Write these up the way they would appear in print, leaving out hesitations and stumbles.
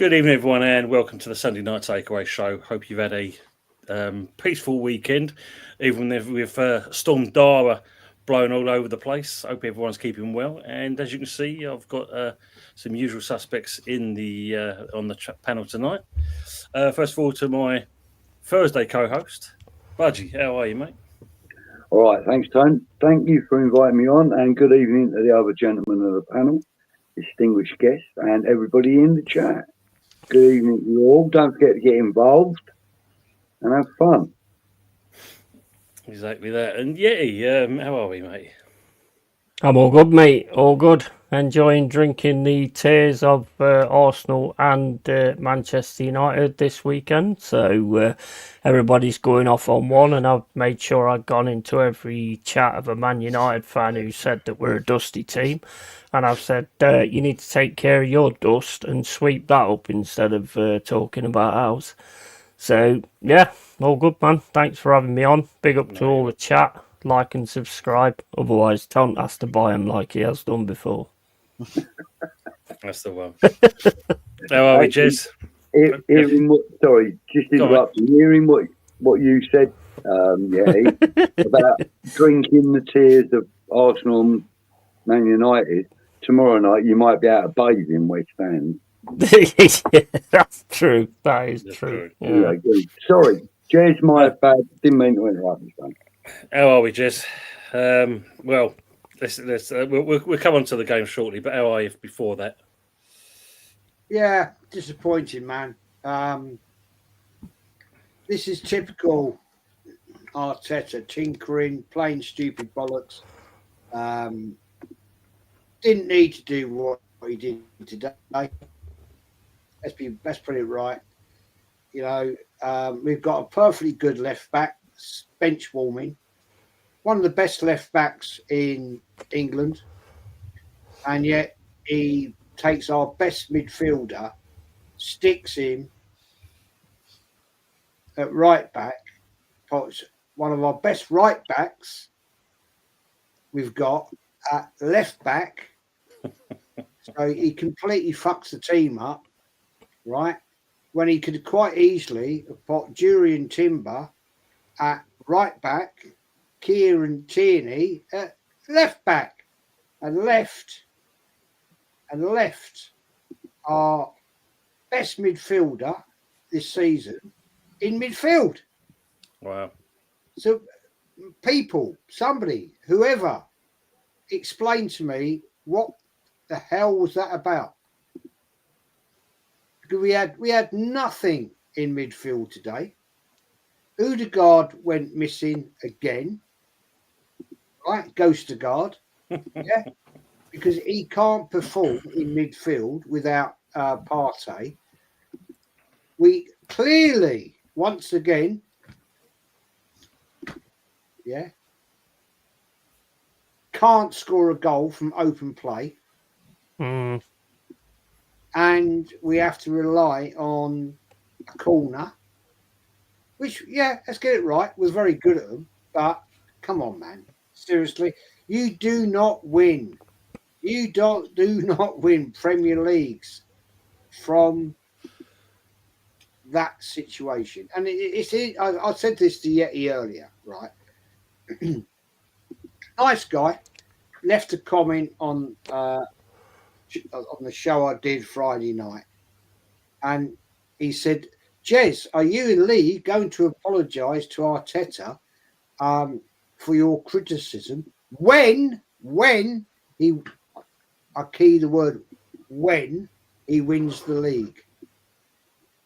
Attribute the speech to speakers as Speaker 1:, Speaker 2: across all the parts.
Speaker 1: Good evening, everyone, and welcome to the Sunday Night Takeaway Show. Hope you've had a peaceful weekend, even with Storm Dara blowing all over the place. Hope everyone's keeping well. And as you can see, I've got some usual suspects in the on the panel tonight. First of all, to my Thursday co-host, Budgie. How are you, mate?
Speaker 2: All right, thanks, Tone. Thank you for inviting me on, and good evening to the other gentlemen of the panel, distinguished guests, and everybody in the chat. Good evening to you all. Don't forget to get involved and have fun.
Speaker 1: Exactly that. And Yeti, how are we, mate?
Speaker 3: I'm all good, mate. All good. Enjoying drinking the tears of Arsenal and Manchester United this weekend. So everybody's going off on one, and I've made sure I've gone into every chat of a Man United fan who said that we're a dusty team. And I've said, you need to take care of your dust and sweep that up instead of talking about ours. So, yeah, all good, man. Thanks for having me on. Big up to all the chat. Like and subscribe. Otherwise, don't ask to buy him like he has done before.
Speaker 1: That's the one. How are we, Jez?
Speaker 2: Sorry, just interrupting. Hearing what you said, about drinking the tears of Arsenal and Man United. Tomorrow night, you might be out of bathe in West End.
Speaker 3: Yeah, that's true. That is true.
Speaker 2: Yeah. Sorry, Jez, my bad. Didn't mean to interrupt you, son.
Speaker 1: How are we, Jez? Well, we'll come on to the game shortly, but how are you before that?
Speaker 4: Yeah, disappointing, man. This is typical Arteta, tinkering, plain stupid bollocks. Didn't need to do what he did today. Let's put it right. You know, we've got a perfectly good left back, bench warming, one of the best left backs in England, and yet he takes our best midfielder, sticks him at right back, puts one of our best right backs we've got at left back. So he completely fucks the team up, right? When he could quite easily have put Jurriën Timber at right back, Kieran Tierney at left back, and left our best midfielder this season in midfield.
Speaker 1: Wow.
Speaker 4: So somebody, whoever, explain to me what the hell was that about? Because we had nothing in midfield today. Odegaard went missing again. Right, Ghostergaard. Yeah. Because he can't perform in midfield without Partey. We clearly, once again, can't score a goal from open play. And we have to rely on a corner, which, let's get it right. We're very good at them. But come on, man. Seriously, you do not win. You do not win Premier Leagues from that situation. And I said this to Yeti earlier, right? Nice guy. Left a comment on the show I did Friday night. And he said, Jez, are you and Lee going to apologise to Arteta for your criticism when he... I key the word when he wins the league.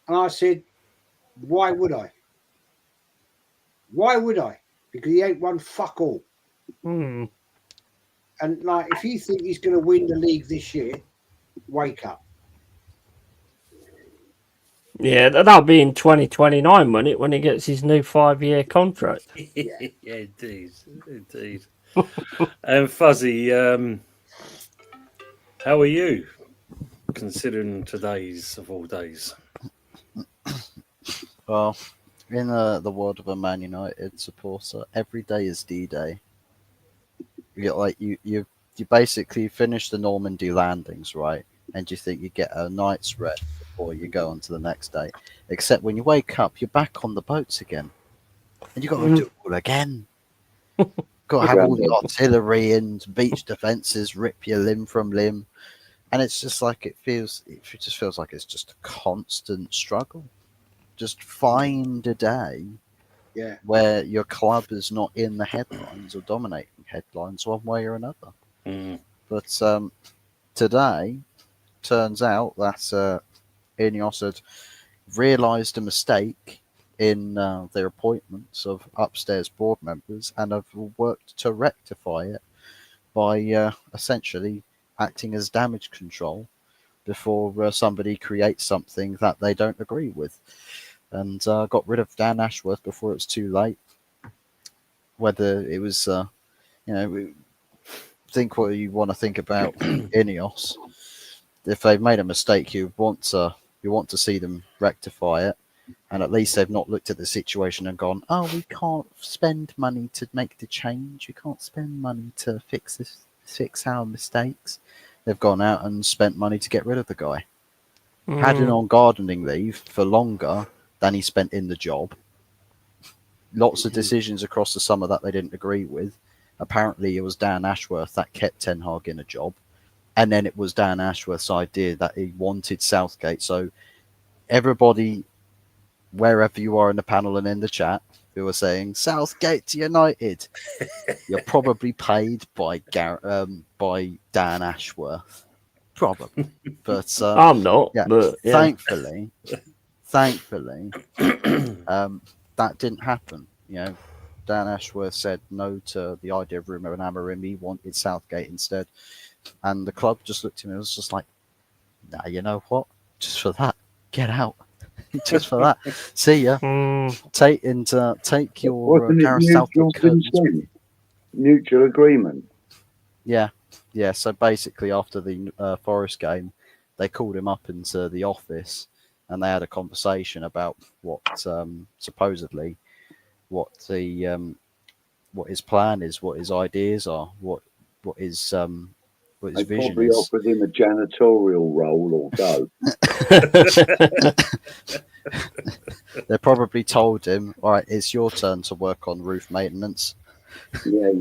Speaker 4: And I said, why would I? Why would I? Because he ain't won fuck all. And like, if you think he's going to win the league this year, wake up.
Speaker 3: Yeah, that'll be in 2029, won't it, when he gets his new 5-year contract?
Speaker 1: Yeah, indeed. Fuzzy, how are you, considering today's of all days?
Speaker 5: Well, in the world of a Man United supporter, every day is D-Day. You basically finish the Normandy landings, right? And you think you get a night's rest before you go on to the next day. Except when you wake up, you're back on the boats again, and you got to do it all again. Got to have all the artillery and beach defences rip your limb from limb, and it's just like it just feels like it's just a constant struggle. Just find a day
Speaker 4: Yeah.
Speaker 5: where your club is not in the headlines or dominating headlines one way or another.
Speaker 1: Mm.
Speaker 5: But today, turns out that Ineos had realised a mistake in their appointments of upstairs board members and have worked to rectify it by essentially acting as damage control before somebody creates something that they don't agree with. And got rid of Dan Ashworth before it was too late. Whether it was, think what you want to think about Ineos. If they've made a mistake, you want to see them rectify it, and at least they've not looked at the situation and gone, "Oh, we can't spend money to make the change. We can't spend money to fix our mistakes." They've gone out and spent money to get rid of the guy. Had him on gardening leave for longer than he spent in the job. Lots of decisions across the summer that they didn't agree with. Apparently, it was Dan Ashworth that kept Ten Hag in a job. And then it was Dan Ashworth's idea that he wanted Southgate. So everybody, wherever you are in the panel and in the chat, who are saying, Southgate to United, you're probably paid by Dan Ashworth. Probably. But
Speaker 3: I'm not,
Speaker 5: yeah,
Speaker 3: but yeah.
Speaker 5: Thankfully, that didn't happen. Dan Ashworth said no to the idea of Rumo and Amorim. He wanted Southgate instead, and the club just looked at him and was just like, "Nah, you know what? Just for that, get out. Just for that, see ya. Take your Gareth Southgate curtains."
Speaker 2: Mutual agreement.
Speaker 5: Yeah. So basically, after the Forest game, they called him up into the office. And they had a conversation about what supposedly what his plan is, what his ideas are, what his
Speaker 2: They
Speaker 5: vision
Speaker 2: probably
Speaker 5: is.
Speaker 2: offered him a janitorial role or go.
Speaker 5: They probably told him, "All right, it's your turn to work on roof maintenance."
Speaker 2: Yeah,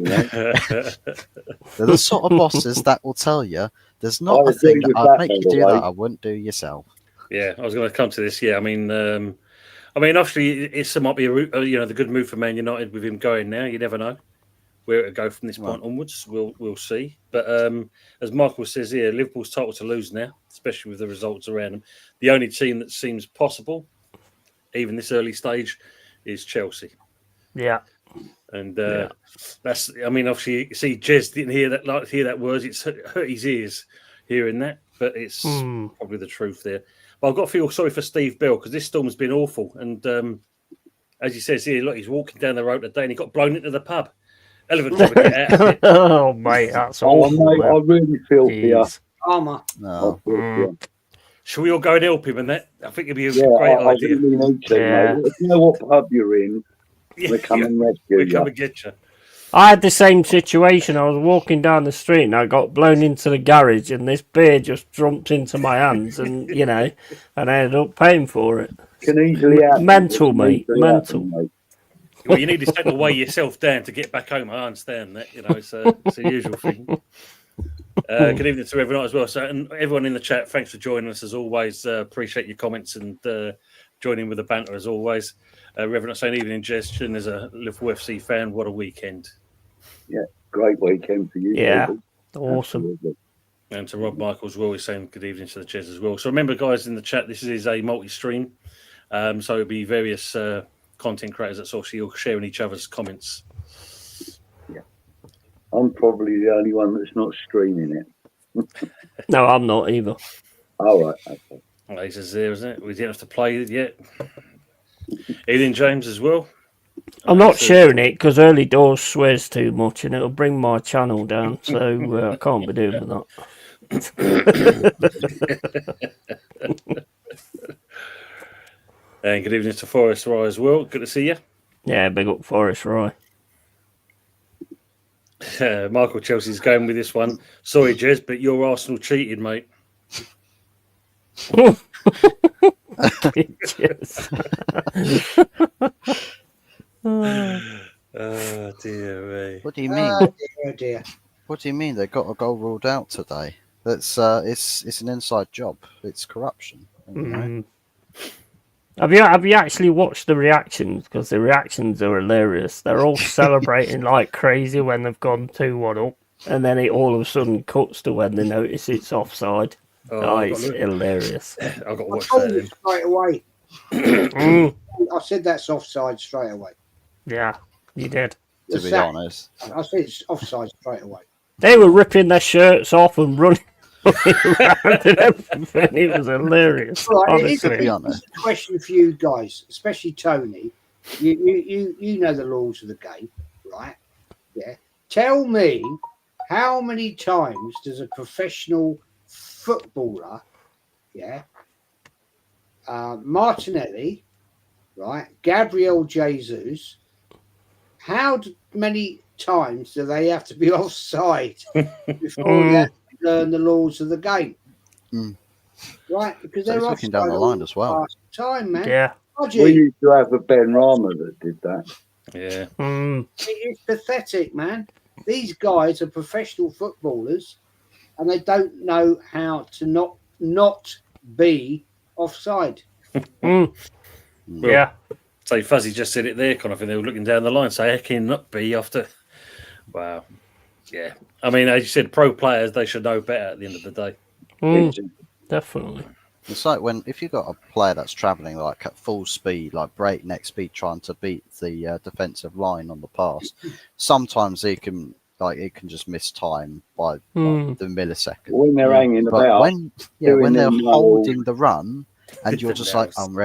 Speaker 5: They're the sort of bosses that will tell you, "There's not
Speaker 2: I
Speaker 5: a thing
Speaker 2: agree
Speaker 5: that
Speaker 2: with
Speaker 5: I'd
Speaker 2: that,
Speaker 5: make
Speaker 2: by
Speaker 5: you
Speaker 2: the
Speaker 5: do
Speaker 2: way.
Speaker 5: that I wouldn't do yourself."
Speaker 1: Yeah, I was going to come to this. Yeah, I mean, obviously, it might be the good move for Man United with him going now. You never know where it'll go from this point onwards. We'll see. But as Michael says here, Liverpool's total to lose now, especially with the results around them. The only team that seems possible, even this early stage, is Chelsea.
Speaker 3: Yeah.
Speaker 1: And that's. I mean, obviously, you see, Jez didn't hear that words. It's hurt his ears hearing that, but it's probably the truth there. But I've got to feel sorry for Steve Bell because this storm's been awful. And as he says here, look, he's walking down the road today and he got blown into the pub. Elephant trying to get out of it.
Speaker 3: Oh, mate, that's awful.
Speaker 2: Mate, I really feel for you.
Speaker 4: Armour.
Speaker 5: No.
Speaker 1: Shall we all go and help him and that? I think it'd be a
Speaker 2: I
Speaker 1: great idea.
Speaker 2: really need to, mate. If you know what pub you're in, we'll come and rescue
Speaker 1: We'll
Speaker 2: you.
Speaker 1: come and get you.
Speaker 3: I had the same situation. I was walking down the street and I got blown into the garage and this beer just jumped into my hands and, and I ended up paying for it.
Speaker 2: Can easily happen.
Speaker 3: Mental, mate. Mental.
Speaker 2: Mate.
Speaker 1: Well, you need to take the way yourself down to get back home. I understand that. It's a usual thing. Good evening to everyone as well. So, and everyone in the chat, thanks for joining us as always. Appreciate your comments and joining with the banter as always. Reverend saying evening, Jez. As a Liverpool FC fan, what a weekend.
Speaker 2: Yeah, great weekend for you.
Speaker 3: Yeah,
Speaker 2: people.
Speaker 3: awesome.
Speaker 2: Absolutely.
Speaker 1: And to Rob Michaels, we're always saying good evening to the Jez as well. So remember, guys, in the chat, this is a multi-stream. So it'll be various content creators that's also sharing each other's comments.
Speaker 2: Yeah. I'm probably the only one that's not streaming it.
Speaker 3: No, I'm not either.
Speaker 2: All right. Okay.
Speaker 1: Lasers there, isn't it? We didn't have to play it yet. Evening, James, as well.
Speaker 3: I'm not sharing it because Early Doors swears too much and it'll bring my channel down, so I can't be doing that.
Speaker 1: And good evening to Forest Rye as well. Good to see you.
Speaker 3: Yeah, big up Forest Rye.
Speaker 1: Michael Chelsea's going with this one. Sorry, Jez, but your Arsenal cheated, mate.
Speaker 3: Yes.
Speaker 1: Oh dear me.
Speaker 5: What do you mean?
Speaker 4: Oh dear.
Speaker 5: What do you mean they got a goal ruled out today? That's it's an inside job. It's corruption. You know?
Speaker 3: Mm. Have you actually watched the reactions? Because the reactions are hilarious. They're all celebrating like crazy when they've gone 2-1 up, and then it all of a sudden cuts to when they notice it's offside. Oh,
Speaker 1: I've
Speaker 3: it's
Speaker 1: got to-
Speaker 3: hilarious.
Speaker 1: I've got to
Speaker 4: I
Speaker 1: watch
Speaker 4: told
Speaker 1: that
Speaker 4: you
Speaker 1: then.
Speaker 4: straight away.
Speaker 3: Mm.
Speaker 4: I said that's offside straight away.
Speaker 3: Yeah, you did.
Speaker 5: To
Speaker 4: The
Speaker 5: be
Speaker 4: sack.
Speaker 5: honest,
Speaker 4: I said it's offside straight away.
Speaker 3: They were ripping their shirts off and running around and everything. It was hilarious.
Speaker 4: Right, it is
Speaker 3: Honestly.
Speaker 5: To be honest.
Speaker 4: a question for you guys, especially Tony. You know the laws of the game, right? Yeah. Tell me, how many times does a professional footballer, Martinelli, right, Gabriel Jesus, many times do they have to be offside before they actually learn the laws of the game?
Speaker 5: Mm.
Speaker 4: Right, because
Speaker 5: So
Speaker 4: they're
Speaker 5: he's
Speaker 4: offside
Speaker 5: looking down the
Speaker 4: all
Speaker 5: line as well.
Speaker 4: last time, man.
Speaker 3: Yeah.
Speaker 2: We
Speaker 4: Hodgie,
Speaker 2: used to have a Ben Rama that did that.
Speaker 1: Yeah.
Speaker 3: Mm.
Speaker 4: it's pathetic, man. These guys are professional footballers, and they don't know how to not be offside.
Speaker 3: Mm.
Speaker 1: Well,
Speaker 3: Yeah.
Speaker 1: So Fuzzy just said it there, kind of thing. They were looking down the line, say, "How can you not be after?" Wow. Yeah. I mean, as you said, pro players, they should know better at the end of the day.
Speaker 3: Mm. Definitely.
Speaker 5: It's like if you've got a player that's travelling like at full speed, like breakneck speed, trying to beat the defensive line on the pass. Sometimes it can just miss time by
Speaker 3: Mm.
Speaker 5: the millisecond.
Speaker 2: When they're hanging
Speaker 5: But
Speaker 2: about,
Speaker 5: when
Speaker 2: doing
Speaker 5: they're
Speaker 2: them
Speaker 5: holding the run, and you're
Speaker 1: The
Speaker 5: just like,
Speaker 1: nerves.
Speaker 5: I'm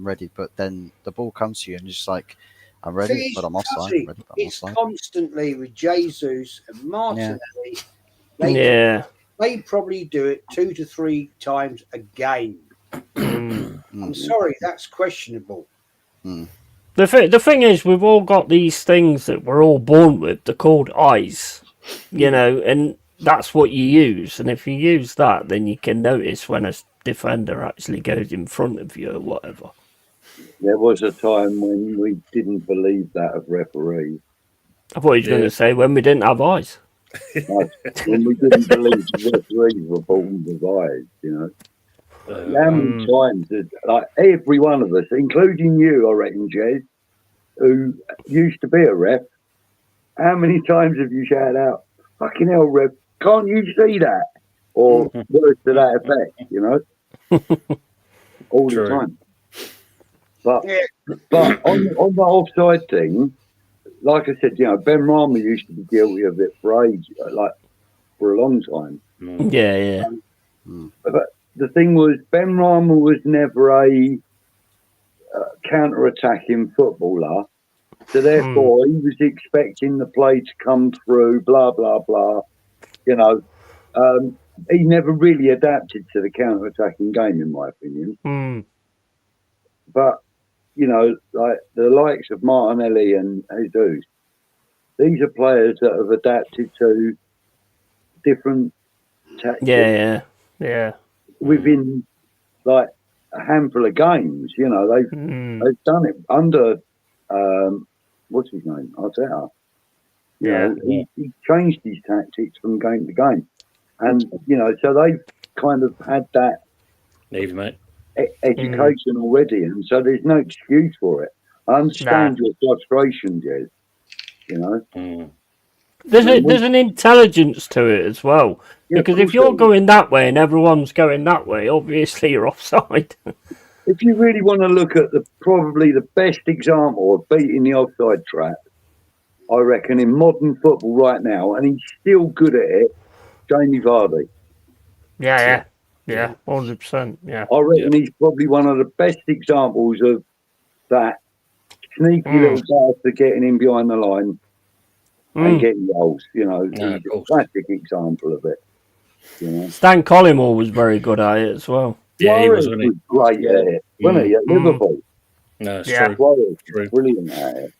Speaker 5: ready, but then the ball comes to you, and you're just like, I'm
Speaker 4: Thing
Speaker 5: ready,
Speaker 4: is,
Speaker 5: but I'm offside.
Speaker 4: Fuzzy,
Speaker 5: Ready, but I'm
Speaker 4: it's
Speaker 5: offside.
Speaker 4: constantly with Jesus and Martinelli.
Speaker 3: Yeah.
Speaker 4: They probably do it 2 to 3 times a game.
Speaker 3: Mm.
Speaker 4: I'm sorry, that's questionable.
Speaker 3: The thing is, we've all got these things that we're all born with. They're called eyes, and that's what you use. And if you use that, then you can notice when a defender actually goes in front of you or whatever.
Speaker 2: there was a time when we didn't believe that of referees.
Speaker 3: I thought you were going
Speaker 1: Yeah.
Speaker 3: to say when we didn't have eyes.
Speaker 2: When we didn't believe the referees were born with eyes, How many times did, like, every one of us, including you, I reckon, Jez, who used to be a ref, how many times have you shouted out, "Fucking hell, ref, can't you see that?" Or words to that effect, all
Speaker 1: True.
Speaker 2: the time. But
Speaker 4: Yeah.
Speaker 2: but on the offside thing, like I said, Ben Rama used to be guilty of it for age, like for a long time.
Speaker 3: Yeah.
Speaker 2: But the thing was, Ben Rama was never a counter-attacking footballer, so therefore he was expecting the play to come through. Blah blah blah. He never really adapted to the counter-attacking game, in my opinion.
Speaker 3: Mm.
Speaker 2: But like the likes of Martinelli and Jesus, these are players that have adapted to different tactics
Speaker 3: Yeah.
Speaker 2: within like a handful of games.
Speaker 3: Mm.
Speaker 2: They've done it under what's his name, Arteta. He changed his tactics from game to game, and so they've kind of had that
Speaker 1: Leave, mate.
Speaker 2: education already, and so there's no excuse for it. I understand your frustration, Jez.
Speaker 3: There's an intelligence to it as well.
Speaker 2: Yeah,
Speaker 3: Because
Speaker 2: of
Speaker 3: if
Speaker 2: course
Speaker 3: you're
Speaker 2: there is.
Speaker 3: going that way and everyone's going that way, obviously you're offside.
Speaker 2: If you really want to look at probably the best example of beating the offside trap, I reckon in modern football right now, and he's still good at it, Jamie Vardy.
Speaker 3: Yeah, 100%. Yeah.
Speaker 2: I reckon he's probably one of the best examples of that sneaky little guy for getting in behind the line and getting goals. He's
Speaker 1: of
Speaker 2: a
Speaker 1: course.
Speaker 2: classic example of it.
Speaker 3: Stan Collymore was very good at it as well.
Speaker 1: Yeah, he was,
Speaker 2: Suarez
Speaker 1: wasn't he?
Speaker 2: was great at it, wasn't he, at Liverpool?
Speaker 1: No, it's
Speaker 3: Yeah.
Speaker 1: true.
Speaker 2: Suarez
Speaker 1: True.
Speaker 2: was brilliant at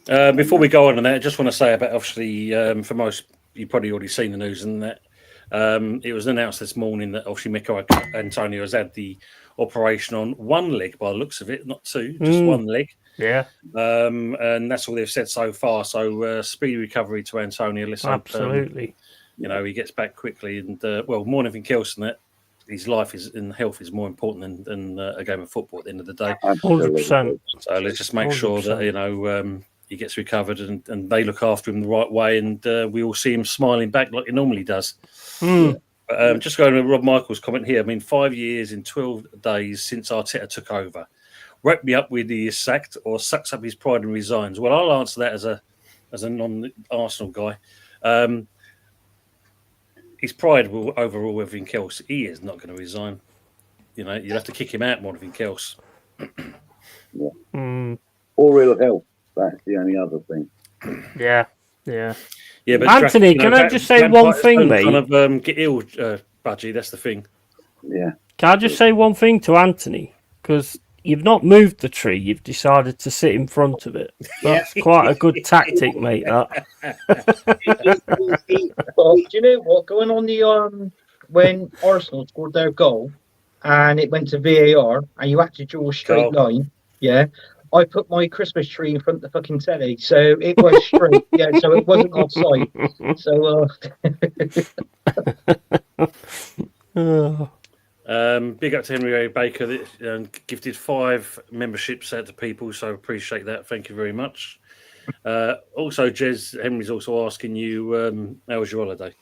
Speaker 2: it.
Speaker 1: Before we go on that, I just want to say about, obviously, for most, you've probably already seen the news and that. It was announced this morning that obviously Mikel Antonio has had the operation on one leg by the looks of it, not two, just one leg.
Speaker 3: Yeah,
Speaker 1: And that's all they've said so far. So speedy recovery to Antonio. Let's hope,
Speaker 3: absolutely.
Speaker 1: he gets back quickly. And more than anything else than that, his life and health is more important than a game of football at the end of the day.
Speaker 3: 100%.
Speaker 1: So let's just make sure
Speaker 3: 100%.
Speaker 1: that he gets recovered and they look after him the right way, and we all see him smiling back like he normally does. Just going to Rob Michael's comment here. I mean, 5 years in 12 days since Arteta took over. Wrap me up with he is sacked or sucks up his pride and resigns. Well, I'll answer that as a non-Arsenal guy. His pride will overrule everything else. He is not going to resign. You'll have to kick him out more than anything else.
Speaker 2: Or ill health. That's the only other thing.
Speaker 3: Yeah.
Speaker 1: Yeah, but
Speaker 3: Anthony, can I just say one thing, mate?
Speaker 1: Kind of get ill, Budgie. That's the thing.
Speaker 2: Yeah.
Speaker 3: Can I just say one thing to Anthony? Because you've not moved the tree, you've decided to sit in front of it. That's quite a good tactic, mate. That.
Speaker 6: Well, do you know what? Going on the when Arsenal scored their goal and it went to VAR and you had to draw a straight line, yeah. I put my Christmas tree in front of the fucking telly, so it was straight, so it wasn't offside. So,
Speaker 1: big up to Henry A. Baker that gifted 5 memberships out to people, so appreciate that. Thank you very much. Also, Jez, Henry's also asking you, how was your holiday?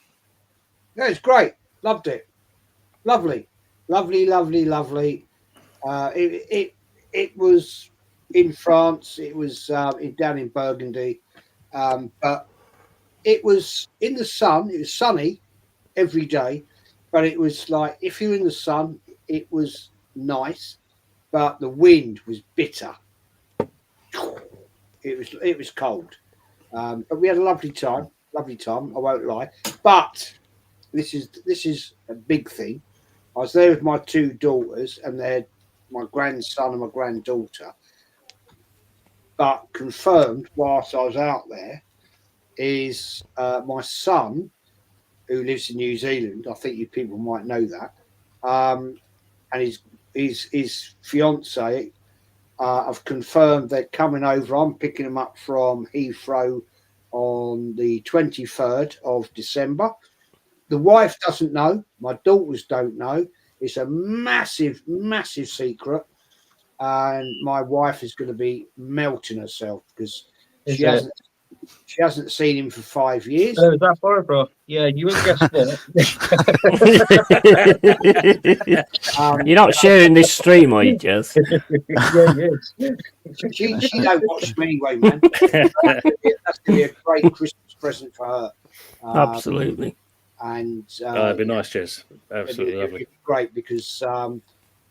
Speaker 4: Yeah, it's great. Loved it. Lovely. It was in France. It was down in Burgundy, but it was in the sun. It was sunny every day, but it was like if you're in the sun, it was nice, but the wind was bitter. It was cold, but we had a lovely time. I won't lie. But this is a big thing. I was there with my 2 daughters and my grandson and my granddaughter. But confirmed whilst I was out there is my son, who lives in New Zealand. I think you people might know that, and his fiance have confirmed they're coming over. I'm picking them up from Heathrow on the 23rd of December. The wife doesn't know. My daughters don't know. It's a massive, massive secret. And my wife is going to be melting herself because she hasn't seen him for 5 years.
Speaker 6: Oh, is that Barbara? Yeah, you wouldn't guess that.
Speaker 3: You're not sharing this stream, are you, Jez?
Speaker 6: Yeah,
Speaker 4: She don't watch me anyway, man. That's going to be a great Christmas present for her.
Speaker 3: Absolutely.
Speaker 4: And
Speaker 1: It'd be nice, Jez. Absolutely lovely.
Speaker 4: It'd be great because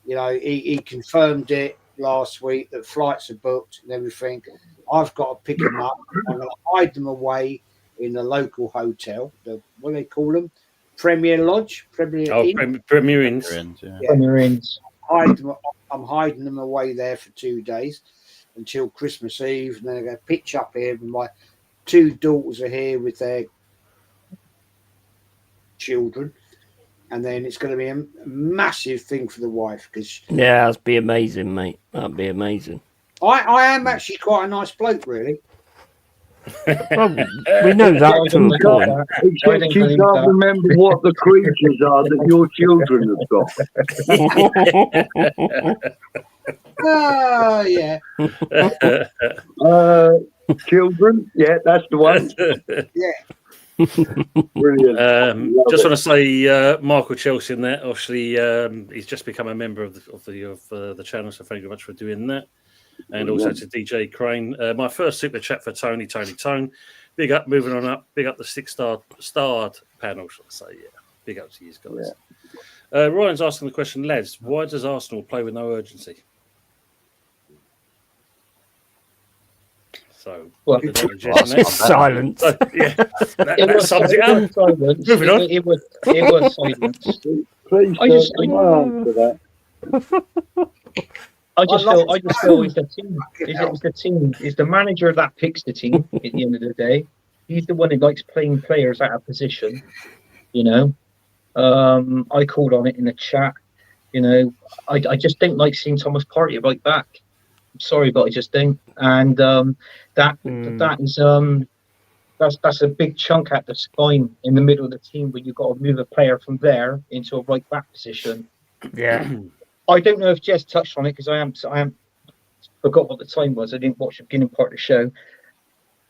Speaker 4: he confirmed it last week that flights are booked and everything. I've got to pick them up. I'm going to hide them away in the local hotel. What do they call them? Premier Lodge? Premier Inn?
Speaker 1: Premier Inns.
Speaker 6: Premier Inns.
Speaker 4: I'm hiding them away there for 2 days until Christmas Eve. And then I'm going to pitch up here. And my 2 daughters are here with their children. And then it's going to be a massive thing for the wife because
Speaker 3: that'd be amazing, mate. That'd be amazing.
Speaker 4: I am actually quite a nice bloke, really.
Speaker 3: Well, we know that to a point.
Speaker 2: Except you can't remember what the creatures are that your children have got. Children, yeah, that's the one.
Speaker 4: Yeah.
Speaker 2: Brilliant.
Speaker 1: Just want to say, Michael Chelsea in there. Obviously, he's just become a member of the channel, so thank you very much for doing that. And also to DJ Crane. My first super chat for Tony. Big up, moving on up. Big up the 6-starred panel, shall I say? Yeah. Big up to you guys. Yeah. Ryan's asking the question, lads, why does Arsenal play with no urgency? So,
Speaker 3: silence.
Speaker 1: So, yeah, that sums it up.
Speaker 6: Silence.
Speaker 1: Moving on.
Speaker 6: It was silence.
Speaker 2: Please answer that.
Speaker 6: I just feel it's the team. It's the team. It's the manager that picks the team at the end of the day. He's the one who likes playing players out of position, I called on it in the chat. You know, I just don't like seeing Thomas Partey right back. I'm sorry, but I just don't. And that is that's a big chunk at the spine in the middle of the team where you've got to move a player from there into a right back position.
Speaker 3: Yeah.
Speaker 6: I don't know if Jez touched on it because I am forgot what the time was. I didn't watch the beginning part of the show.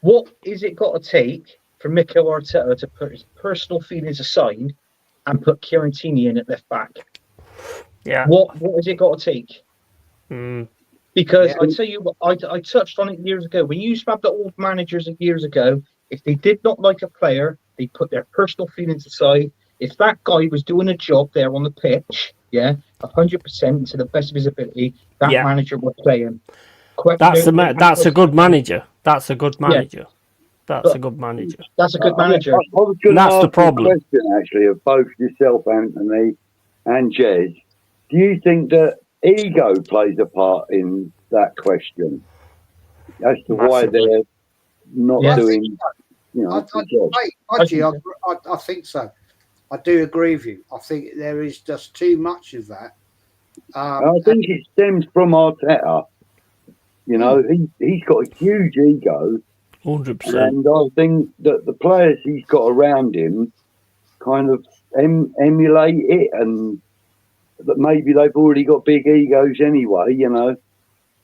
Speaker 6: What is it got to take for Mikel Arteta to put his personal feelings aside and put Kieran Tierney in at left back?
Speaker 3: Yeah.
Speaker 6: What has it got to take? Because
Speaker 4: Yeah.
Speaker 6: I tell you what, I touched on it years ago. When you used to have the old managers years ago, if they did not like a player, they put their personal feelings aside. If that guy was doing a job there on the pitch, 100% to the best of his ability, that manager would play him.
Speaker 3: That's a good manager. That's a good manager. That's a good manager.
Speaker 6: That's a good manager.
Speaker 2: I was going to
Speaker 3: That's
Speaker 2: ask
Speaker 3: the problem.
Speaker 2: a question, actually, of both yourself, Anthony, and Jez. Do you think that ego plays a part in that question as to why they're not doing, the job?
Speaker 4: I think so. I do agree with you. I think there is just too much of that.
Speaker 2: I think it stems from Arteta. You know, he's got a huge ego.
Speaker 3: 100%.
Speaker 2: And I think that the players he's got around him kind of emulate it, and that maybe they've already got big egos anyway, you know.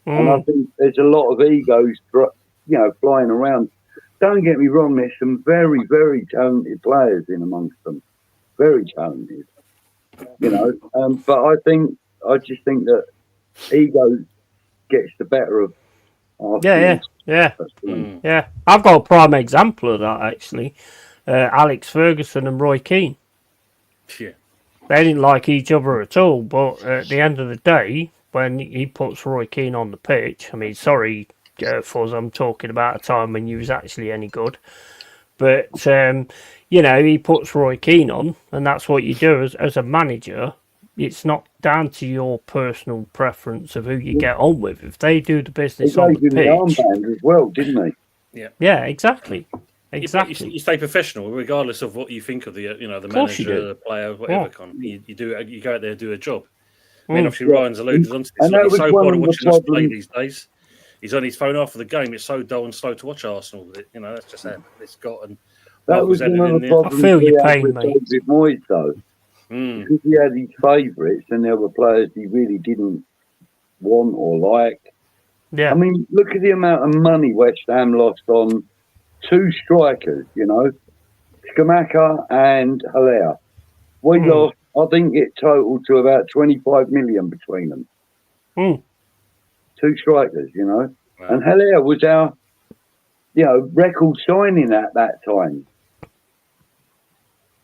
Speaker 2: And I think there's a lot of egos, flying around. Don't get me wrong, there's some very, very talented players in amongst them. Very talented, you know. But I just think that ego gets the better of our
Speaker 3: Yeah. I've got a prime example of that, actually. Alex Ferguson and Roy Keane.
Speaker 1: Yeah.
Speaker 3: They didn't like each other at all, but at the end of the day, when he puts Roy Keane on the pitch, I mean, sorry, Fuzz, I'm talking about a time when you was actually any good. But, he puts Roy Keane on, and that's what you do as a manager. It's not down to your personal preference of who you get on with. If they do the business on the pitch,
Speaker 2: armband as well, didn't he?
Speaker 3: Yeah, exactly.
Speaker 1: You stay professional, regardless of what you think of the manager, the player, whatever. You go out there and do a job. I mean, obviously Ryan's alluded onto this. He's so bored of watching us play these days. He's on his phone after the game. It's so dull and slow to watch Arsenal. That's just how it's got. And
Speaker 2: that was one of the problems.
Speaker 3: I feel your pain, mate.
Speaker 2: With Moyes, though. Because he had his favourites and there were players he really didn't want or like.
Speaker 3: Yeah.
Speaker 2: I mean, look at the amount of money West Ham lost on two strikers, Skamaka and Haller. We lost, I think it totaled to about 25 million between them. Two strikers, Wow. And Haller was our, record signing at that time.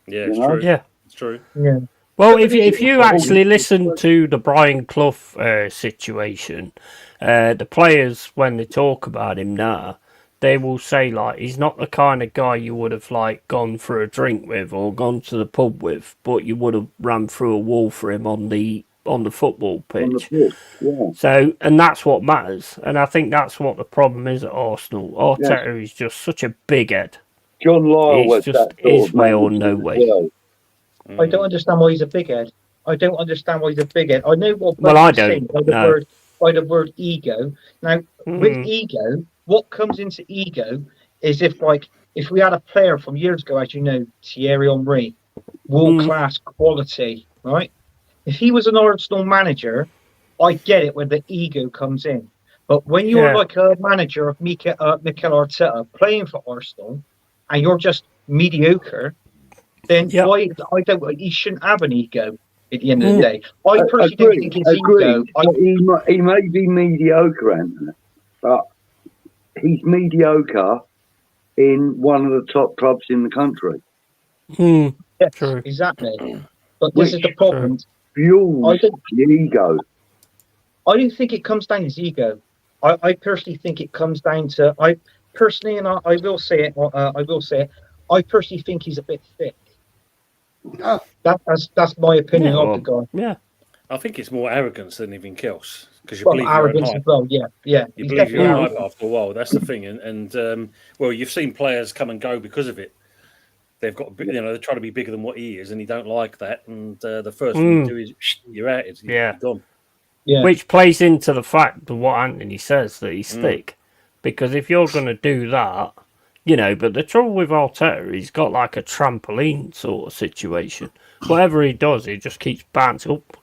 Speaker 1: Yeah, it's true.
Speaker 3: Yeah.
Speaker 1: It's true.
Speaker 6: Yeah.
Speaker 3: Well, if you actually listen to the Brian Clough situation, the players, when they talk about him now, they will say, like, he's not the kind of guy you would have, like, gone for a drink with or gone to the pub with, but you would have run through a wall for him on the football pitch. So, and that's what matters. And I think that's what the problem is at Arsenal. Arteta is just such a big head.
Speaker 2: John Lyle was
Speaker 3: just
Speaker 2: that
Speaker 3: his way or no way.
Speaker 2: Well.
Speaker 6: I don't understand why he's a big head. I don't understand why he's a big head. I know what
Speaker 3: I don't.
Speaker 6: by the word ego. Now, with ego, what comes into ego is if we had a player from years ago, as you know, Thierry Henry, world-class quality, right? If he was an Arsenal manager, I get it where the ego comes in. But when you're like a manager of Mikel Arteta playing for Arsenal, and you're just mediocre, then he shouldn't have an ego at the end of the day. I personally don't think his ego.
Speaker 2: He may be mediocre, Anthony, but he's mediocre in one of the top clubs in the country.
Speaker 3: True.
Speaker 6: Exactly. But this is the problem.
Speaker 2: Fuels the ego.
Speaker 6: I don't think it comes down to his ego. I personally think it comes down to I will say it. I personally think he's a bit thick. That's my opinion of the guy.
Speaker 3: Yeah.
Speaker 1: I think it's more arrogance than anything else because you
Speaker 6: Well,
Speaker 1: believe you're on
Speaker 6: arrogance
Speaker 1: hype.
Speaker 6: as well. Yeah.
Speaker 1: You believe you're on hype after a while. That's the thing. And you've seen players come and go because of it. they've got, they're trying to be bigger than what he is, and he don't like that. And the first thing you do is you're out. You're gone.
Speaker 6: Yeah.
Speaker 3: Which plays into the fact of what Anthony says, that he's thick. Because if you're going to do that, but the trouble with Arteta, he's got like a trampoline sort of situation. Whatever he does, he just keeps bouncing up,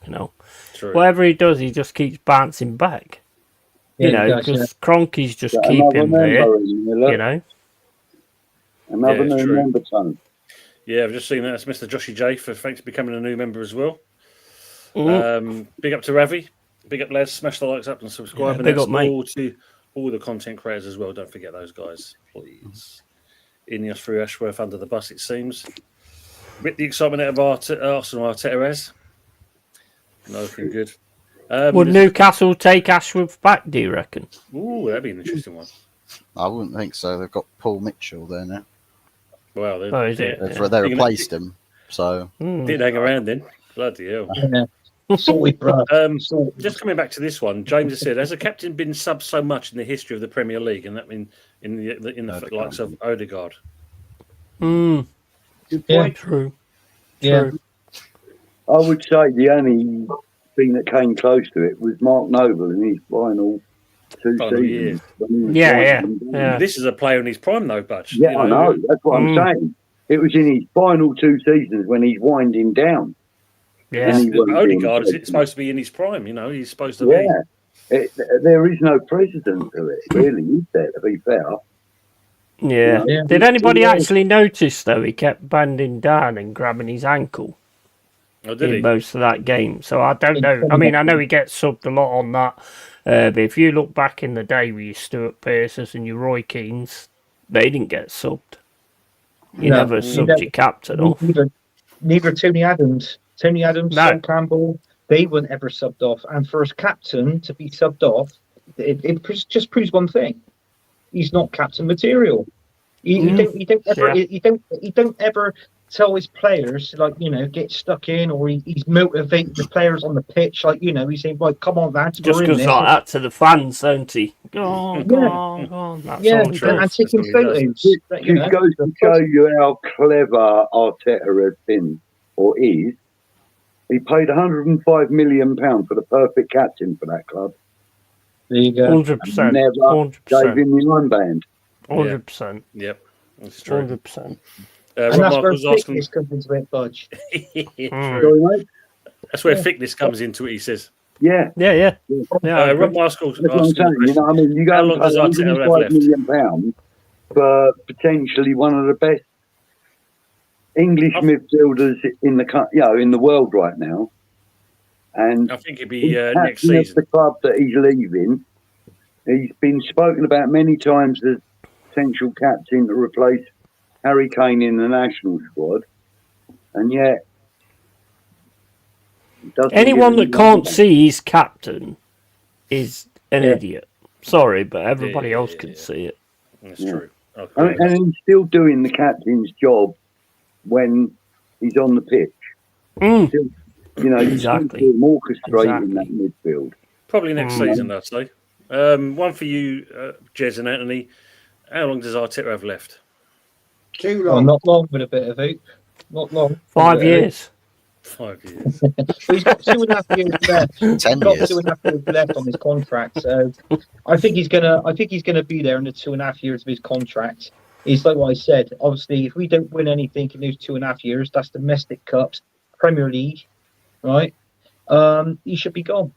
Speaker 1: True.
Speaker 3: Whatever he does, he just keeps bouncing back. Because Kroenke's just keep him there,
Speaker 2: Another new
Speaker 1: true.
Speaker 2: member, Tony.
Speaker 1: Yeah, I've just seen that. It's Mr. Joshy J thanks for becoming a new member as well. Big up to Ravi. Big up, lads. Smash the likes up and subscribe. And
Speaker 3: big up, mate.
Speaker 1: all to all the content creators as well. Don't forget those guys, please. Ineos through Ashworth under the bus, it seems. Bit the excitement out of Arsenal Arteta has. No, looking good.
Speaker 3: Would Newcastle take Ashworth back, do you reckon?
Speaker 1: Ooh, that'd be an interesting one.
Speaker 5: I wouldn't think so. They've got Paul Mitchell there now.
Speaker 1: Well,
Speaker 3: is it?
Speaker 5: They replaced him, so
Speaker 1: didn't hang around then. Bloody hell.
Speaker 6: Yeah. Sorry, bro.
Speaker 1: Just coming back to this one, James has said, has a captain been subbed so much in the history of the Premier League, and that mean in the likes of Odegaard?
Speaker 3: Good point. True.
Speaker 6: Yeah.
Speaker 2: I would say the only thing that came close to it was Mark Noble in his final 2 seasons.
Speaker 3: Yeah.
Speaker 1: This is a player in his prime, though, Butch.
Speaker 2: Yeah, I know. That's what I'm saying. It was in his final 2 seasons when he's winding down.
Speaker 3: Yeah.
Speaker 1: Odegaard is supposed to be in his prime, he's supposed to be.
Speaker 2: Yeah. There is no precedent to it, really, is there, to be fair?
Speaker 3: Yeah. Did anybody actually notice, though, he kept bending down and grabbing his ankle in most of that game? So I don't know. I mean, I know he gets subbed a lot on that. But if you look back in the day with your Stuart Pearces and your Roy Keanes, they didn't get subbed. You never subbed your captain off.
Speaker 6: Neither Tony Adams. Sam Campbell, they weren't ever subbed off. And for a captain to be subbed off, it just proves one thing: he's not captain material. He don't ever tell his players get stuck in, or he's motivating the players on the pitch. He's saying, "Right, come on, lads,
Speaker 3: just goes like that to the fans, don't he? Go on. That's all
Speaker 6: and taking photos.
Speaker 2: It goes to show you how clever Arteta has been or is. He paid £105 million for the perfect captain for that club.
Speaker 6: There you go.
Speaker 3: 100%.
Speaker 2: Never
Speaker 3: 100%.
Speaker 2: gave him the line-band.
Speaker 3: 100%.
Speaker 1: Yep, that's true.
Speaker 3: 100%.
Speaker 6: And that's where thickness comes into it, Budge.
Speaker 2: Sorry,
Speaker 1: that's where thickness comes into it, he says.
Speaker 2: Yeah.
Speaker 1: Rob Marshall
Speaker 2: that's what I'm saying. You go and pay £105 million for potentially one of the best English midfielders in the world right now, and
Speaker 1: I think it'd be next season.
Speaker 2: The club that he's leaving, he's been spoken about many times as potential captain to replace Harry Kane in the national squad, and yet
Speaker 3: anyone that can't see his captain is an idiot. Sorry, but everybody else can see it.
Speaker 1: That's true.
Speaker 2: Okay. And he's still doing the captain's job when he's on the pitch. Still,
Speaker 3: exactly.
Speaker 2: He's still orchestrating that midfield.
Speaker 1: Probably next season, I'd say. One for you, Jez and Anthony. How long does Arteta have left?
Speaker 4: Too long.
Speaker 6: Oh, not long with a bit of hope. Not long.
Speaker 3: 5 years.
Speaker 1: 5 years.
Speaker 6: He's got 2.5 years left.
Speaker 5: 10
Speaker 6: He's got
Speaker 5: years.
Speaker 6: 2.5 years left on his contract. So I think he's gonna be there in the 2.5 years of his contract. It's like what I said. Obviously, if we don't win anything in those 2.5 years, that's domestic cups, Premier League, right? He should be gone.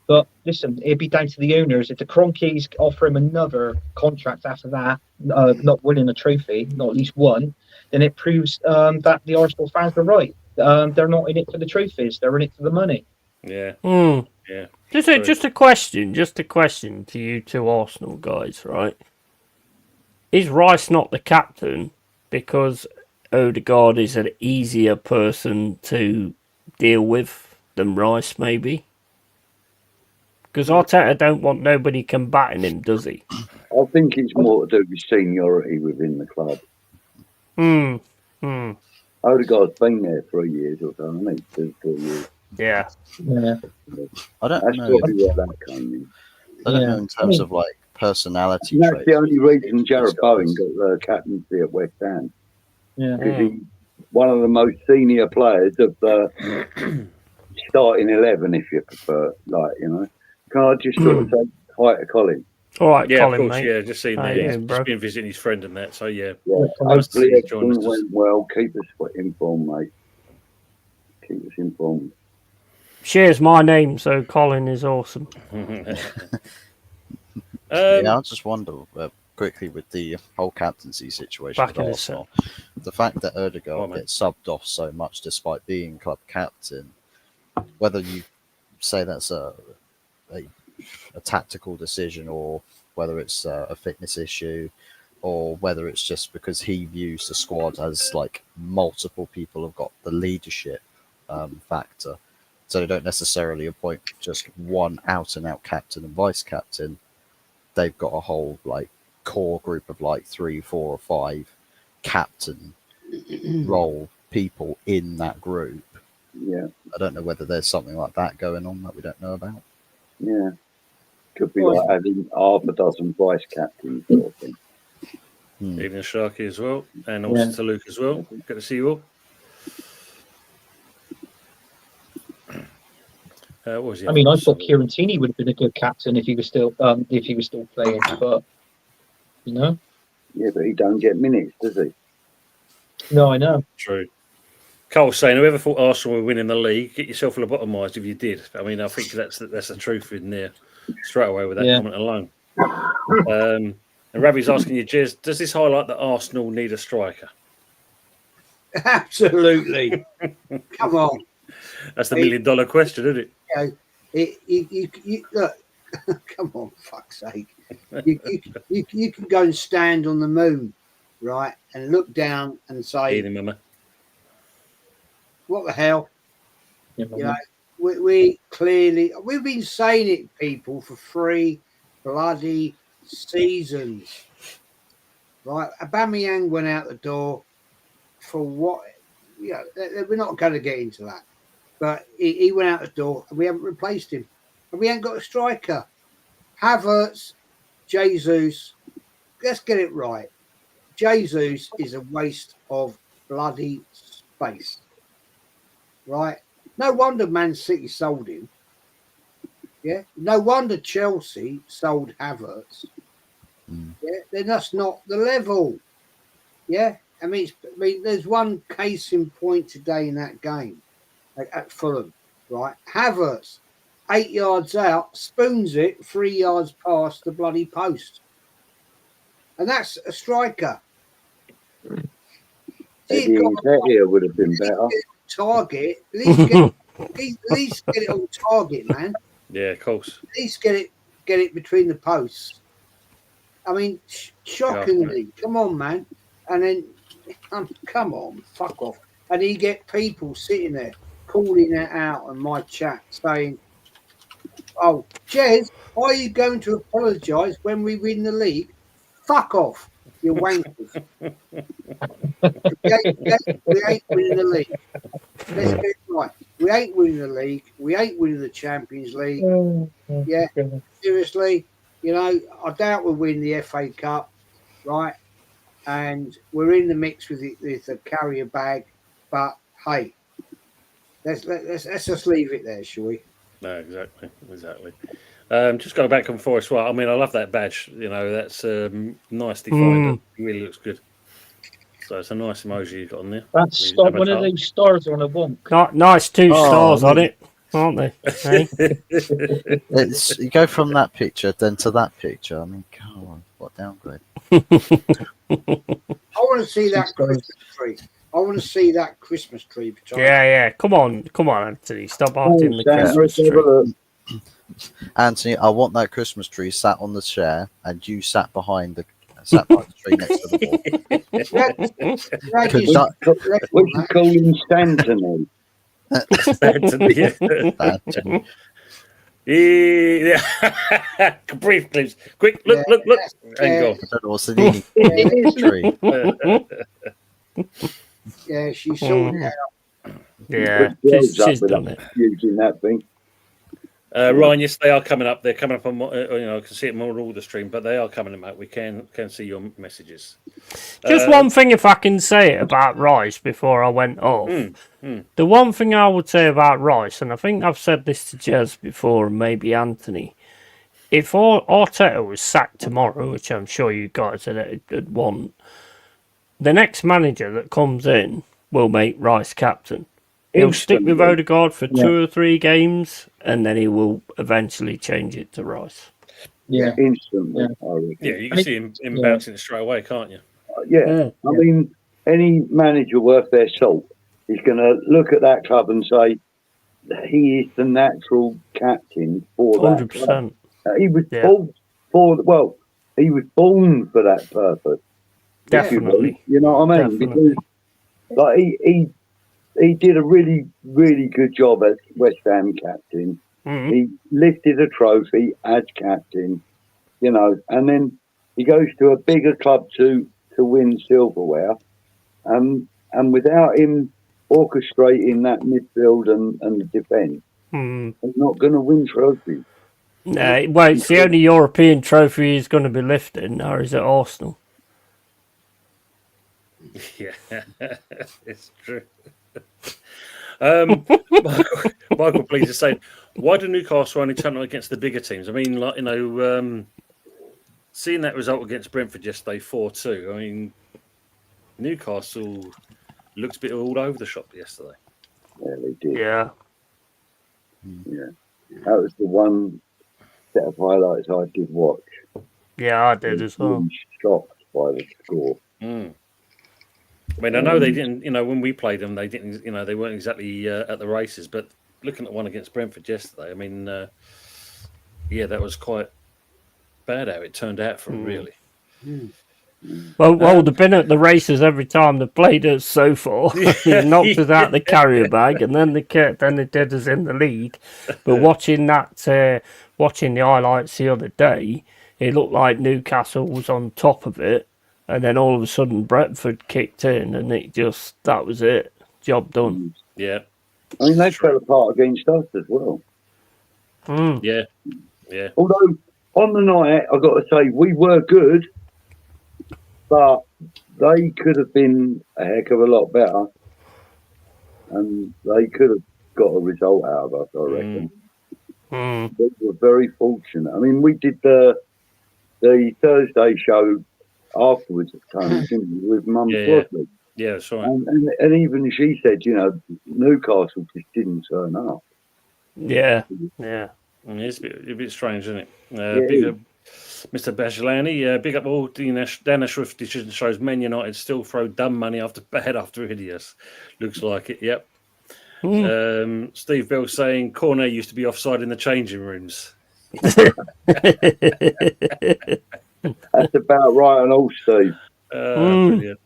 Speaker 6: But listen, it'd be down to the owners. If the Kroenkes offer him another contract after that, not winning a trophy, not at least one, then it proves that the Arsenal fans are right. They're not in it for the trophies; they're in it for the money.
Speaker 1: Yeah. Yeah.
Speaker 3: Just a question to you two Arsenal guys, right? Is Rice not the captain because Odegaard is an easier person to deal with than Rice, maybe? Because Arteta don't want nobody combating him, does he?
Speaker 2: I think it's more to do with seniority within the club. Odegaard's been there 3 years or so, hasn't he? 2, 4 years.
Speaker 3: Yeah.
Speaker 5: I don't
Speaker 2: That's
Speaker 5: know.
Speaker 2: probably where that came in.
Speaker 5: I don't know in terms of personality
Speaker 2: And that's
Speaker 5: traits.
Speaker 2: the only reason Jared Bowen got the captaincy at West Ham.
Speaker 6: Yeah.
Speaker 2: because he's one of the most senior players of the starting 11, if you prefer. Like, you know, can I just sort of say hi to Colin?
Speaker 3: All right,
Speaker 1: Yeah,
Speaker 3: Colin,
Speaker 1: of course.
Speaker 3: mate.
Speaker 1: Yeah, just seen
Speaker 3: How
Speaker 1: that.
Speaker 3: you
Speaker 1: He's
Speaker 3: doing, bro?
Speaker 1: just been visiting his friend and that. So yeah,
Speaker 2: Yeah,
Speaker 1: nice to see
Speaker 2: hopefully
Speaker 1: he's joined us.
Speaker 2: everything went well. Keep us informed, mate. Keep us informed.
Speaker 3: Shares my name, so Colin is awesome.
Speaker 5: Yeah, I just wonder quickly with the whole captaincy situation
Speaker 3: Back
Speaker 5: with
Speaker 3: in
Speaker 5: Arsenal, the fact that
Speaker 1: Go on,
Speaker 5: Ødegaard
Speaker 1: mate.
Speaker 5: gets subbed off so much despite being club captain, whether you say that's a tactical decision or whether it's a fitness issue or whether it's just because he views the squad as like multiple people have got the leadership factor, so they don't necessarily appoint just one out and out captain and vice captain. They've got a whole like core group of like 3, 4 or 5 captain role people in that group.
Speaker 2: Yeah,
Speaker 5: I don't know whether there's something like that going on that we don't know about.
Speaker 2: yeah. Could be
Speaker 6: Well,
Speaker 2: like having half a dozen vice captains sort of thing.
Speaker 1: Evening, Sharky as well, and also to Luke as well. Good to see you all. What was he?
Speaker 6: I mean, I thought Kieran Tierney would have been a good captain if he was still playing, but you know,
Speaker 2: Yeah, but he don't get minutes, does he?
Speaker 6: no, I know.
Speaker 1: True. Cole's saying, whoever thought Arsenal were winning the league, get yourself lobotomised if you did. I mean, I think that's the truth in there straight away with that comment alone. And Ravi's asking you, Jez, does this highlight that Arsenal need a striker?
Speaker 4: Absolutely. Come on.
Speaker 1: That's the $1 million question, isn't it?
Speaker 4: You look. Come on, fuck's sake. You can go and stand on the moon, right, and look down and say,
Speaker 1: Evening, Mama.
Speaker 4: what the hell?
Speaker 6: Yeah,
Speaker 4: You know, we clearly, we've been saying it, people, for 3 bloody seasons. Right? Aubameyang went out the door for what? You know, we're not going to get into that. But he went out the door and we haven't replaced him. And we ain't got a striker. Havertz, Jesus, let's get it right. Jesus is a waste of bloody space. Right? No wonder Man City sold him. Yeah? No wonder Chelsea sold Havertz. Yeah? Then that's not the level. Yeah? I mean, there's one case in point today in that game at Fulham, right? Havertz, 8 yards out, spoons it 3 yards past the bloody post. And that's a striker.
Speaker 2: Eddie Nketiah would have been better.
Speaker 4: Target. At least get it on target, man.
Speaker 1: Yeah, of course.
Speaker 4: At least get it between the posts. I mean, shockingly. Come on, man. And then, come on, fuck off. And you get people sitting there calling it out on my chat saying, oh, Jez, are you going to apologise when we win the league? Fuck off, you wankers. we ain't winning the league. Let's get it right. We ain't winning the league. We ain't winning the Champions League. Yeah, seriously. You know, I doubt we'll win the FA Cup, right? And we're in the mix with the carrier bag. But hey, let's just leave it there, shall we?
Speaker 1: No, exactly. Just going back and forth as well. I mean, I love that badge. You know, that's nice defined. It really looks good. So it's a nice emoji you've got on there.
Speaker 6: That's one of those stars on a wonk.
Speaker 3: Nice 2 stars on it, aren't they? Hey?
Speaker 5: You go from that picture then to that picture. I mean, come on, what downgrade?
Speaker 4: I want to see that Christmas tree. I want to see that Christmas tree.
Speaker 3: Yeah. Come on, Anthony. Stop acting the Christmas tree.
Speaker 5: Anthony, I want that Christmas tree sat on the chair and you sat behind the tree next to the wall.
Speaker 2: What you call him, Stanton?
Speaker 1: Stanton, yeah. Brief clips. Quick, look. Hang on.
Speaker 5: I don't know what's the tree.
Speaker 4: Yeah, she sorted it out.
Speaker 3: Yeah, she's done it.
Speaker 2: Using that thing.
Speaker 1: Ryan, yes, they are coming up. They're coming up on, I can see them on all the stream, but they are coming up, mate. We can see your messages.
Speaker 3: Just one thing, if I can say it about Rice before I went off. The one thing I would say about Rice, and I think I've said this to Jez before, and maybe Anthony, if Arteta was sacked tomorrow, which I'm sure you guys would want, the next manager that comes in will make Rice captain. He'll stick with Odegaard for 2 or 3 games, and then he will eventually change it to Rice.
Speaker 6: Yeah.
Speaker 2: Instantly.
Speaker 1: Yeah, you can see him bouncing it straight away, can't you?
Speaker 2: I mean, any manager worth their salt is going to look at that club and say he is the natural captain for that
Speaker 3: 100%.
Speaker 2: club. He was born he was born for that purpose.
Speaker 3: Definitely.
Speaker 2: You know what I mean?
Speaker 3: Definitely.
Speaker 2: Because like he did a really, really good job as West Ham captain.
Speaker 3: Mm-hmm.
Speaker 2: He lifted a trophy as captain, and then he goes to a bigger club to win silverware. And without him orchestrating that midfield and the defence, he's not going to win trophies.
Speaker 3: No, well, it's the only European trophy he's going to be lifting, or is it Arsenal?
Speaker 1: Yeah, it's true. Michael, please, is saying, why do Newcastle only turn up against the bigger teams? I mean, seeing that result against Brentford yesterday, 4-2. I mean, Newcastle looks a bit all over the shop yesterday.
Speaker 2: Yeah, they did.
Speaker 3: Yeah.
Speaker 2: That was the one set of highlights I did watch.
Speaker 3: Yeah, I did as well.
Speaker 2: Shocked by the score.
Speaker 1: I mean, I know they didn't, when we played them, they didn't, they weren't exactly at the races, but looking at one against Brentford yesterday, I mean, that was quite bad how it turned out for them, really.
Speaker 3: Well, they've been at the races every time they've played us so far. They knocked us out the carrier bag, and then they did us in the league. But watching the highlights the other day, it looked like Newcastle was on top of it. And then all of a sudden, Brentford kicked in, and that was it. Job done.
Speaker 1: Yeah.
Speaker 2: I mean, they fell apart against us as well.
Speaker 1: Yeah.
Speaker 2: Although, on the night, I've got to say, we were good, but they could have been a heck of a lot better. And they could have got a result out of us, I reckon. They were very fortunate. I mean, we did the Thursday show afterwards at times, didn't we, with Mum Crosby.
Speaker 1: Yeah, that's right.
Speaker 2: And even she said, Newcastle just didn't turn up.
Speaker 3: Yeah.
Speaker 1: It's a bit strange, isn't it? Big up Mr. Bajlani. Big up all Dan Ashworth decision shows Man United still throw dumb money after idiots. Looks like it, yep. Steve Bell saying Cornet used to be offside in the changing rooms.
Speaker 2: That's about right and all, Steve.
Speaker 1: Brilliant.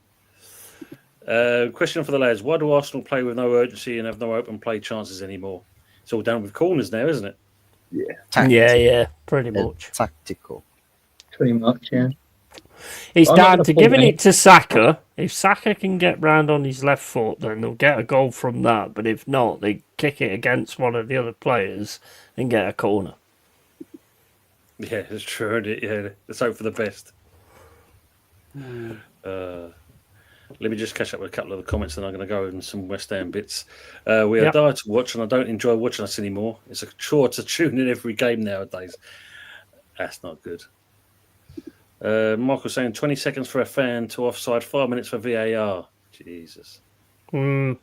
Speaker 1: Question for the lads. Why do Arsenal play with no urgency and have no open play chances anymore? It's all done with corners now, isn't it?
Speaker 3: Yeah, pretty much.
Speaker 5: Tactical.
Speaker 6: Pretty much, yeah.
Speaker 3: It's down to giving it to Saka. If Saka can get round on his left foot, then they'll get a goal from that. But if not, they kick it against one of the other players and get a corner.
Speaker 1: Yeah, it's true, isn't it? Yeah, let's hope for the best. Let me just catch up with a couple of the comments, and I'm going to go in some West Ham bits. We are dire to watch, and I don't enjoy watching us anymore. It's a chore to tune in every game nowadays. That's not good. Michael saying 20 seconds for a fan to offside, 5 minutes for VAR. Jesus. Yeah,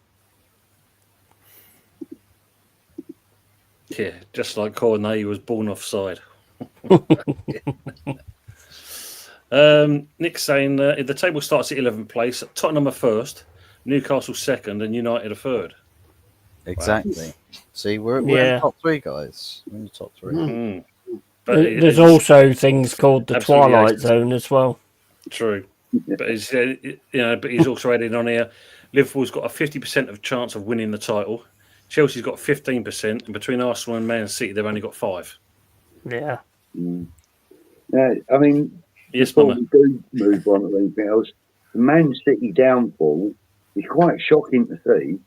Speaker 1: just like Cornet, he was born offside. Nick saying if the table starts at 11th place, Tottenham are first, Newcastle second, and United are third.
Speaker 5: Exactly. Wow. See, we're in the top 3, guys. We're in the top 3.
Speaker 3: But there's also things called the Twilight Zone as well.
Speaker 1: True, but he's also added on here. Liverpool's got a 50% of chance of winning the title. Chelsea's got 15%, and between Arsenal and Man City, they've only got 5.
Speaker 3: Yeah.
Speaker 2: Yeah, I mean,
Speaker 1: yes,
Speaker 2: before we do move on to anything else, the Man City downfall is quite shocking to see.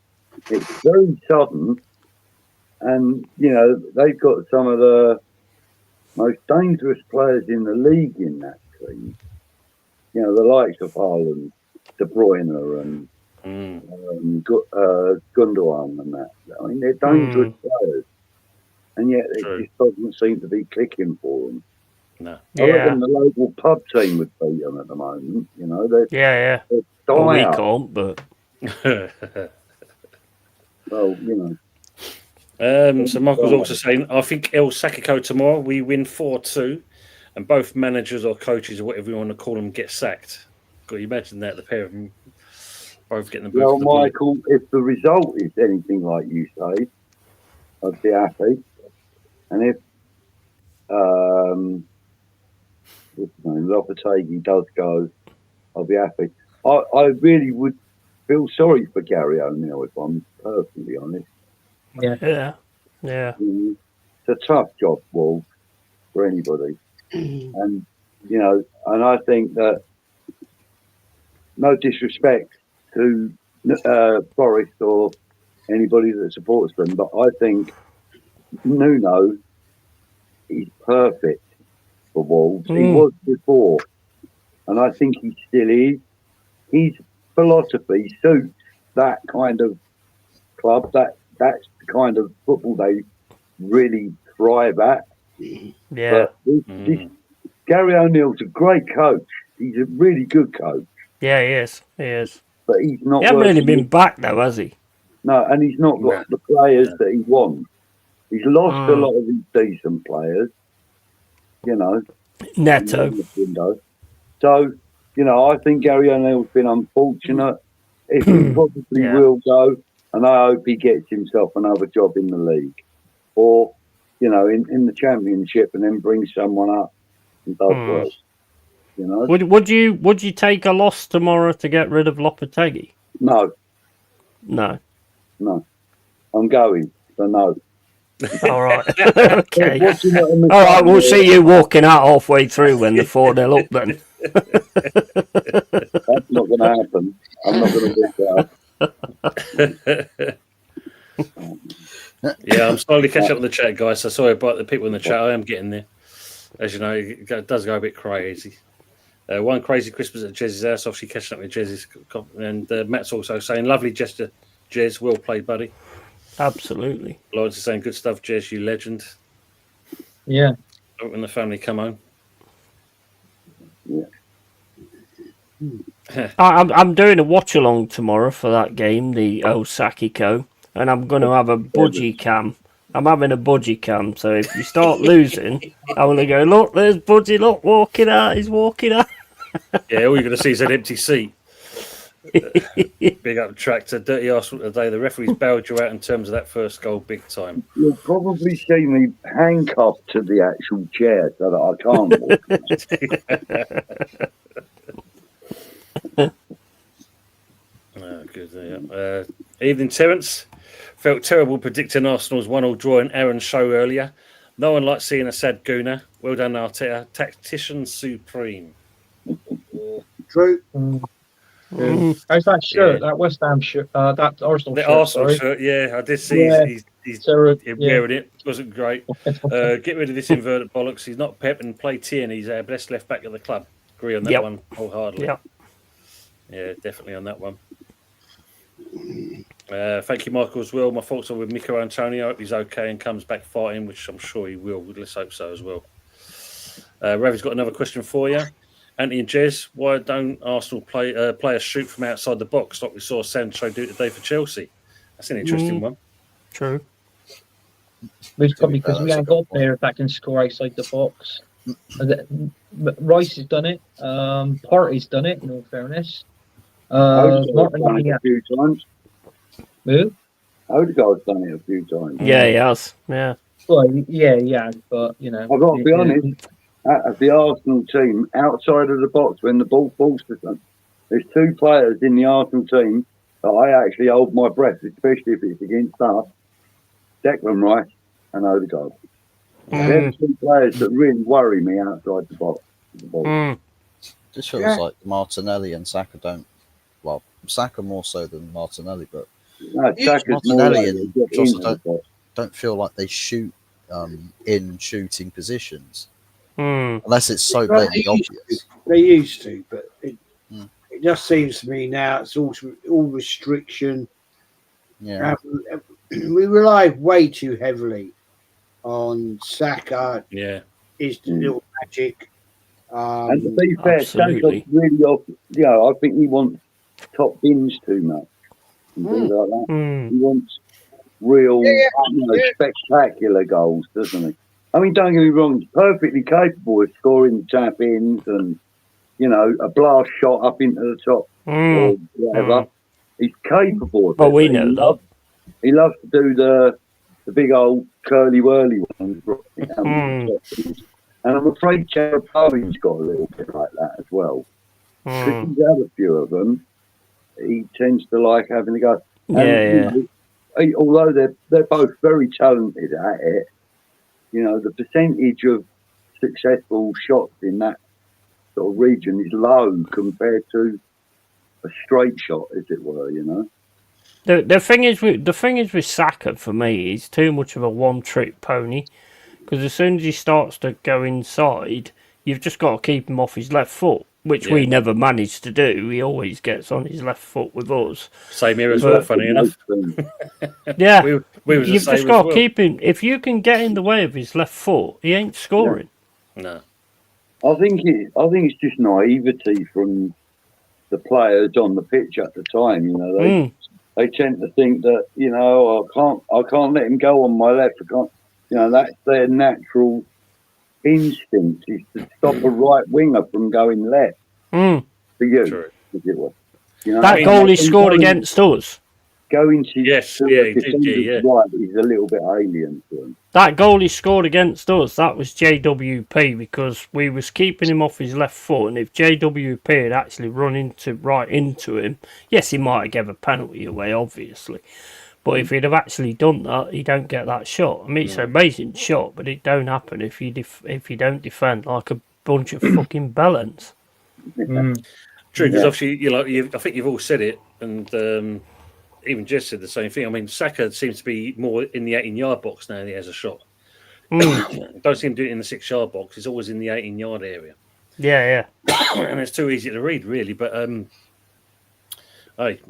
Speaker 2: It's very sudden, And, you know, they've got some of the most dangerous players in the league in that team. You know, the likes of Haaland, De Bruyne and Gundogan and that. I mean, they're dangerous players. And yet it just doesn't seem to be clicking for them.
Speaker 1: No.
Speaker 2: I reckon the local pub team would beat them at the moment. You know, they're
Speaker 3: Well, we
Speaker 2: out.
Speaker 3: can't, but
Speaker 2: Well, you
Speaker 1: So Michael's also saying, I think El Sakiko tomorrow we win 4-2, and both managers or coaches or whatever you want to call them get sacked. Can you imagine that, the pair of them both getting the
Speaker 2: know.
Speaker 1: boot?
Speaker 2: Well, Michael, if the result is anything like you say, I'd be happy. And if Lopetegui does go, I'll be happy. I really would feel sorry for Gary O'Neill, if I'm perfectly honest.
Speaker 3: yeah.
Speaker 2: It's a tough job, Wolves, for anybody. And, you know, and I think that, no disrespect to Forest or anybody that supports them, but I think Nuno is perfect for Wolves. He was before, and I think he still is. His philosophy suits that kind of club. That's the kind of football they really thrive at.
Speaker 3: Yeah.
Speaker 2: But this Gary O'Neill's a great coach. He's a really good coach.
Speaker 3: Yeah, he is. He is.
Speaker 2: But he's not.
Speaker 3: He hasn't really been back though, has he?
Speaker 2: No, and he's not got the players that he wants. He's lost a lot of his decent players. You know,
Speaker 3: Neto.
Speaker 2: So, you know, I think Gary O'Neill's been unfortunate. He probably will go, and I hope he gets himself another job in the league, or you know, in the championship, and then brings someone up and does well. You know,
Speaker 3: would you take a loss tomorrow to get rid of Lopetegui?
Speaker 2: No. I'm going, so no.
Speaker 3: All right. Okay.
Speaker 2: All
Speaker 3: right, we'll see you walking out halfway through when the 4-0 up then.
Speaker 2: That's not going to happen. I'm not going to walk out.
Speaker 1: Yeah, I'm slowly catching up with the chat, guys. So sorry about the people in the chat. I am getting there. As you know, it does go a bit crazy. One crazy Christmas at Jez's house, obviously catching up with Jez's. And Matt's also saying, lovely gesture, Jez. Well played, buddy.
Speaker 3: Absolutely.
Speaker 1: Lawrence is saying, good stuff, Jez, you legend.
Speaker 6: Yeah.
Speaker 1: When the family come home.
Speaker 2: Yeah.
Speaker 3: I'm doing a watch along tomorrow for that game, the Osakiko, and I'm going to have a budgie cam. I'm having a budgie cam, so if you start losing, I'm going to go, look, there's Budgie, look, walking out, he's walking out.
Speaker 1: Yeah, all you're going to see is an empty seat. Big up tractor, dirty Arsenal today. The referee's bailed you out in terms of that first goal, big time.
Speaker 2: You'll probably see me handcuffed to the actual chair so that I can't walk.
Speaker 1: Oh, good. Yeah. Evening, Terence. Felt terrible predicting Arsenal's 1-1 draw in Aaron's show earlier. No one likes seeing a sad gooner. Well done, Arteta. Tactician supreme.
Speaker 4: True.
Speaker 6: How's that shirt? That West Ham shirt? That Arsenal
Speaker 1: the
Speaker 6: shirt.
Speaker 1: Arsenal
Speaker 6: sorry.
Speaker 1: shirt, yeah, I did see he's wearing it. Wasn't great. Get rid of this inverted bollocks. He's not Pep and play Tierney. He's our best left back of the club. Agree on that one wholeheartedly. Yeah, definitely on that one. Thank you, Michael, as well. My thoughts are with Mikel Antonio. I hope he's okay and comes back fighting, which I'm sure he will. Let's hope so as well. Ravi's got another question for you. Anthony and Jez, why don't Arsenal players shoot from outside the box like we saw Sancho do today for Chelsea? That's an interesting one.
Speaker 3: True.
Speaker 6: It's probably because we haven't got a player that can score outside the box. Rice has done it. Partey's done it, in all fairness.
Speaker 2: Odegaard's done it a few times.
Speaker 6: Who?
Speaker 2: Odegaard's done it a few times.
Speaker 3: Yeah, he has. Yeah.
Speaker 6: Well, yeah, but, you know.
Speaker 2: I've got to be honest. At the Arsenal team, outside of the box, when the ball falls to them, there's two players in the Arsenal team that I actually hold my breath, especially if it's against us. Declan Rice and Odegaard. They're the two players that really worry me outside the box.
Speaker 5: Just feels like Martinelli and Saka don't. Well, Saka more so than Martinelli, but
Speaker 2: No, Saka's
Speaker 5: Martinelli
Speaker 2: more
Speaker 5: and
Speaker 2: like
Speaker 5: Jota don't feel like they shoot in shooting positions
Speaker 3: Mm.
Speaker 5: unless it's so
Speaker 4: Well,
Speaker 5: blatantly obvious.
Speaker 4: They used to, but it
Speaker 5: Mm.
Speaker 4: just seems to me now it's all restriction.
Speaker 5: Yeah,
Speaker 4: We rely way too heavily on Saka,
Speaker 1: Yeah.
Speaker 4: his little magic.
Speaker 2: And to be fair,
Speaker 3: Absolutely.
Speaker 2: Saka's really off. I think he wants top bins too much and things like that.
Speaker 3: Mm.
Speaker 2: He wants real,
Speaker 4: Yeah.
Speaker 2: spectacular goals, doesn't he? I mean, don't get me wrong, he's perfectly capable of scoring tap ins and, a blast shot up into the top or
Speaker 3: Mm.
Speaker 2: whatever. He's capable of
Speaker 3: Well,
Speaker 2: it.
Speaker 3: we
Speaker 2: but
Speaker 3: know that.
Speaker 2: He loves to do the big old curly whirly ones.
Speaker 3: Mm.
Speaker 2: And I'm afraid Jared Bowen's got a little bit like that as well. Because
Speaker 3: Mm.
Speaker 2: he's had a few of them, he tends to like having to go. And,
Speaker 3: Yeah.
Speaker 2: although they're both very talented at it, the percentage of successful shots in that sort of region is low compared to a straight shot, as it were.
Speaker 3: The thing is with Saka for me, he's too much of a one-trick pony. Because as soon as he starts to go inside, you've just got to keep him off his left foot, which we never manage to do. He always gets on his left foot with us.
Speaker 1: Same here as
Speaker 3: But-
Speaker 1: well, funny enough.
Speaker 3: Yeah,
Speaker 1: We was the
Speaker 3: you've
Speaker 1: same
Speaker 3: just got
Speaker 1: as
Speaker 3: to
Speaker 1: well.
Speaker 3: keep him. If you can get in the way of his left foot, he ain't scoring.
Speaker 1: No.
Speaker 2: I think it's just naivety from the players on the pitch at the time. They tend to think that I can't let him go on my left. I can't. That's their natural instinct is to stop a right winger from going left
Speaker 3: Mm.
Speaker 2: for you,
Speaker 1: True.
Speaker 2: as it were.
Speaker 3: That goal he scored against us.
Speaker 2: Going to
Speaker 1: Yes,
Speaker 2: to
Speaker 1: yeah,
Speaker 2: the
Speaker 1: he did,
Speaker 2: defender's
Speaker 1: yeah.
Speaker 2: right is a little bit alien to him.
Speaker 3: That goal he scored against us, that was JWP because we was keeping him off his left foot, and if JWP had actually run right into him, yes, he might have gave a penalty away, obviously. But if he'd have actually done that, he don't get that shot. I mean, it's an amazing shot, but it don't happen if you don't defend like a bunch of fucking bellends.
Speaker 6: Mm.
Speaker 1: True, because
Speaker 2: Yeah.
Speaker 1: obviously, I think you've all said it, and even Jess said the same thing. I mean, Saka seems to be more in the 18-yard box now than he has a shot. Don't see him do it in the 6-yard box. He's always in the 18-yard area.
Speaker 3: Yeah.
Speaker 1: And it's too easy to read, really. But, hey,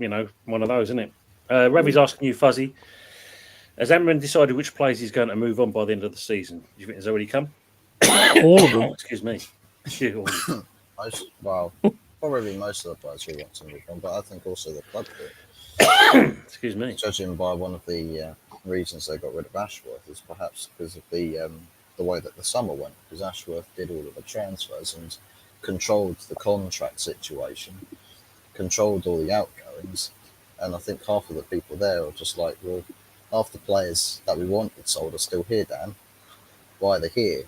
Speaker 1: one of those, isn't it? Ravi's asking you, Fuzzy, has Amran decided which players he's going to move on by the end of the season? Do you think it's already come?
Speaker 3: All of them.
Speaker 1: Excuse me.
Speaker 5: Probably most of the players who want to move on, but I think also the club do.
Speaker 1: Excuse me.
Speaker 5: Judging by one of the reasons they got rid of Ashworth is perhaps because of the way that the summer went, because Ashworth did all of the transfers and controlled the contract situation, controlled all the outgoings, and I think half of the people there are just like, well, half the players that we wanted sold are still here, Dan. Why are they here?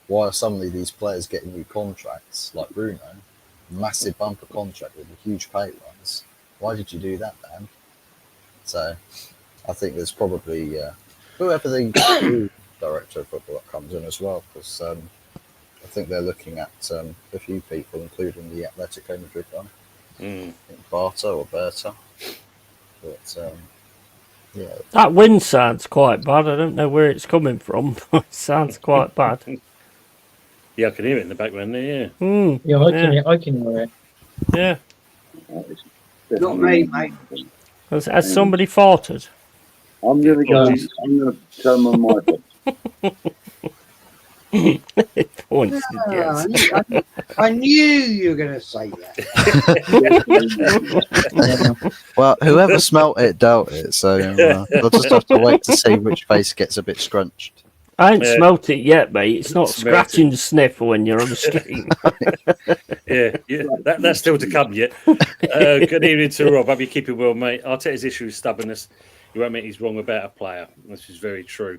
Speaker 5: Why are suddenly these players getting new contracts, like Bruno, massive bumper contract with a huge pay rise? Why did you do that, Dan? So I think there's probably whoever the new director of football that comes in as well, because I think they're looking at a few people, including the Atletico Madrid guy, I think Barta or Berta. But yeah,
Speaker 3: That wind sounds quite bad. I don't know where it's coming from, but it sounds quite bad.
Speaker 1: Yeah, I can hear it in the background there,
Speaker 6: Yeah, I can hear it.
Speaker 3: Yeah.
Speaker 4: Not me, mate.
Speaker 3: Has somebody farted?
Speaker 2: I'm going to go. I'm going to turn my mic off.
Speaker 3: Points to Jess.
Speaker 4: I knew you were going to say that.
Speaker 5: well, whoever smelt it dealt it, so I'll just have to wait to see which face gets a bit scrunched.
Speaker 3: I ain't smelt it yet, mate. It's not
Speaker 1: Smelt
Speaker 3: scratching the sniffer when you're on the stream.
Speaker 1: yeah. That's still to come yet. Good evening to Rob. Hope you keeping well, mate. Arteta's issue is stubbornness. You won't admit he's wrong about a player. This is very true.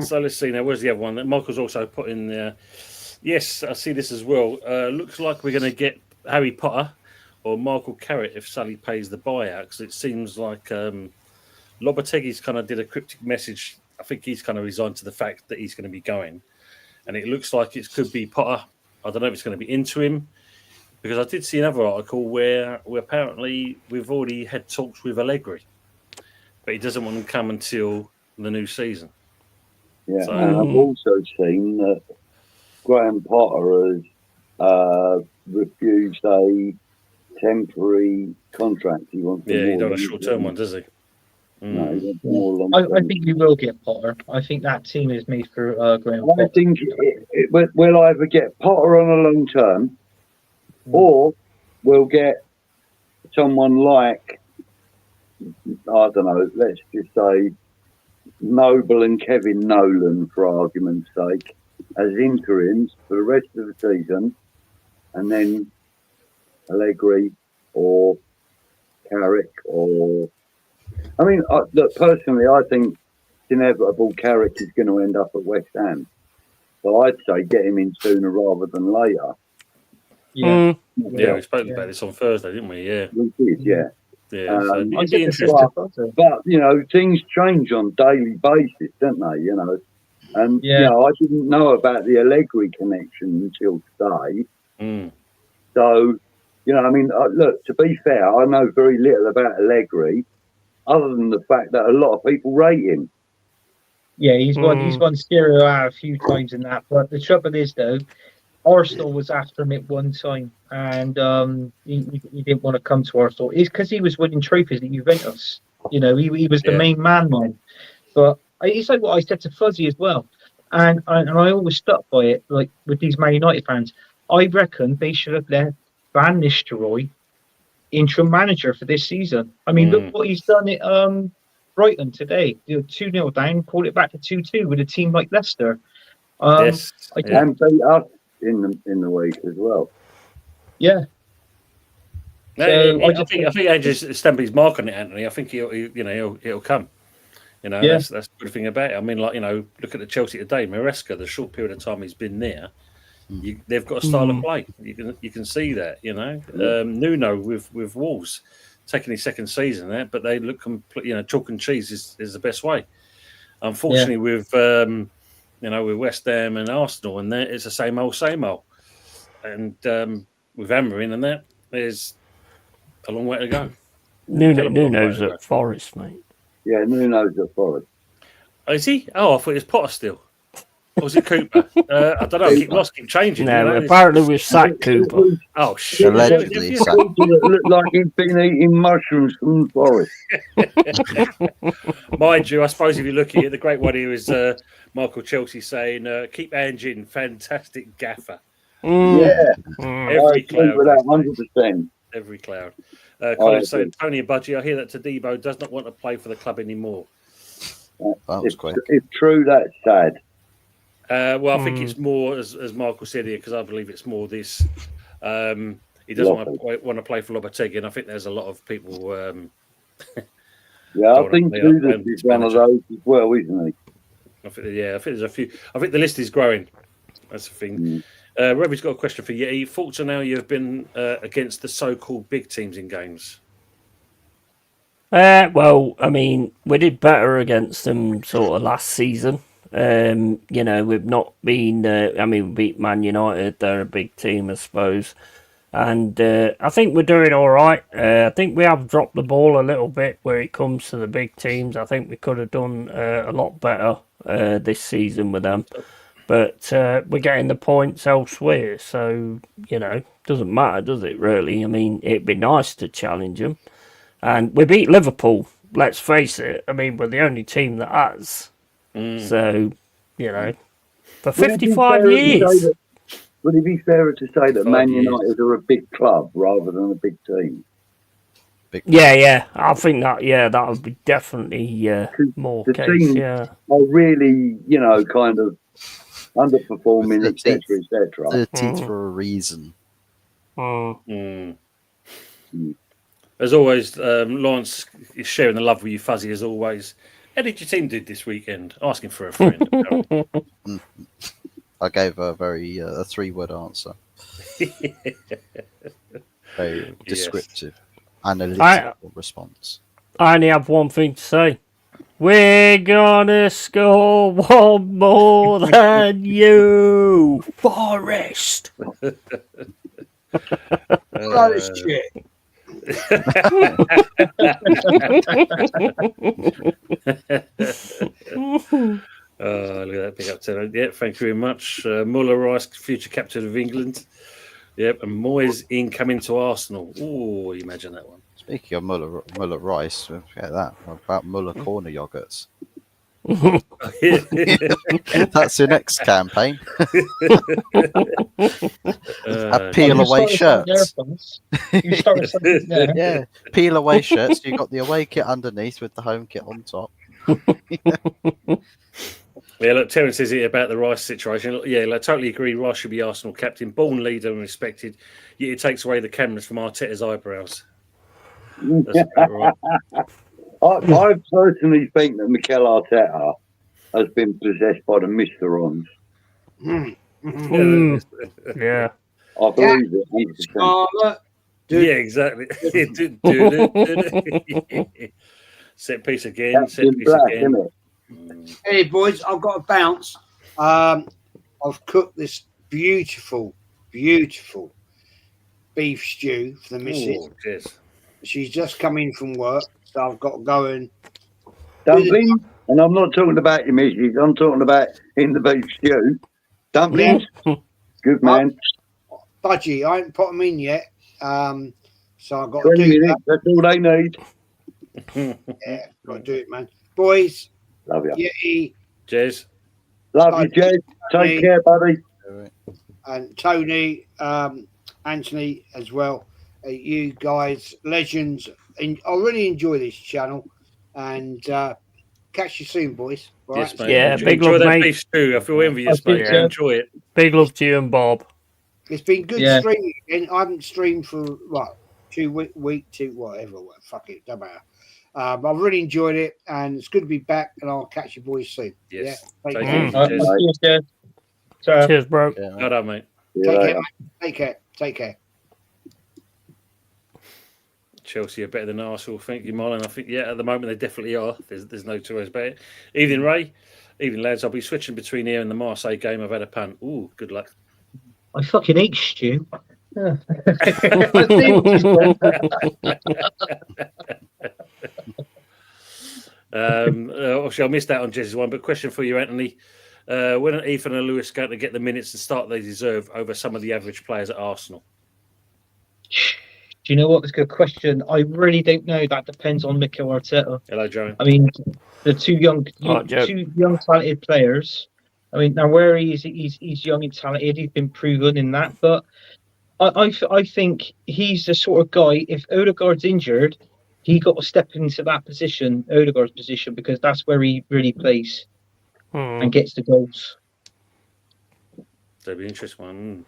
Speaker 1: So let's see now. Where's the other one that Michael's also put in there? Yes, I see this as well. Looks like we're going to get Harry Potter or Michael Carrick if Sully pays the buyout, because it seems like Lopetegui's kind of did a cryptic message. I think he's kind of resigned to the fact that he's going to be going, and it looks like it could be Potter. I don't know if it's going to be into him, because I did see another article where apparently we've already had talks with Allegri. but he doesn't want to come until the new season.
Speaker 2: Yeah,
Speaker 1: So-
Speaker 2: and I've also seen that Graham Potter has refused a temporary contract. He wants
Speaker 1: Yeah, he
Speaker 2: more
Speaker 1: done a
Speaker 2: long-
Speaker 1: short-term one, does he?
Speaker 2: No, he
Speaker 1: Mm.
Speaker 2: wants more long.
Speaker 6: I think you will get Potter. I think that team is made for Graham
Speaker 2: I
Speaker 6: Potter.
Speaker 2: think we'll either get Potter on a long term, or we'll get someone like, I don't know, let's just say Noble and Kevin Nolan, for argument's sake, as interims for the rest of the season, and then Allegri or Carrick or... I mean, look, personally, I think it's inevitable Carrick is going to end up at West Ham. So I'd say get him in sooner rather than later.
Speaker 6: Yeah.
Speaker 1: Yeah, we spoke about this on Thursday, didn't we? Yeah,
Speaker 2: We did, yeah.
Speaker 1: yeah. So
Speaker 2: Um,
Speaker 1: it'd
Speaker 6: I
Speaker 1: be
Speaker 6: said the
Speaker 1: interesting.
Speaker 6: same to Potter.
Speaker 2: But, you know, things change on daily basis, don't they, you know? And,
Speaker 6: Yeah.
Speaker 2: you know, I didn't know about the Allegri connection until today.
Speaker 1: Mm.
Speaker 2: So, you know, I mean, look, to be fair, I know very little about Allegri, other than the fact that a lot of people rate him.
Speaker 6: Yeah, he's won Serie A a few times in that. But the trouble is, though, Arsenal was after him at one time, and he didn't want to come to Arsenal. It's because he was winning trophies at Juventus. You know, he was the
Speaker 1: Yeah.
Speaker 6: main man then. But it's like what I said to Fuzzy as well, and I always stuck by it. Like with these Man United fans, I reckon they should have let Van Nistelrooy interim manager for this season. I mean, look what he's done at Brighton today. 2-0 down, pulled it back to 2-2 with a team like Leicester.
Speaker 1: Yes,
Speaker 6: I
Speaker 1: yeah.
Speaker 2: And beat us in the week as well.
Speaker 6: Yeah.
Speaker 1: No,
Speaker 6: So
Speaker 1: I think Andrew's stamped his mark on it, Anthony. I think he'll come. You know,
Speaker 6: Yeah.
Speaker 1: that's the good thing about it. I mean, like, you know, look at the Chelsea today. Maresca, the short period of time he's been there, they've got a style of play. You can see that. You know, Nuno with Wolves taking his second season there, but they look complete. You know, chalk and cheese is the best way. Unfortunately, with with West Ham and Arsenal, and there it's the same old. And with Amorim and that, there's a long way to go.
Speaker 3: Nuno's at Forest, mate.
Speaker 2: Yeah, Nuno's at Forest.
Speaker 1: Oh, is he? Oh, I thought it was Potter still. Or was it Cooper? I don't know. I keep changing.
Speaker 3: No,
Speaker 1: you know?
Speaker 3: apparently we've sacked Cooper.
Speaker 1: Oh, shit.
Speaker 5: Allegedly,
Speaker 1: Yeah,
Speaker 5: so-
Speaker 2: It looked like he'd been eating mushrooms from the forest.
Speaker 1: mind you, I suppose if you look at it, the great one here is Michael Chelsea saying, keep Ange in, fantastic gaffer.
Speaker 2: Yeah,
Speaker 1: Every
Speaker 2: I agree with that
Speaker 1: cloud.
Speaker 2: 100%.
Speaker 1: Every cloud. Colin
Speaker 2: agree.
Speaker 1: saying, Tony and Budgie, I hear that Tadibo does not want to play for the club anymore.
Speaker 5: That was quick.
Speaker 2: If true, that's sad.
Speaker 1: Well, I think it's more, as Michael said here, because I believe it's more this. He doesn't want to play for Lopetegui, and I think there's a lot of people.
Speaker 2: Yeah, I
Speaker 1: Don't
Speaker 2: think
Speaker 1: wanna play up
Speaker 2: Judas
Speaker 1: and
Speaker 2: is one of
Speaker 1: manager.
Speaker 2: those as well, isn't he?
Speaker 1: I think there's a few. I think the list is growing. That's the thing. Robbie's got a question for you. Thoughts on how you've been against the so-called big teams in games?
Speaker 3: Well, I mean, we did better against them sort of last season. We've not been. We beat Man United. They're a big team, I suppose. And I think we're doing all right. I think we have dropped the ball a little bit where it comes to the big teams. I think we could have done a lot better this season with them. But we're getting the points elsewhere. So, doesn't matter, does it, really? I mean, it'd be nice to challenge them. And we beat Liverpool, let's face it. I mean, we're the only team that has. So, for 55 years.
Speaker 2: Would it be fairer to say that
Speaker 1: 55
Speaker 2: Man
Speaker 1: years.
Speaker 2: United are a big club rather than a big team?
Speaker 3: Yeah. I think that would be definitely more
Speaker 2: The
Speaker 3: case,
Speaker 2: team
Speaker 3: yeah.
Speaker 2: are really, kind of underperforming,
Speaker 5: It's the
Speaker 2: etc., etc.
Speaker 5: 13th for a reason.
Speaker 1: As always, Lawrence is sharing the love with you, Fuzzy, as always. How did your team do this weekend? Asking for a friend.
Speaker 5: I gave a very a 3-word answer. Very descriptive, analytical response.
Speaker 3: I only have one thing to say. We're gonna score one more than you, Forest.
Speaker 4: Oh, shit.
Speaker 1: Look at that big up to yeah, thank you very much. Muller Rice, future captain of England. Yep, and Moyes incoming to Arsenal. Oh, imagine that one.
Speaker 5: Speaking of Muller Rice, forget that. What about Muller corner yogurts? That's your next campaign. Peel away shirts.
Speaker 6: You started something there.
Speaker 5: Yeah, peel away shirts. You got the away kit underneath with the home kit on top.
Speaker 1: Yeah, look, Terence says here about the Rice situation. Yeah, I totally agree. Rice should be Arsenal captain, born leader and respected. Yet it takes away the cameras from Arteta's eyebrows. That's about right.
Speaker 2: I personally think that Mikel Arteta has been possessed by the Mysterons.
Speaker 3: Yeah.
Speaker 2: I believe it. 100%.
Speaker 4: Scarlet.
Speaker 1: Yeah, exactly. Set piece again.
Speaker 2: That's
Speaker 1: Set
Speaker 2: in
Speaker 1: piece
Speaker 2: black,
Speaker 1: again.
Speaker 2: isn't it?
Speaker 4: Hey, boys, I've got to bounce. I've cooked this beautiful beef stew for the missus.
Speaker 1: Oh, cheers.
Speaker 4: She's just come in from work, so I've got to go and
Speaker 2: Dumplings, and I'm not talking about your missus. I'm talking about in the beef stew. Dumplings, good man.
Speaker 4: budgie. I ain't put them in yet, so I've got to
Speaker 2: 20
Speaker 4: do
Speaker 2: minutes, that's all they need.
Speaker 4: that. Yeah, got to do it, man. Boys,
Speaker 2: Love you.
Speaker 4: Yeti
Speaker 1: Cheers.
Speaker 2: Love you, Jez. Take care, buddy.
Speaker 4: and Tony, Anthony as well. You guys, legends. And I really enjoy this channel, and catch you soon, boys. All
Speaker 1: Yes,
Speaker 4: right?
Speaker 1: mate.
Speaker 3: Yeah,
Speaker 1: enjoy
Speaker 3: big love,
Speaker 1: that
Speaker 3: mate.
Speaker 1: beef stew. I feel envious,
Speaker 6: I
Speaker 1: mate.
Speaker 6: think
Speaker 3: so.
Speaker 1: Enjoy it.
Speaker 3: Big love to you and Bob.
Speaker 4: It's been good
Speaker 6: Yeah.
Speaker 4: streaming again. I haven't streamed for what 2 week, whatever. Fuck it, don't matter. I've really enjoyed it, and it's good to be back. And I'll catch you boys soon.
Speaker 1: Yes.
Speaker 4: Yeah, take
Speaker 1: Take
Speaker 4: care.
Speaker 1: it.
Speaker 6: All right,
Speaker 1: Cheers.
Speaker 6: cheers, Jeff. So,
Speaker 3: Cheers, bro.
Speaker 5: Yeah,
Speaker 1: Well done, mate.
Speaker 2: See you
Speaker 4: Take
Speaker 2: later.
Speaker 4: care, mate. Take care. Take care.
Speaker 1: Chelsea are better than Arsenal. Thank you, Marlon. I think, yeah, at the moment they definitely are. There's no two ways about it. Evening, Ray. Evening, lads. I'll be switching between here and the Marseille game. I've had a punt. Ooh, good luck.
Speaker 6: I fucking hate stew. Yeah.
Speaker 1: Obviously, I missed out on Jez's one, but question for you, Anthony. When are Ethan and Lewis going to get the minutes and start they deserve over some of the average players at Arsenal?
Speaker 6: Do you know what? That's a good question. I really don't know. That depends on Mikel Arteta.
Speaker 1: Hello, Joe.
Speaker 6: I mean, the two young talented players. I mean, now where he's young and talented, he's been proven in that. But I think he's the sort of guy. If Odegaard's injured, he got to step into that position, Odegaard's position, because that's where he really plays and gets the goals.
Speaker 1: That'd be an interesting one.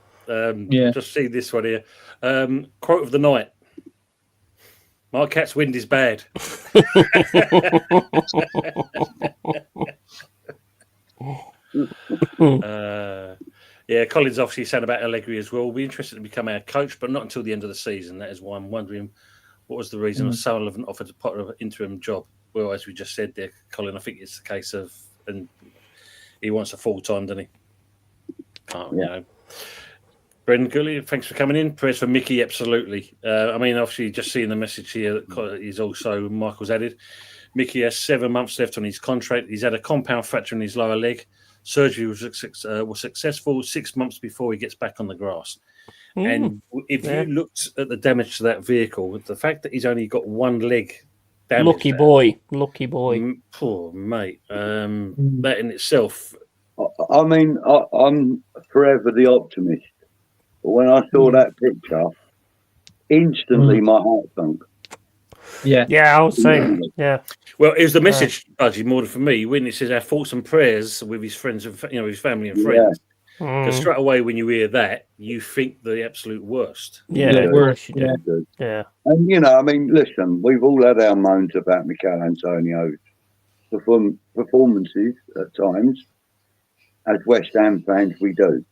Speaker 6: Yeah.
Speaker 1: Just see this one here. Quote of the night. My cat's wind is bad. Yeah, Colin's obviously saying about Allegri as well. We'll be interested to become our coach, but not until the end of the season. That is why I'm wondering what was the reason Sullivan offered a part of an interim job. Well, as we just said there, Colin, I think it's a case of, and he wants a full time, doesn't he? Can't, you know. Brendan Gully, thanks for coming in. Prayers for Mickey, absolutely. I mean, obviously, just seeing the message here that is also Michael's added. Mickey has 7 months left on his contract. He's had a compound fracture in his lower leg. Surgery was successful 6 months before he gets back on the grass. And if you looked at the damage to that vehicle, the fact that he's only got one leg damaged.
Speaker 3: Lucky boy.
Speaker 1: Poor mate. That in itself.
Speaker 2: I mean, I'm forever the optimist. But when I saw that picture, instantly my heart sunk.
Speaker 6: Yeah.
Speaker 3: Yeah, I was saying. Yeah.
Speaker 1: Well, it was the message, Budgie, more than for me, when it says our thoughts and prayers with his friends and his family and friends. Because straight away, when you hear that, you think the absolute worst.
Speaker 3: Yeah,
Speaker 6: worst.
Speaker 3: Yeah.
Speaker 2: And I mean, listen, we've all had our moans about Mikel Antonio's performances at times. As West Ham fans, we do.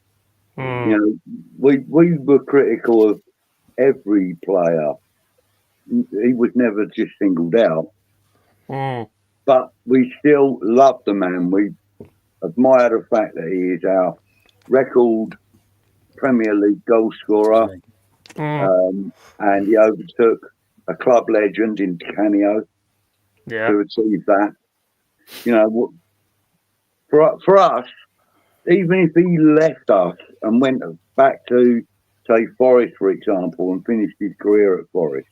Speaker 2: We were critical of every player. He was never just singled out. But we still love the man. We admire the fact that he is our record Premier League goal scorer. And he overtook a club legend in Canio
Speaker 3: Yeah.
Speaker 2: to achieve that. You know, for us, even if he left us and went back to, say, Forest, for example, and finished his career at Forest,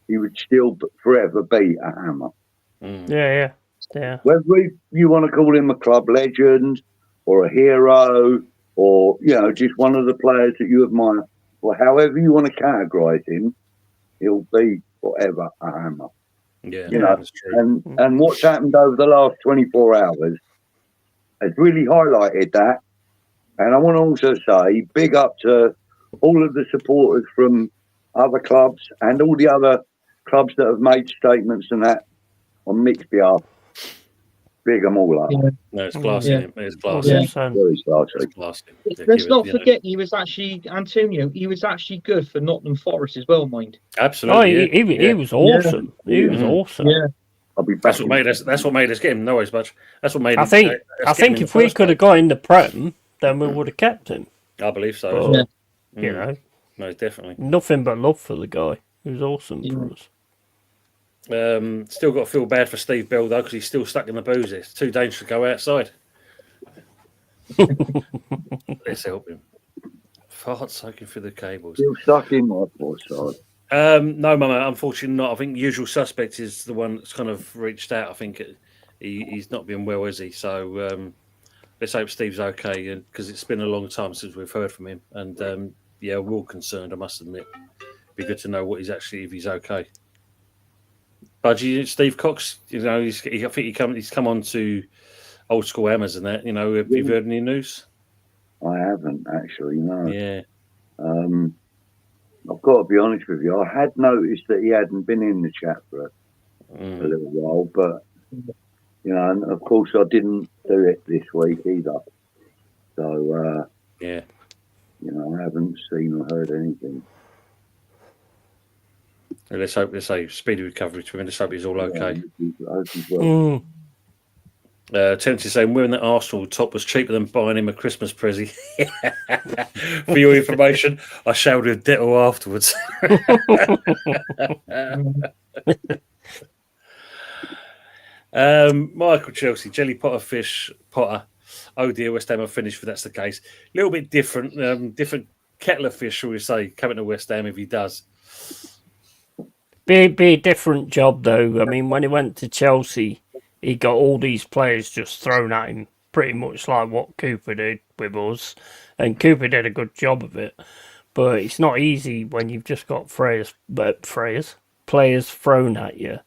Speaker 2: he would still forever be a Hammer.
Speaker 3: Yeah.
Speaker 2: Whether you want to call him a club legend or a hero or, you know, just one of the players that you admire, or however you want to categorise him, he'll be forever a Hammer.
Speaker 1: Yeah,
Speaker 2: You know,
Speaker 1: that's true.
Speaker 2: and what's happened over the last 24 hours has really highlighted that. And I want to also say big up to all of the supporters from other clubs and all the other clubs that have made statements and that on Mick's behalf. Big them all up.
Speaker 6: Yeah.
Speaker 1: No, it's classy.
Speaker 6: Yeah.
Speaker 1: It's classy.
Speaker 3: 100%.
Speaker 2: Very classy.
Speaker 1: It's classy.
Speaker 6: Let's not forget he was actually Antonio. He was actually good for Nottingham Forest as well, mind.
Speaker 3: Oh,
Speaker 1: Absolutely.
Speaker 3: he was awesome. He was awesome.
Speaker 6: Yeah.
Speaker 2: I'll be back.
Speaker 1: That's what made us. That's what made us get him. No worries, much. That's what made.
Speaker 3: I think if we could have got in the Prem, then we would have kept him.
Speaker 1: I believe so.
Speaker 3: But,
Speaker 1: as well.
Speaker 3: you know,
Speaker 1: No, definitely.
Speaker 3: nothing but love for the guy. He was awesome for us.
Speaker 1: Still got to feel bad for Steve Bell though because he's still stuck in the booze. It's too dangerous to go outside. Let's help him. Fart soaking through the cables.
Speaker 2: Still stuck in my poor side.
Speaker 1: No, Mama, unfortunately not. I think Usual Suspect is the one that's kind of reached out. I think he's not been well, is he? So let's hope Steve's okay because it's been a long time since we've heard from him. And yeah, we're all concerned, I must admit. Be good to know what he's actually, if he's okay. Budgie, Steve Cox, you know, I think he's come on to Old School Hammers and that. You know, have you heard any news?
Speaker 2: I haven't actually, no.
Speaker 1: Yeah.
Speaker 2: I've got to be honest with you. I had noticed that he hadn't been in the chat for a little while, but you know, and of course I didn't do it this week either. So
Speaker 1: yeah,
Speaker 2: you know, I haven't seen or heard anything.
Speaker 1: Let's say speedy recovery to him. Let's hope he's all okay.
Speaker 2: I hope he's well.
Speaker 1: Tempted saying wearing the Arsenal top was cheaper than buying him a Christmas present. For your information, I showered with Ditto afterwards. Michael Chelsea, Jelly Potter Fish Potter. Oh dear, West Ham are finished if that's the case. A little bit different, different kettle of fish, shall we say, coming to West Ham if he does.
Speaker 3: Be a different job though. I mean, when he went to Chelsea, he got all these players just thrown at him, pretty much like what Cooper did with us. And Cooper did a good job of it. But it's not easy when you've just got players thrown at you,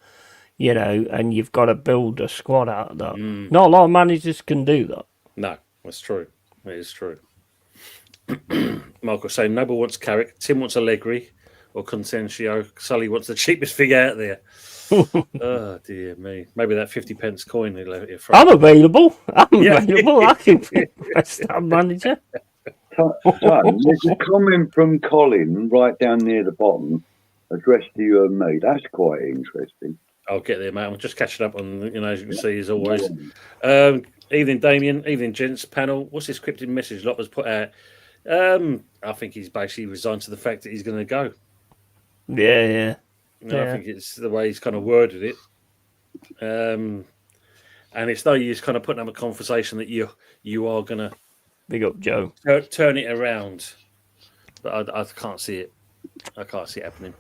Speaker 3: you know, and you've got to build a squad out of that. Not a lot of managers can do that.
Speaker 1: No, that's true. It is true. Michael saying Noble wants Carrick, Tim wants Allegri or Contentio, Sully wants the cheapest thing out there. Oh dear me! Maybe that 50p coin.
Speaker 3: I'm available. Available. I can be West Ham manager.
Speaker 2: So, there's a comment from Colin right down near the bottom, addressed to you and me. That's quite interesting.
Speaker 1: I'll get there, mate. I'm just catching up on, you know, as you can see, as always. Evening, Damien. Evening, gents. Panel. What's this cryptic message Lot was put out? I think he's basically resigned to the fact that he's going to go.
Speaker 3: Yeah.
Speaker 1: I think it's the way he's kind of worded it. And it's no use kind of putting up a conversation that you are going to
Speaker 3: big up Joe.
Speaker 1: Turn it around. But I can't see it. I can't see it happening.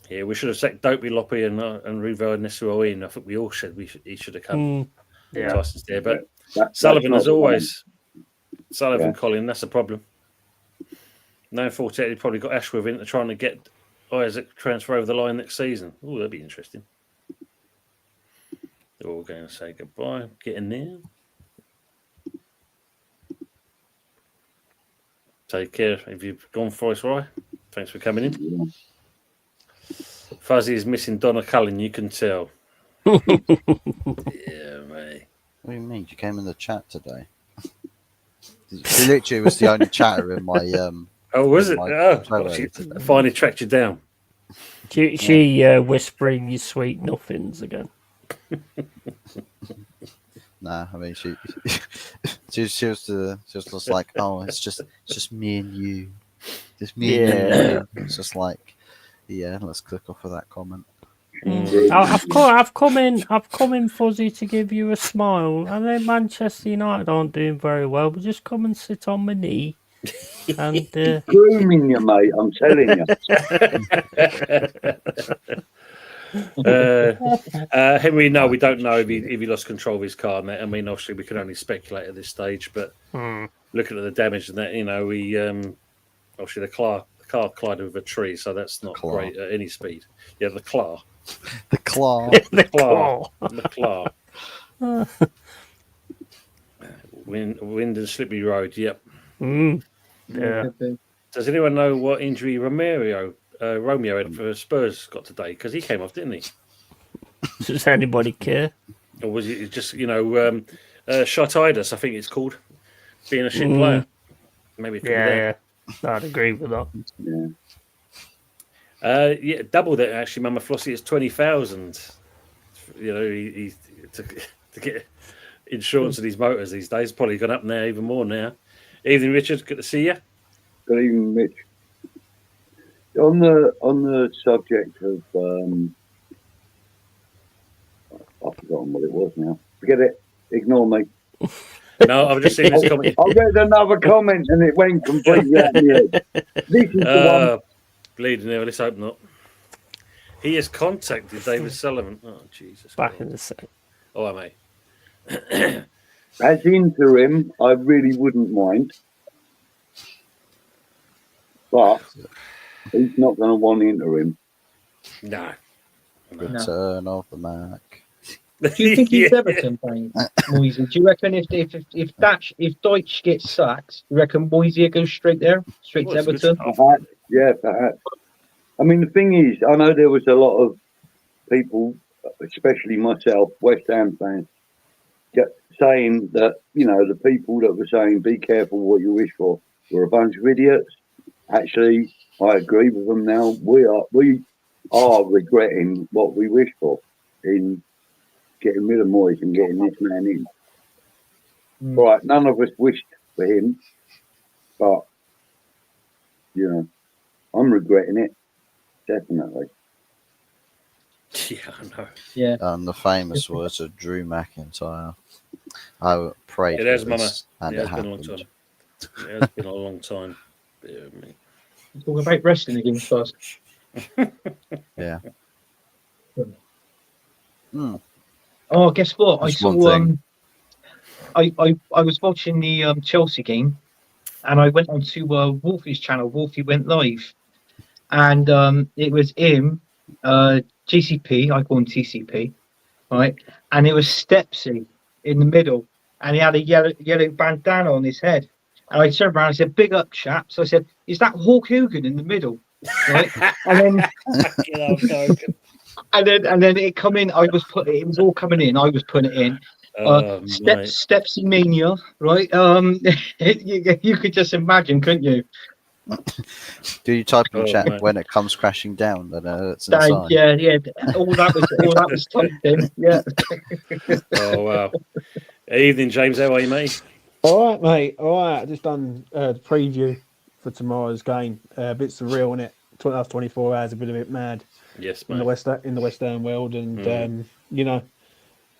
Speaker 1: Yeah, we should have sacked Dopey Loppy and Ruvo Nesuo in. I think we all should. He should have come. Tyson's there. But Sullivan, as always. Sullivan, Colin, that's the problem. No, Forte probably got Ashworth into trying to get Isaac transfer over the line next season. Oh, that'd be interesting. They're all going to say goodbye. Get in there. Take care. If you've gone for us, right? Thanks for coming in. Fuzzy is missing Donna Cullen, you can tell. Yeah, mate.
Speaker 5: What do you mean? You came in the chat today. She literally was the only chatter in my.
Speaker 1: Oh, was it? Oh, she finally tracked you down.
Speaker 3: She whispering you sweet nothings again.
Speaker 5: Nah, I mean she was just like, oh, it's just me and you, just me and you. It's just like, Yeah, let's click off of that comment.
Speaker 3: I've come in, Fuzzy, to give you a smile. I know Manchester United aren't doing very well, but just come and sit on my knee. And
Speaker 2: Grooming you, mate. I'm telling you.
Speaker 1: Henry, no, we don't know if he lost control of his car. I mean, obviously, we can only speculate at this stage, but looking at the damage and that, we obviously the car collided with a tree, so that's not great at any speed. Yeah, the car.
Speaker 5: The claw.
Speaker 1: The claw. Wind and slippery road. Yep.
Speaker 3: Yeah.
Speaker 1: Does anyone know what injury Romeo had for Spurs got today? Because he came off, didn't he?
Speaker 3: Does anybody care?
Speaker 1: Or was it just shot-itis, I think it's called, being a shit player? Maybe. It could be that.
Speaker 3: Yeah. I'd agree with that.
Speaker 2: Yeah.
Speaker 1: Doubled it actually. Mama Flossie is 20,000. He to get insurance of these motors these days. Probably gone up now, even more now. Evening, Richard. Good to see you.
Speaker 2: Good evening, Mitch. On the subject of I've forgotten what it was now. Forget it. Ignore me.
Speaker 1: No, I've just seen this comment.
Speaker 2: I read another comment and it went completely out of my head. This is the one.
Speaker 1: Bleeding there. Let's hope not. He has contacted David Sullivan. Oh, Jesus.
Speaker 3: Back
Speaker 1: God.
Speaker 3: in the set.
Speaker 1: Oh, mate.
Speaker 2: As interim, I really wouldn't mind. But he's not going to want interim.
Speaker 1: No.
Speaker 5: Return of the Mac.
Speaker 6: Do you think he's Everton playing Moisey? Do you reckon if Deutsch gets sacked, you reckon Moisey will go straight there, straight to Everton?
Speaker 2: Perhaps, yeah, perhaps. I mean, the thing is, I know there was a lot of people, especially myself, West Ham fans, saying that, the people that were saying, be careful what you wish for, were a bunch of idiots. Actually, I agree with them now. We are regretting what we wish for in getting rid of Moyes and getting this man in. Right, none of us wished for him, but, I'm regretting it, definitely.
Speaker 1: Yeah, I know.
Speaker 6: Yeah.
Speaker 5: And the famous words of Drew McIntyre. I prayed
Speaker 1: It has,
Speaker 5: for
Speaker 1: Mama.
Speaker 5: this, and
Speaker 1: It
Speaker 5: it
Speaker 1: has been a long
Speaker 5: happened.
Speaker 1: time. It has been a long time. Bear with me.
Speaker 6: Talk about wrestling again first.
Speaker 5: Yeah.
Speaker 6: Oh, guess what?
Speaker 5: That's
Speaker 6: I saw.
Speaker 5: one thing.
Speaker 6: I was watching the Chelsea game, and I went on to Wolfie's channel. Wolfie went live, and it was him, GCP. I call him TCP, right? And it was Stepsy in the middle, and he had a yellow bandana on his head. And I turned around and said, "Big up, chaps." I said, "Is that Hulk Hogan in the middle?" Right? And then and then it come in. It was all coming in. I was putting it in. Stepsy Mania, right? You could just imagine, couldn't you?
Speaker 5: Do you type in chat
Speaker 1: man.
Speaker 5: when it comes crashing down? Then it's a sign.
Speaker 6: Yeah. All that was typed in. Yeah.
Speaker 1: Oh wow. Evening, James. How are you, mate?
Speaker 7: All right, mate. All right. I just done the preview for tomorrow's game. A bit surreal, isn't it? Last 24 hours have been a bit mad.
Speaker 1: Yes,
Speaker 7: in
Speaker 1: mate.
Speaker 7: the West Ham world, and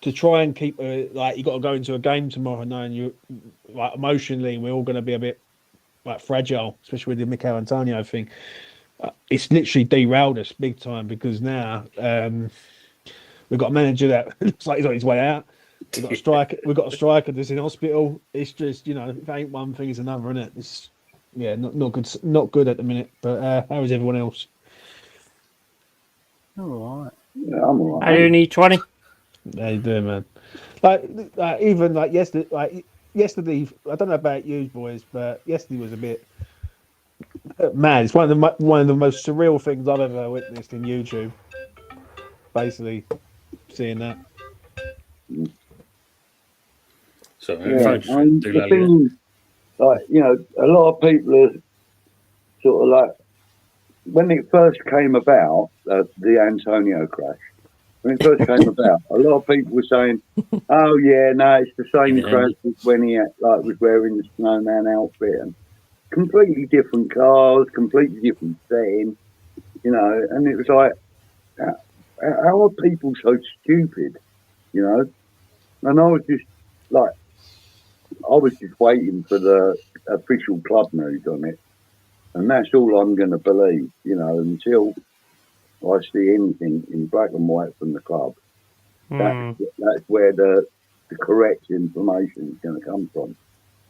Speaker 7: to try and keep you got to go into a game tomorrow knowing you emotionally we're all going to be a bit fragile, especially with the Mikel Antonio thing. It's literally derailed us big time because now we've got a manager that looks like he's on his way out. We've got a striker that's in hospital. It's just if it ain't one thing, it's another, isn't it? It's not good at the minute. But how is everyone else?
Speaker 5: All right.
Speaker 2: Yeah, I'm all right.
Speaker 3: How do you need 20?
Speaker 7: How you doing, man? Even yesterday, I don't know about you boys, but yesterday was a bit mad. It's one of the most surreal things I've ever witnessed in YouTube. Basically, seeing that.
Speaker 1: So,
Speaker 2: the thing is, a lot of people are sort of like, when it first came about, the Antonio crash, when it first came about, a lot of people were saying, "Oh yeah, no, it's the same crash as when he was wearing the snowman outfit, and completely different cars, completely different setting." you know, and it was like, how are people so stupid, you know? And I was just like, I was just waiting for the official club news on it, and that's all I'm going to believe, you know, until I see anything in black and white from the club. That's where the correct information is going to come from,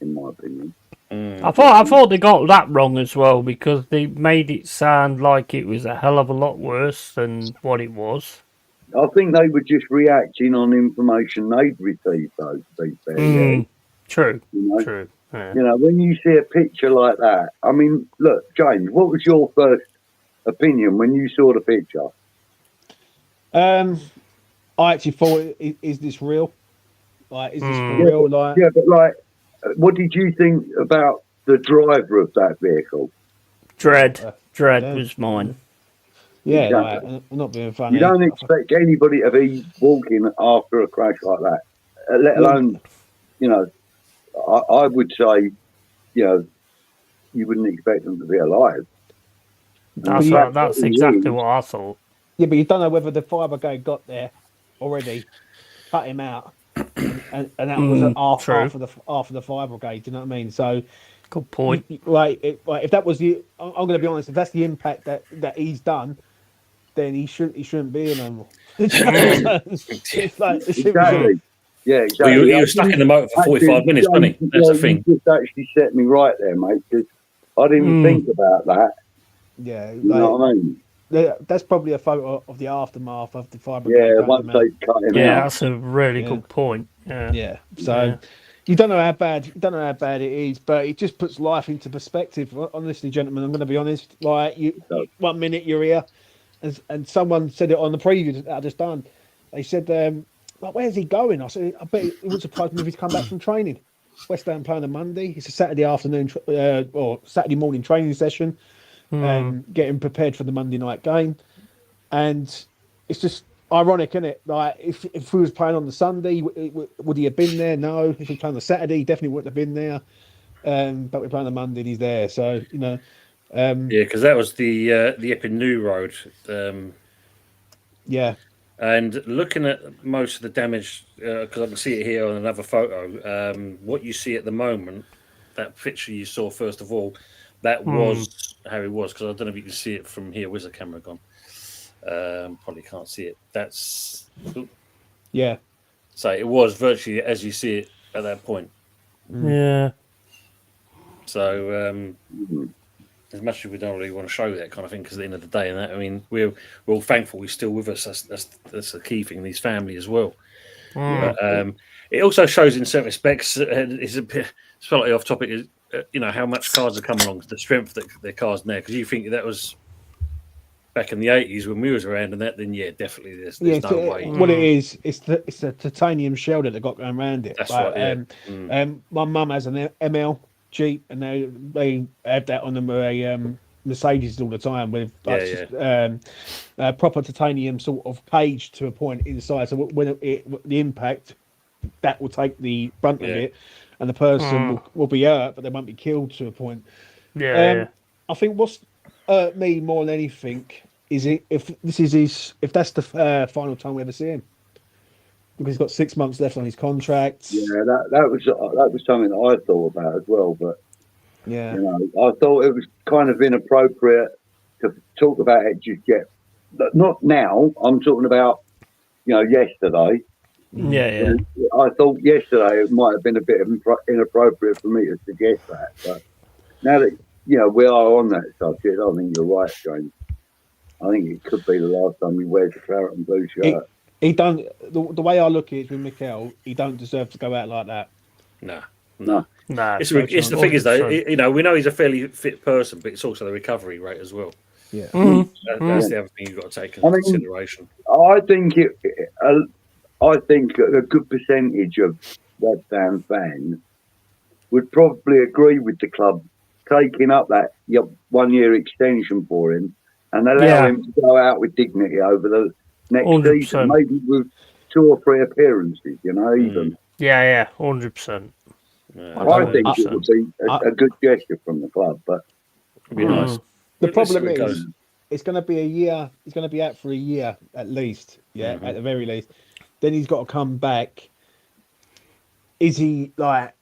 Speaker 2: in my opinion.
Speaker 3: I thought they got that wrong as well, because they made it sound like it was a hell of a lot worse than what it was.
Speaker 2: I think they were just reacting on information they'd received, though, to be fair. Yeah.
Speaker 3: True.
Speaker 2: You know?
Speaker 3: True. Yeah.
Speaker 2: You know, when you see a picture like that, I mean, look, James, what was your first opinion when you saw the picture?
Speaker 7: I actually thought, is this real? Like, is this for real? Like,
Speaker 2: yeah, but like, what did you think about the driver of that vehicle?
Speaker 3: Dread was mine.
Speaker 7: Yeah,
Speaker 2: Exactly.
Speaker 7: like, I'm not being funny.
Speaker 2: You don't expect anybody to be walking after a crash like that, let alone, you know, I would say, you know, you wouldn't expect them to be alive.
Speaker 3: That's exactly what I thought.
Speaker 7: Yeah, but you don't know whether the fire brigade got there already, cut him out, and that was after the fire brigade. Do you know what I mean? So,
Speaker 3: good point.
Speaker 7: If that was the, I'm going to be honest, if that's the impact that he's done, then he shouldn't be in animal.
Speaker 2: Exactly. Yeah, exactly.
Speaker 1: Well, he was stuck in the motor for 45 minutes, wasn't he? That's the thing.
Speaker 2: You just actually set me right there, mate, because I didn't think about that.
Speaker 7: Yeah,
Speaker 2: you know what I mean?
Speaker 7: That's probably a photo of the aftermath of the fire brigade.
Speaker 2: Yeah, once they cut him out.
Speaker 3: Yeah, that's a really good point. Yeah.
Speaker 7: So you don't know how bad it is, but it just puts life into perspective. Honestly, gentlemen, I'm going to be honest. Like, 1 minute you're here, and someone said it on the preview that I just done. They said, like, where's he going? I said, I bet it wouldn't surprise me if he's come back from training. West Ham playing on Monday. It's a Saturday afternoon or Saturday morning training session, getting prepared for the Monday night game. And it's just ironic, isn't it? Like, if we was playing on the Sunday, would he have been there? No. If we playing on the Saturday, he definitely wouldn't have been there. But we're playing on the Monday, he's there. So, you know.
Speaker 1: Yeah, because that was the Epping New Road.
Speaker 7: Yeah.
Speaker 1: And looking at most of the damage, because I can see it here on another photo, what you see at the moment, that picture you saw first of all, that was how it was, because I don't know if you can see it from here. Where's the camera gone? Probably can't see it. That's...
Speaker 7: Yeah.
Speaker 1: So it was virtually as you see it at that point.
Speaker 3: Yeah.
Speaker 1: So... as much as we don't really want to show that kind of thing, because at the end of the day, and that, I mean, we're all thankful he's still with us. That's the key thing. His family as well. But, it also shows in certain respects. It's a bit slightly off topic. Is you know how much cars are coming along, the strength that their cars now. Because you think that was back in the 80s when we was around, and that then definitely there's no way.
Speaker 7: What it is, it's the titanium shell that they got going around it.
Speaker 1: That's right. Yeah.
Speaker 7: My mum has an ML Jeep, and they have that on them Mercedes all the time with proper titanium sort of cage to a point inside. So when the impact, that will take the brunt of it, and the person will be hurt, but they won't be killed to a point. I think what's hurt me more than anything is if that's the final time we ever see him. Because he's got 6 months left on his contract.
Speaker 2: Yeah, that was something that I thought about as well. But you know, I thought it was kind of inappropriate to talk about it just yet. But not now. I'm talking about, you know, yesterday.
Speaker 3: Yeah.
Speaker 2: I thought yesterday it might have been a bit inappropriate for me to suggest that. But now that, you know, we are on that subject, I think you're right, James. I think it could be the last time he wears a claret and blue shirt.
Speaker 7: He don't. The way I look at it with Mikel, he don't deserve to go out like that.
Speaker 1: No. It's the thing is though, you know, we know he's a fairly fit person, but it's also the recovery rate as well.
Speaker 7: Yeah,
Speaker 1: that's the other thing you've got to take into consideration.
Speaker 2: I think a good percentage of West Ham fans would probably agree with the club taking up that 1 year extension for him and allow him to go out with dignity over the next 100%. Season, maybe with 2 or 3 appearances, you know, even.
Speaker 3: 100%.
Speaker 2: I think it would be a good gesture from the club, but
Speaker 1: it'd be nice.
Speaker 7: The problem is, it's going to be a year. He's going to be out for a year at least. Yeah, at the very least. Then he's got to come back. Is he like?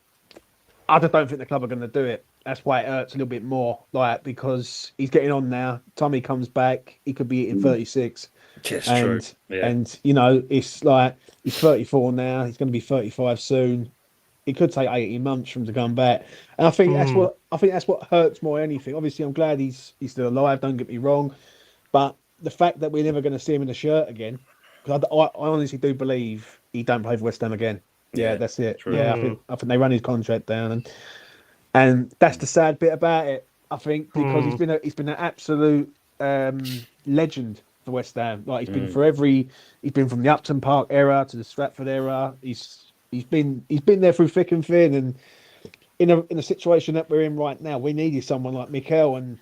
Speaker 7: I just don't think the club are going to do it. That's why it hurts a little bit more, like because he's getting on now. Time he comes back, he could be hitting 36.
Speaker 1: Yes,
Speaker 7: and
Speaker 1: true. Yeah.
Speaker 7: and you know, it's like he's 34 now. He's going to be 35 soon. It could take 18 months for him to come back, and I think that's what hurts more than anything. Obviously, I'm glad he's still alive. Don't get me wrong, but the fact that we're never going to see him in a shirt again, because I honestly do believe he don't play for West Ham again. Yeah, that's it.
Speaker 1: True.
Speaker 7: Yeah, I think they run his contract down, and that's the sad bit about it. I think because he's been an absolute legend for West Ham. Like he's been from the Upton Park era to the Stratford era. He's been there through thick and thin, and in a situation that we're in right now, we needed someone like Mikel, and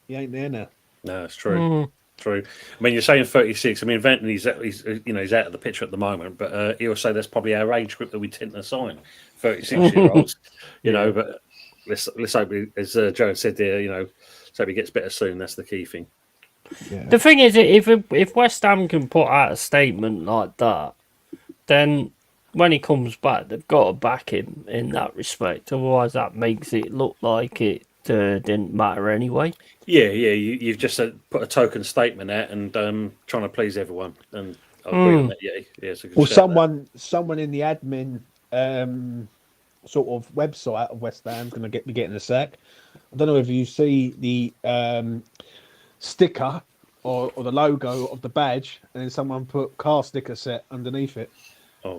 Speaker 7: he ain't there now.
Speaker 1: No, it's true. True. I mean, you're saying 36. I mean, Venton, he's out of the picture at the moment, but he'll say that's probably our age group that we tend to sign, 36-year-olds. You know, but let's hope, as Joe said there, let's hope he gets better soon. That's the key thing.
Speaker 7: Yeah.
Speaker 3: The thing is, if West Ham can put out a statement like that, then when he comes back, they've got to back him in that respect. Otherwise, that makes it look like it didn't matter anyway.
Speaker 1: Yeah. You've just put a token statement out and trying to please everyone. And I agree on that. Yeah, it's a good
Speaker 7: Well,
Speaker 1: shout,
Speaker 7: someone in the admin sort of website of West Ham's going to be getting the sack. I don't know if you see the sticker or the logo of the badge, and then someone put car sticker set underneath it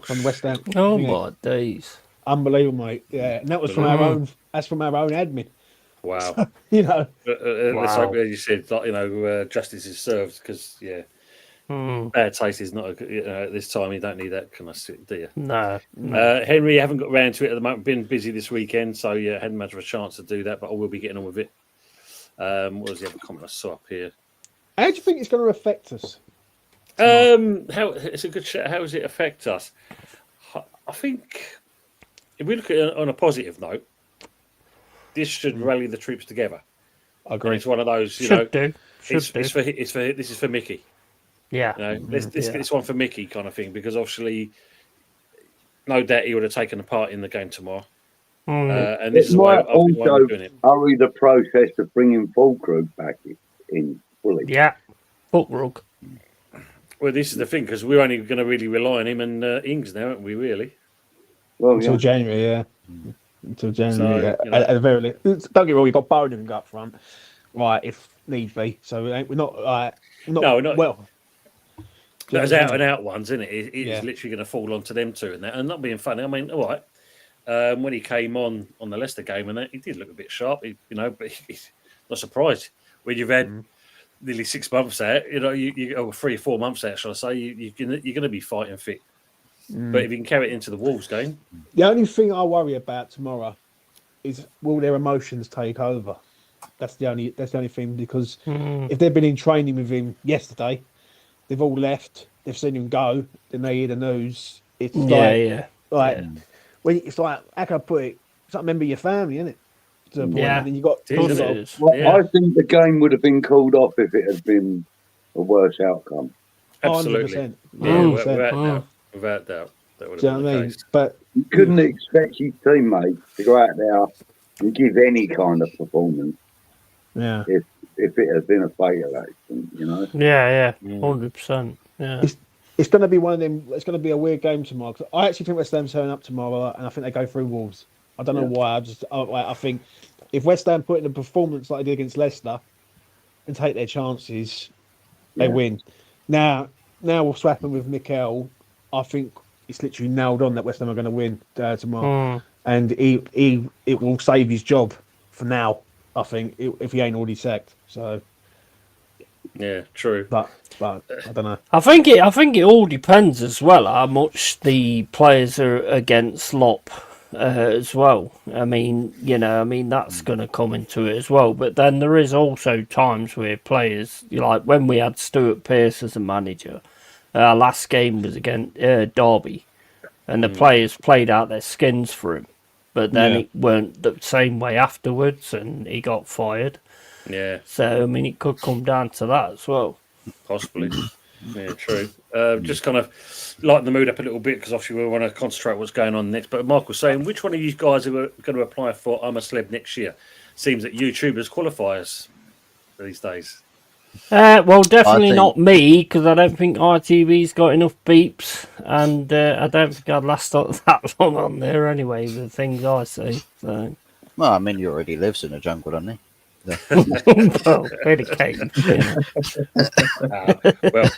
Speaker 7: from West Ham.
Speaker 3: Oh my days!
Speaker 7: Unbelievable, mate. Yeah, and that was from our own. That's from our own admin.
Speaker 1: Wow.
Speaker 7: You know.
Speaker 1: Let's hope, as you said, justice is served because bad taste is not at this time. You don't need that kind of shit, do you?
Speaker 3: No.
Speaker 1: Henry, haven't got round to it at the moment. Been busy this weekend, so hadn't much of a chance to do that. But I will be getting on with it. What was the other comment I saw up here?
Speaker 7: How do you think it's going to affect us?
Speaker 1: It's a good shout. How does it affect us? I think if we look at it on a positive note, this should rally the troops together.
Speaker 7: I agree.
Speaker 1: And it's one of those, this is for Mickey.
Speaker 3: Yeah.
Speaker 1: Let's get this one for Mickey kind of thing, because obviously, no doubt he would have taken a part in the game tomorrow. And this
Speaker 2: It
Speaker 1: is why
Speaker 2: might
Speaker 1: we're
Speaker 2: also
Speaker 1: doing it.
Speaker 2: hurry the process of bringing Fulkrug back in fully.
Speaker 3: Yeah. Book rug.
Speaker 1: Well, this is the thing, because we're only going to really rely on him and Ings now, aren't we, really?
Speaker 2: Well,
Speaker 7: Until January, yeah. Until January, at the very least. Don't get me wrong, we've got Bowden can go up front, right, if need be. So we're not well.
Speaker 1: Those out and out ones, isn't it? It's literally going to fall onto them two and that. And not being funny, I mean, all right. When he came on the Leicester game and that, he did look a bit sharp, but he's not surprised when you've had nearly 6 months out, you 3 or 4 months out, shall I say, you're going to be fighting fit. But if you can carry it into the Wolves game,
Speaker 7: the only thing I worry about tomorrow is will their emotions take over. That's the only thing, because if they've been in training with him yesterday, they've all left, they've seen him go, then they hear the news. It's when it's like, how can I put it? It's like a member of your family, isn't it? To the point, and then you got.
Speaker 2: I think the game would have been called off if it had been a worse outcome.
Speaker 1: Absolutely,
Speaker 7: 100%.
Speaker 1: Without doubt, that would have
Speaker 7: Do you
Speaker 1: been
Speaker 7: know what I
Speaker 1: the
Speaker 7: mean?
Speaker 1: case.
Speaker 7: But
Speaker 2: You couldn't expect your teammates to go out there and give any kind of performance
Speaker 7: yeah,
Speaker 2: if it had been a fatal accident,
Speaker 3: Yeah, 100%. Yeah.
Speaker 7: it's going to be one of them. It's going to be a weird game tomorrow. 'Cause I actually think West Ham turn up tomorrow, and I think they go through Wolves. I don't know why. I think if West Ham put in a performance like they did against Leicester and take their chances, they win. Now what's happened with Mikel, I think it's literally nailed on that West Ham are going to win tomorrow, and it will save his job for now. I think if he ain't already sacked. So
Speaker 1: Yeah, true.
Speaker 7: but I don't know.
Speaker 3: I think it all depends as well how much the players are against Lop as well. I mean, that's going to come into it as well. But then there is also times where players, like when we had Stuart Pearce as a manager, our last game was against Derby, and the players played out their skins for him. But then it weren't the same way afterwards, and he got fired.
Speaker 1: Yeah,
Speaker 3: So I mean, it could come down to that as well.
Speaker 1: possibly. Yeah, true. Just kind of lighten the mood up a little bit because obviously we want to concentrate what's going on next. But Mark was saying, which one of you guys are going to apply for I'm a Celeb next year? Seems that YouTubers qualify us these days.
Speaker 3: Well, definitely
Speaker 5: think-
Speaker 3: not me, because I don't think ITV's got enough beeps, and I don't think I'd last that long on there anyway, the things I see. So,
Speaker 5: Well, I mean, he already lives in a jungle, doesn't he?
Speaker 3: well, bit of cake. Yeah.
Speaker 1: Well,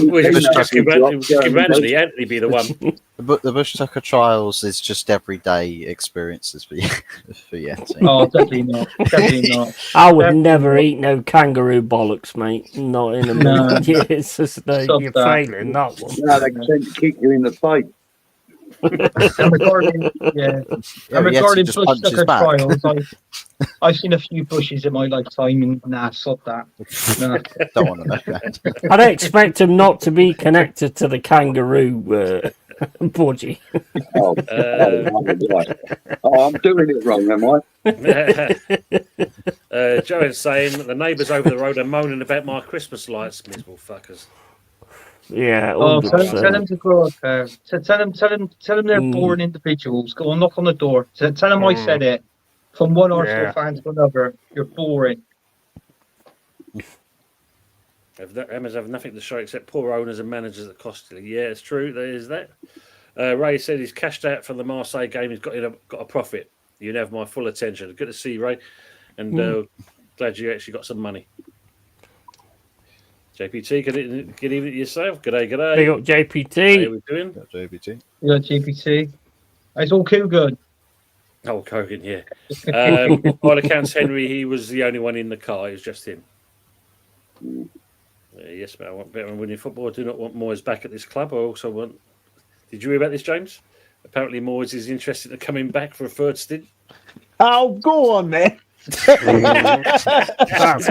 Speaker 1: we should just give Anthony be the one.
Speaker 5: The Bush Tucker trials is just everyday experiences for you, for Yeti.
Speaker 6: Oh, definitely not. Definitely not.
Speaker 3: I would never eat no kangaroo bollocks, mate. Not in a
Speaker 6: No.
Speaker 3: million years. Just, no,
Speaker 6: Stop
Speaker 3: you're
Speaker 6: that.
Speaker 3: failing that one.
Speaker 2: No, they tend to kick you in the face.
Speaker 6: And regarding,
Speaker 5: Yeah,
Speaker 6: and regarding
Speaker 5: Yeti just
Speaker 6: Bush
Speaker 5: punches
Speaker 6: Tucker
Speaker 5: back.
Speaker 6: trials, I've seen a few bushes in my lifetime, and nah, stop that. Nah.
Speaker 5: Don't want to know that.
Speaker 3: I'd expect him not to be connected to the kangaroo budgie.
Speaker 2: Oh, I'm doing it wrong, am I?
Speaker 1: Joe is saying that the neighbours over the road are moaning about my Christmas lights, miserable fuckers.
Speaker 3: Yeah,
Speaker 6: Oh, tell
Speaker 3: 100%.
Speaker 6: them to grow up. Tell them they're boring individuals. Go and knock on the door. Tell them I said it. From one Arsenal
Speaker 3: Yeah.
Speaker 6: fan to another, you're boring.
Speaker 1: Emma's have nothing to show except poor owners and managers that costly. Yeah, it's true. There is that. Ray said he's cashed out from the Marseille game. He's got a profit. You have my full attention. Good to see you, Ray. And glad you actually got some money. JPT, good evening to yourself. G'day.
Speaker 3: Big up
Speaker 1: How
Speaker 3: JPT.
Speaker 1: are we doing?
Speaker 5: JBT.
Speaker 6: You got GPT. It's all cool good.
Speaker 1: Oh, Kogan, yeah. All accounts, Henry, he was the only one in the car. It was just him. Yes, but I want better winning football. I do not want Moyes back at this club. I also want... Did you hear about this, James? Apparently Moyes is interested in coming back for a third stint.
Speaker 7: Oh, go on then.
Speaker 3: That's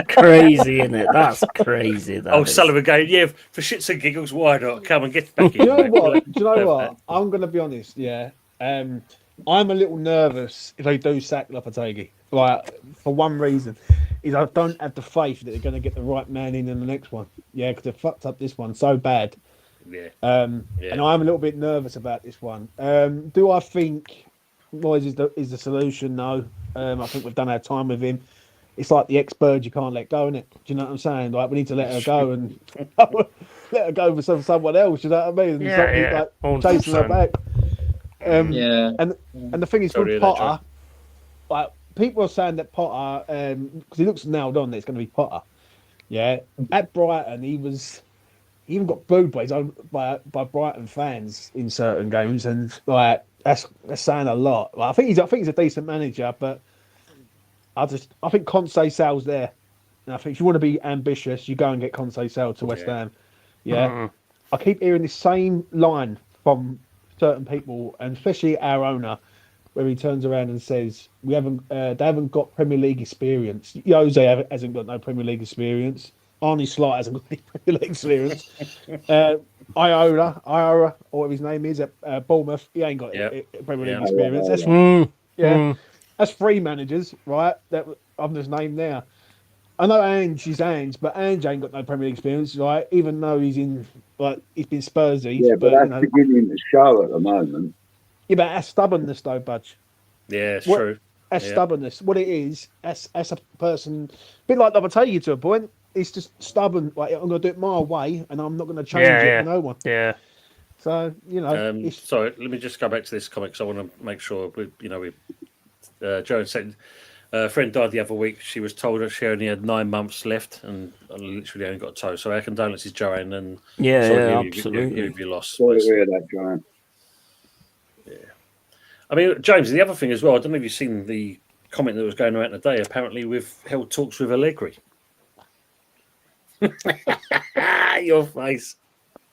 Speaker 3: crazy, isn't it? That's crazy. That
Speaker 1: Oh,
Speaker 3: is.
Speaker 1: Sullivan going, yeah, for shits and giggles, why not? Come and get back in.
Speaker 7: Do you know
Speaker 1: mate.
Speaker 7: what? Do you know what? I'm going to be honest. Yeah, I'm a little nervous if they do sack Lopetegui. Like for one reason, is I don't have the faith that they're going to get the right man in the next one. Yeah, because they fucked up this one so bad.
Speaker 1: Yeah.
Speaker 7: And I'm a little bit nervous about this one. Do I think Moyes is the solution? No. I think we've done our time with him. It's like the ex-bird you can't let go, innit? Do you know what I'm saying? Like we need to let her go and let her go for someone else. You know what I mean?
Speaker 3: Yeah,
Speaker 7: Something
Speaker 3: yeah,
Speaker 7: like chasing her
Speaker 3: 100%.
Speaker 7: back.
Speaker 6: Yeah.
Speaker 7: And the thing is
Speaker 1: Sorry
Speaker 7: with
Speaker 1: to hear that,
Speaker 7: Potter, like people are saying that Potter, because he looks nailed on that it's going to be Potter. Yeah, at Brighton he even got booed by his own by Brighton fans in certain games, and like that's saying a lot. Like, I think he's a decent manager, but I think Conceição's there. And I think if you want to be ambitious, you go and get Conceição to West Ham. Yeah, I keep hearing the same line from certain people, and especially our owner, where he turns around and says, "We haven't, they haven't got Premier League experience. Jose hasn't got no Premier League experience. Arnie Slot hasn't got any Premier League experience. Iora, or whatever his name is at Bournemouth, he ain't got Premier League experience. That's that's three managers, right? That I've just named there. I know Ange is Ange, but Ange ain't got no Premier League experience, right? Even though he's been Spursy.
Speaker 2: Yeah, but that's beginning to show at the moment.
Speaker 7: Yeah, but that's stubbornness, though, Budge.
Speaker 1: Yeah, it's true.
Speaker 7: That's stubbornness. What it is, that's a person, a bit like Lopetegui to a point. It's just stubborn. Like, I'm going to do it my way, and I'm not going to change it for no one.
Speaker 3: Yeah.
Speaker 7: So,
Speaker 1: Sorry, let me just go back to this comic because I want to make sure Joan said a friend died the other week. She was told that she only had 9 months left and literally only got a toe. So our condolences, Joanne, and
Speaker 3: absolutely.
Speaker 1: You'd be lost.
Speaker 2: Sorry to hear that, Joanne.
Speaker 1: Yeah. I mean, James, the other thing as well, I don't know if you've seen the comment that was going around today. Apparently, we've held talks with Allegri. Your face.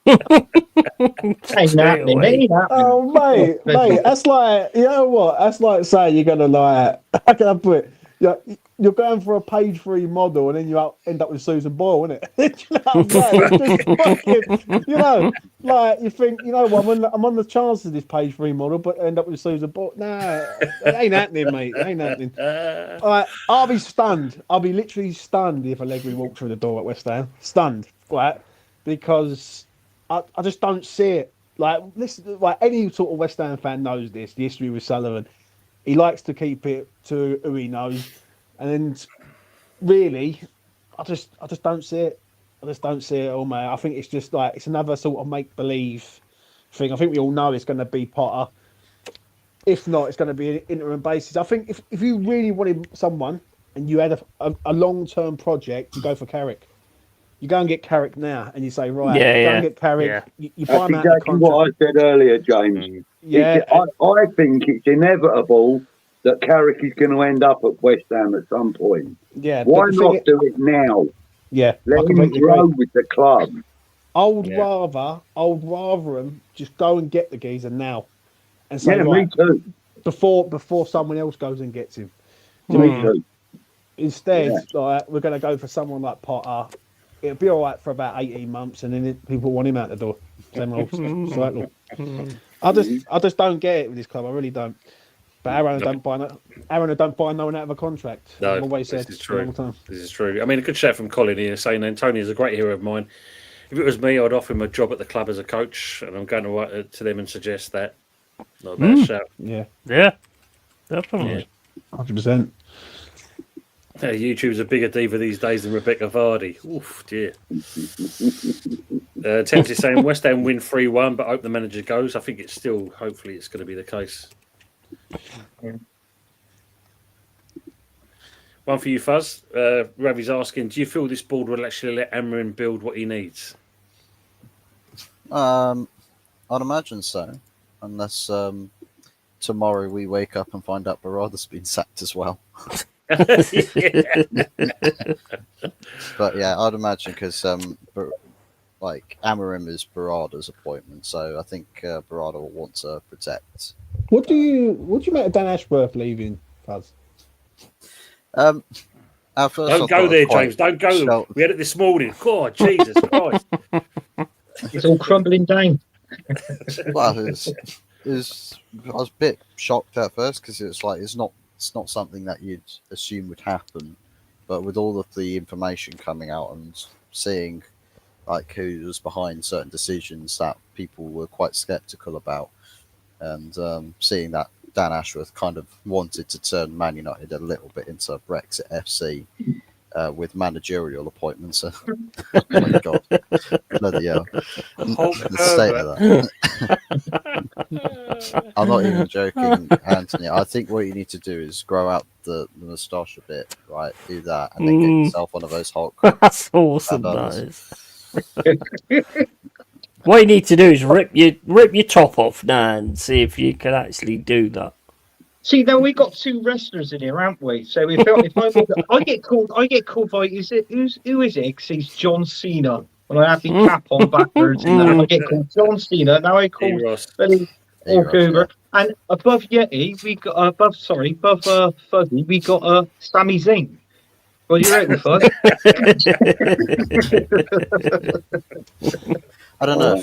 Speaker 6: Ain't happening, ain't happening.
Speaker 7: Oh, mate, that's like, you know what? That's like saying you're going to, like, how can I put it? Yeah, you're going for a page 3 model, and then you end up with Susan Boyle, isn't it? You know what I'm saying? It's just fucking, you know, like you think, you know what? I'm on the chances of this page 3 model, but end up with Susan Boyle. Nah, it ain't happening, mate. It ain't happening. I'll be stunned. I'll be literally stunned if Allegri walked through the door at West Ham. Stunned, right? Because I just don't see it. Like, listen, like any sort of West Ham fan knows this. The history with Sullivan. He likes to keep it to who he knows, and really, I just don't see it. I just don't see it all, mate. I think it's just like it's another sort of make believe thing. I think we all know it's going to be Potter. If not, it's going to be an interim basis. I think if you really wanted someone and you had a long term project, you go for Carrick. You go and get Carrick now, and you say, right, go and get Carrick. You buy him
Speaker 2: That's
Speaker 7: out of
Speaker 2: exactly what I said earlier, James.
Speaker 7: Yeah,
Speaker 2: I think it's inevitable that Carrick is going to end up at West Ham at some point.
Speaker 7: yeah.
Speaker 2: Why not do it now?
Speaker 7: Yeah,
Speaker 2: Let him grow with the club.
Speaker 7: I'd rather him just go and get the geezer now, and say,
Speaker 2: Yeah,
Speaker 7: right,
Speaker 2: me too.
Speaker 7: before someone else goes and gets him.
Speaker 2: Me too.
Speaker 7: Instead, like, we're going to go for someone like Potter. It'll be all right for about 18 months, and then people want him out the door. Same old cycle. I just don't get it with this club. I really don't. But Aaron don't buy no one out of a contract.
Speaker 1: No,
Speaker 7: I've always said
Speaker 1: this is true.
Speaker 7: all the time.
Speaker 1: This is true. I mean, a good shout from Colin here saying Antonio is a great hero of mine. If it was me, I'd offer him a job at the club as a coach, and I'm going to write to them and suggest that. Not a bad shout.
Speaker 7: Yeah,
Speaker 3: Definitely.
Speaker 7: 100%.
Speaker 1: YouTube's a bigger diva these days than Rebecca Vardy. Oof, dear. Tempted saying West Ham win 3-1, but hope the manager goes. I think it's still, hopefully, it's going to be the case. One for you, Fuzz. Ravi's asking, do you feel this board will actually let Amarin build what he needs?
Speaker 5: I'd imagine so, unless tomorrow we wake up and find out Barada's been sacked as well. But yeah, I'd imagine because like Amarim is Barada's appointment, so I think Barada will want to protect.
Speaker 7: What do you make of Dan Ashworth leaving, Fuzz?
Speaker 5: At first
Speaker 1: Don't go there, James. Don't go there. We had it this morning. God, Jesus Christ.
Speaker 6: It's all crumbling down.
Speaker 5: Well, I was a bit shocked at first because it's like it's not something that you'd assume would happen, but with all of the information coming out and seeing like who was behind certain decisions that people were quite skeptical about, and seeing that Dan Ashworth kind of wanted to turn Man United a little bit into Brexit FC with managerial appointments. Oh my God, bloody hell! The state of that. I'm not even joking, Anthony. I think what you need to do is grow out the moustache a bit, right? Do that, and then get yourself one of those Hulk.
Speaker 3: That's awesome, that is. What you need to do is rip your top off now and see if you can actually do that.
Speaker 6: See, now we got two wrestlers in here, haven't we? So if I get called by who is it? 'Cause he's John Cena. When I have the cap on backwards, and then I get called John Cena. Now I call Billy Walkover, and above Yeti we got above Fuzzy we got Sami Zayn. Well, you reckon, Fuzz?
Speaker 5: I don't know.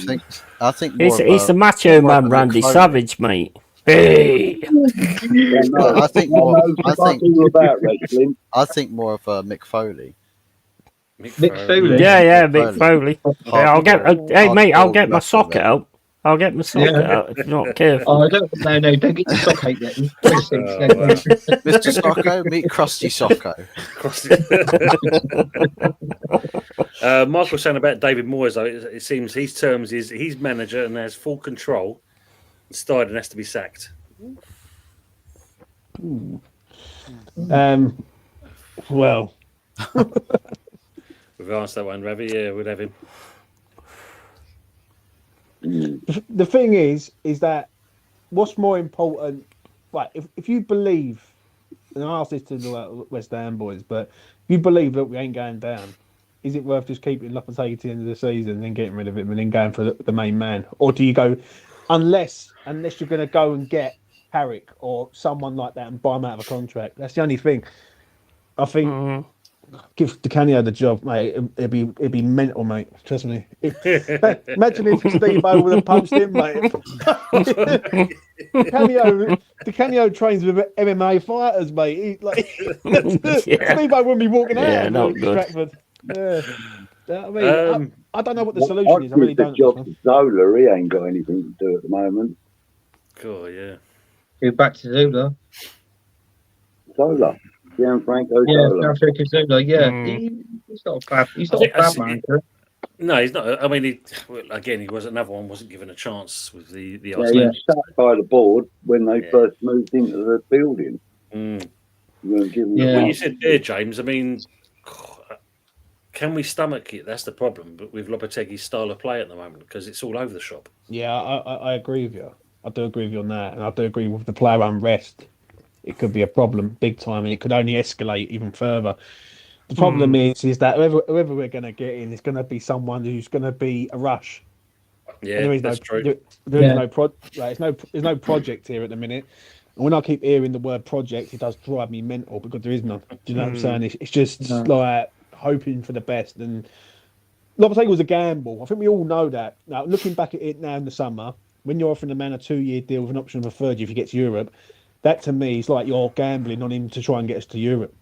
Speaker 5: I think more
Speaker 3: It's the Macho Man, Randy Savage, mate. Hey.
Speaker 5: I think more of Mick Foley.
Speaker 6: Mick Foley.
Speaker 3: Yeah, Mick Foley. Yeah, I'll get my socket out. I'll get my socket out if you're not careful.
Speaker 6: Oh, don't get your sock out yet.
Speaker 5: Mr. Socko, meet Krusty Socko.
Speaker 1: Michael saying about David Moyes, though, it seems his terms is he's manager and has full control. Steiden has to be sacked.
Speaker 7: Well,
Speaker 1: We've answered that one, Ravi. Yeah, we'd have him.
Speaker 7: the thing is that what's more important, right? If you believe, and I asked this to the West Ham boys, but if you believe that we ain't going down, is it worth just keeping Lopetegui to the end of the season and then getting rid of him and then going for the main man, or do you go unless you're going to go and get Carrick or someone like that and buy him out of a contract? That's the only thing. I think
Speaker 3: Mm.
Speaker 7: give Di Canio the job, mate. It'd be mental, mate. Trust me. Imagine if Steve O would have poached him, mate. Di Canio trains with MMA fighters, mate.
Speaker 3: Yeah.
Speaker 7: Steve O wouldn't be walking
Speaker 3: Yeah,
Speaker 7: out
Speaker 3: not
Speaker 7: of
Speaker 3: good.
Speaker 7: Stratford. Yeah. I mean, I don't know what the
Speaker 2: I'd
Speaker 7: solution is. I
Speaker 2: give
Speaker 7: really
Speaker 2: the
Speaker 7: don't.
Speaker 2: job to Zola. He ain't got anything to do at the moment.
Speaker 1: Cool, yeah.
Speaker 6: Go back to Zola.
Speaker 2: Zola. Gianfranco
Speaker 6: Yeah,
Speaker 2: Zola.
Speaker 6: Francisco Zola. Yeah,
Speaker 3: Mm.
Speaker 6: he's not a bad. He's
Speaker 1: I
Speaker 6: not
Speaker 1: think
Speaker 6: a bad
Speaker 1: that's-
Speaker 6: manager.
Speaker 1: No, he's not. I mean, again, he was another one wasn't given a chance with the
Speaker 2: Yeah,
Speaker 1: Arsenal.
Speaker 2: he sat by the board when they
Speaker 1: Yeah.
Speaker 2: first moved into the building.
Speaker 1: Mm.
Speaker 2: You're gonna give him
Speaker 6: Yeah.
Speaker 2: a
Speaker 1: Well, you
Speaker 2: chance.
Speaker 1: said there, James. I mean, can we stomach it? That's the problem. But with Lopetegui's style of play at the moment, because it's all over the shop.
Speaker 7: Yeah, I agree with you. I do agree with you on that, and I do agree with the player unrest. It could be a problem, big time, and it could only escalate even further. The problem is that whoever we're going to get in is going to be someone who's going to be a rush.
Speaker 1: Yeah,
Speaker 7: And there is
Speaker 1: that's true.
Speaker 7: There is
Speaker 6: Yeah.
Speaker 7: no there's no project here at the minute. And when I keep hearing the word project, it does drive me mental because there is none. Do you know what I'm saying? It's just
Speaker 6: No.
Speaker 7: like hoping for the best. And Lopetegui was a gamble. I think we all know that. Now, looking back at it now in the summer, when you're offering a man a 2-year deal with an option of a third year if he gets Europe, that to me is like you're gambling on him to try and get us to Europe.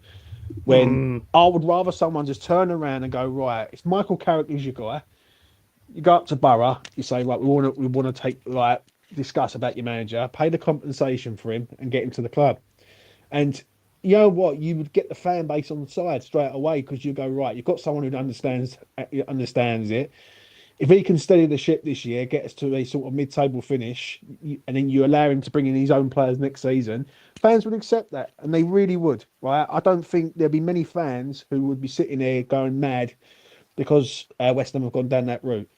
Speaker 7: When I would rather someone just turn around and go, right, it's Michael Carrick is your guy. You go up to Borough, you say, right, we want to take discuss about your manager, pay the compensation for him, and get him to the club. And you know what? You would get the fan base on the side straight away because you go, right, you've got someone who understands it. If he can steady the ship this year, get us to a sort of mid-table finish, and then you allow him to bring in his own players next season, fans would accept that, and they really would, right? I don't think there'd be many fans who would be sitting there going mad because West Ham have gone down that route.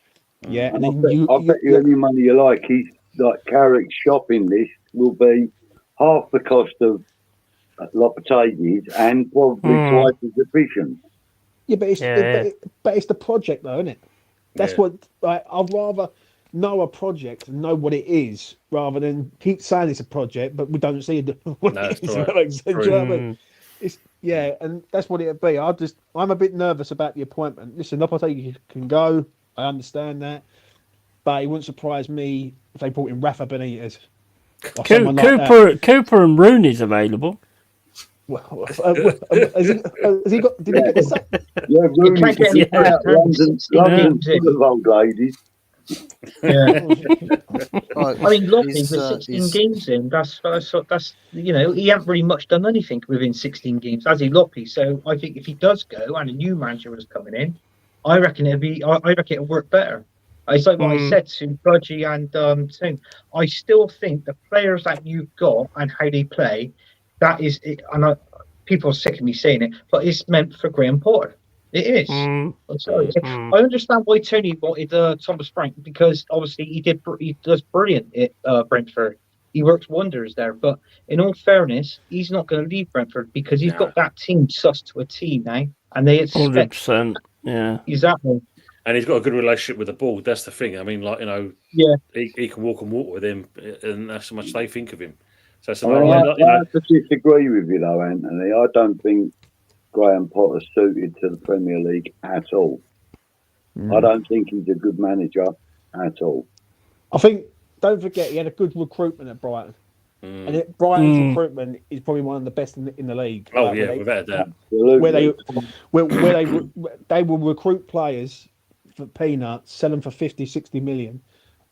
Speaker 7: Yeah, and then
Speaker 2: I bet you any money you like, he's like Carrick's shopping list will be half the cost of Lopetegui's and probably twice as efficient.
Speaker 7: Yeah, but it's
Speaker 3: Yeah.
Speaker 7: But it's the project, though, isn't it? That's
Speaker 1: Yeah.
Speaker 7: what I'd rather know a project and know what it is rather than keep saying it's a project, but we don't see what
Speaker 1: No,
Speaker 7: it
Speaker 1: that's
Speaker 7: is.
Speaker 1: right.
Speaker 7: That makes sense, do you know what I mean?
Speaker 3: Mm.
Speaker 7: It's and that's what it'd be. I'm a bit nervous about the appointment. Listen, Lopetegui can go. I understand that, but it wouldn't surprise me if they brought in Rafa Benitez. Or someone like that.
Speaker 3: Cooper and Rooney's available.
Speaker 7: Well, has he got? Did he get the sack?
Speaker 2: Yeah, Rooney's
Speaker 6: can't get
Speaker 2: looking
Speaker 6: any
Speaker 2: out London,
Speaker 6: 16
Speaker 2: London
Speaker 6: games in.
Speaker 2: full of old ladies.
Speaker 6: Yeah. I mean, Lockie
Speaker 5: He's,
Speaker 6: with 16
Speaker 5: he's-
Speaker 6: games in, that's he hasn't really much done anything within 16 games, has he, Lockie? So I think if he does go and a new manager is coming in, I reckon it'll work better. It's like what I said to Budgie and Tim. I still think the players that you've got and how they play, that is it. And people are sick of me saying it, but it's meant for Graham Potter. It is. I'm sorry. I understand why Tony wanted Thomas Frank because obviously he does brilliant at Brentford. He works wonders there. But in all fairness, he's not going to leave Brentford because he's got that team sussed to a T now, and they expect
Speaker 3: 100%. Yeah.
Speaker 6: exactly.
Speaker 1: And he's got a good relationship with the board. That's the thing. I mean,
Speaker 6: Yeah.
Speaker 1: he can walk and walk with him, and that's how much they think of him. So it's
Speaker 2: I
Speaker 1: another,
Speaker 2: have to disagree with you though, Anthony. I don't think Graham Potter's suited to the Premier League at all. I don't think he's a good manager at all.
Speaker 7: I think. Don't forget, he had a good recruitment at Brighton, and Brighton's recruitment is probably one of the best in the league.
Speaker 1: Oh
Speaker 7: Like,
Speaker 1: yeah, without a doubt.
Speaker 7: where they will recruit players for peanuts, sell them for 50, 60 million,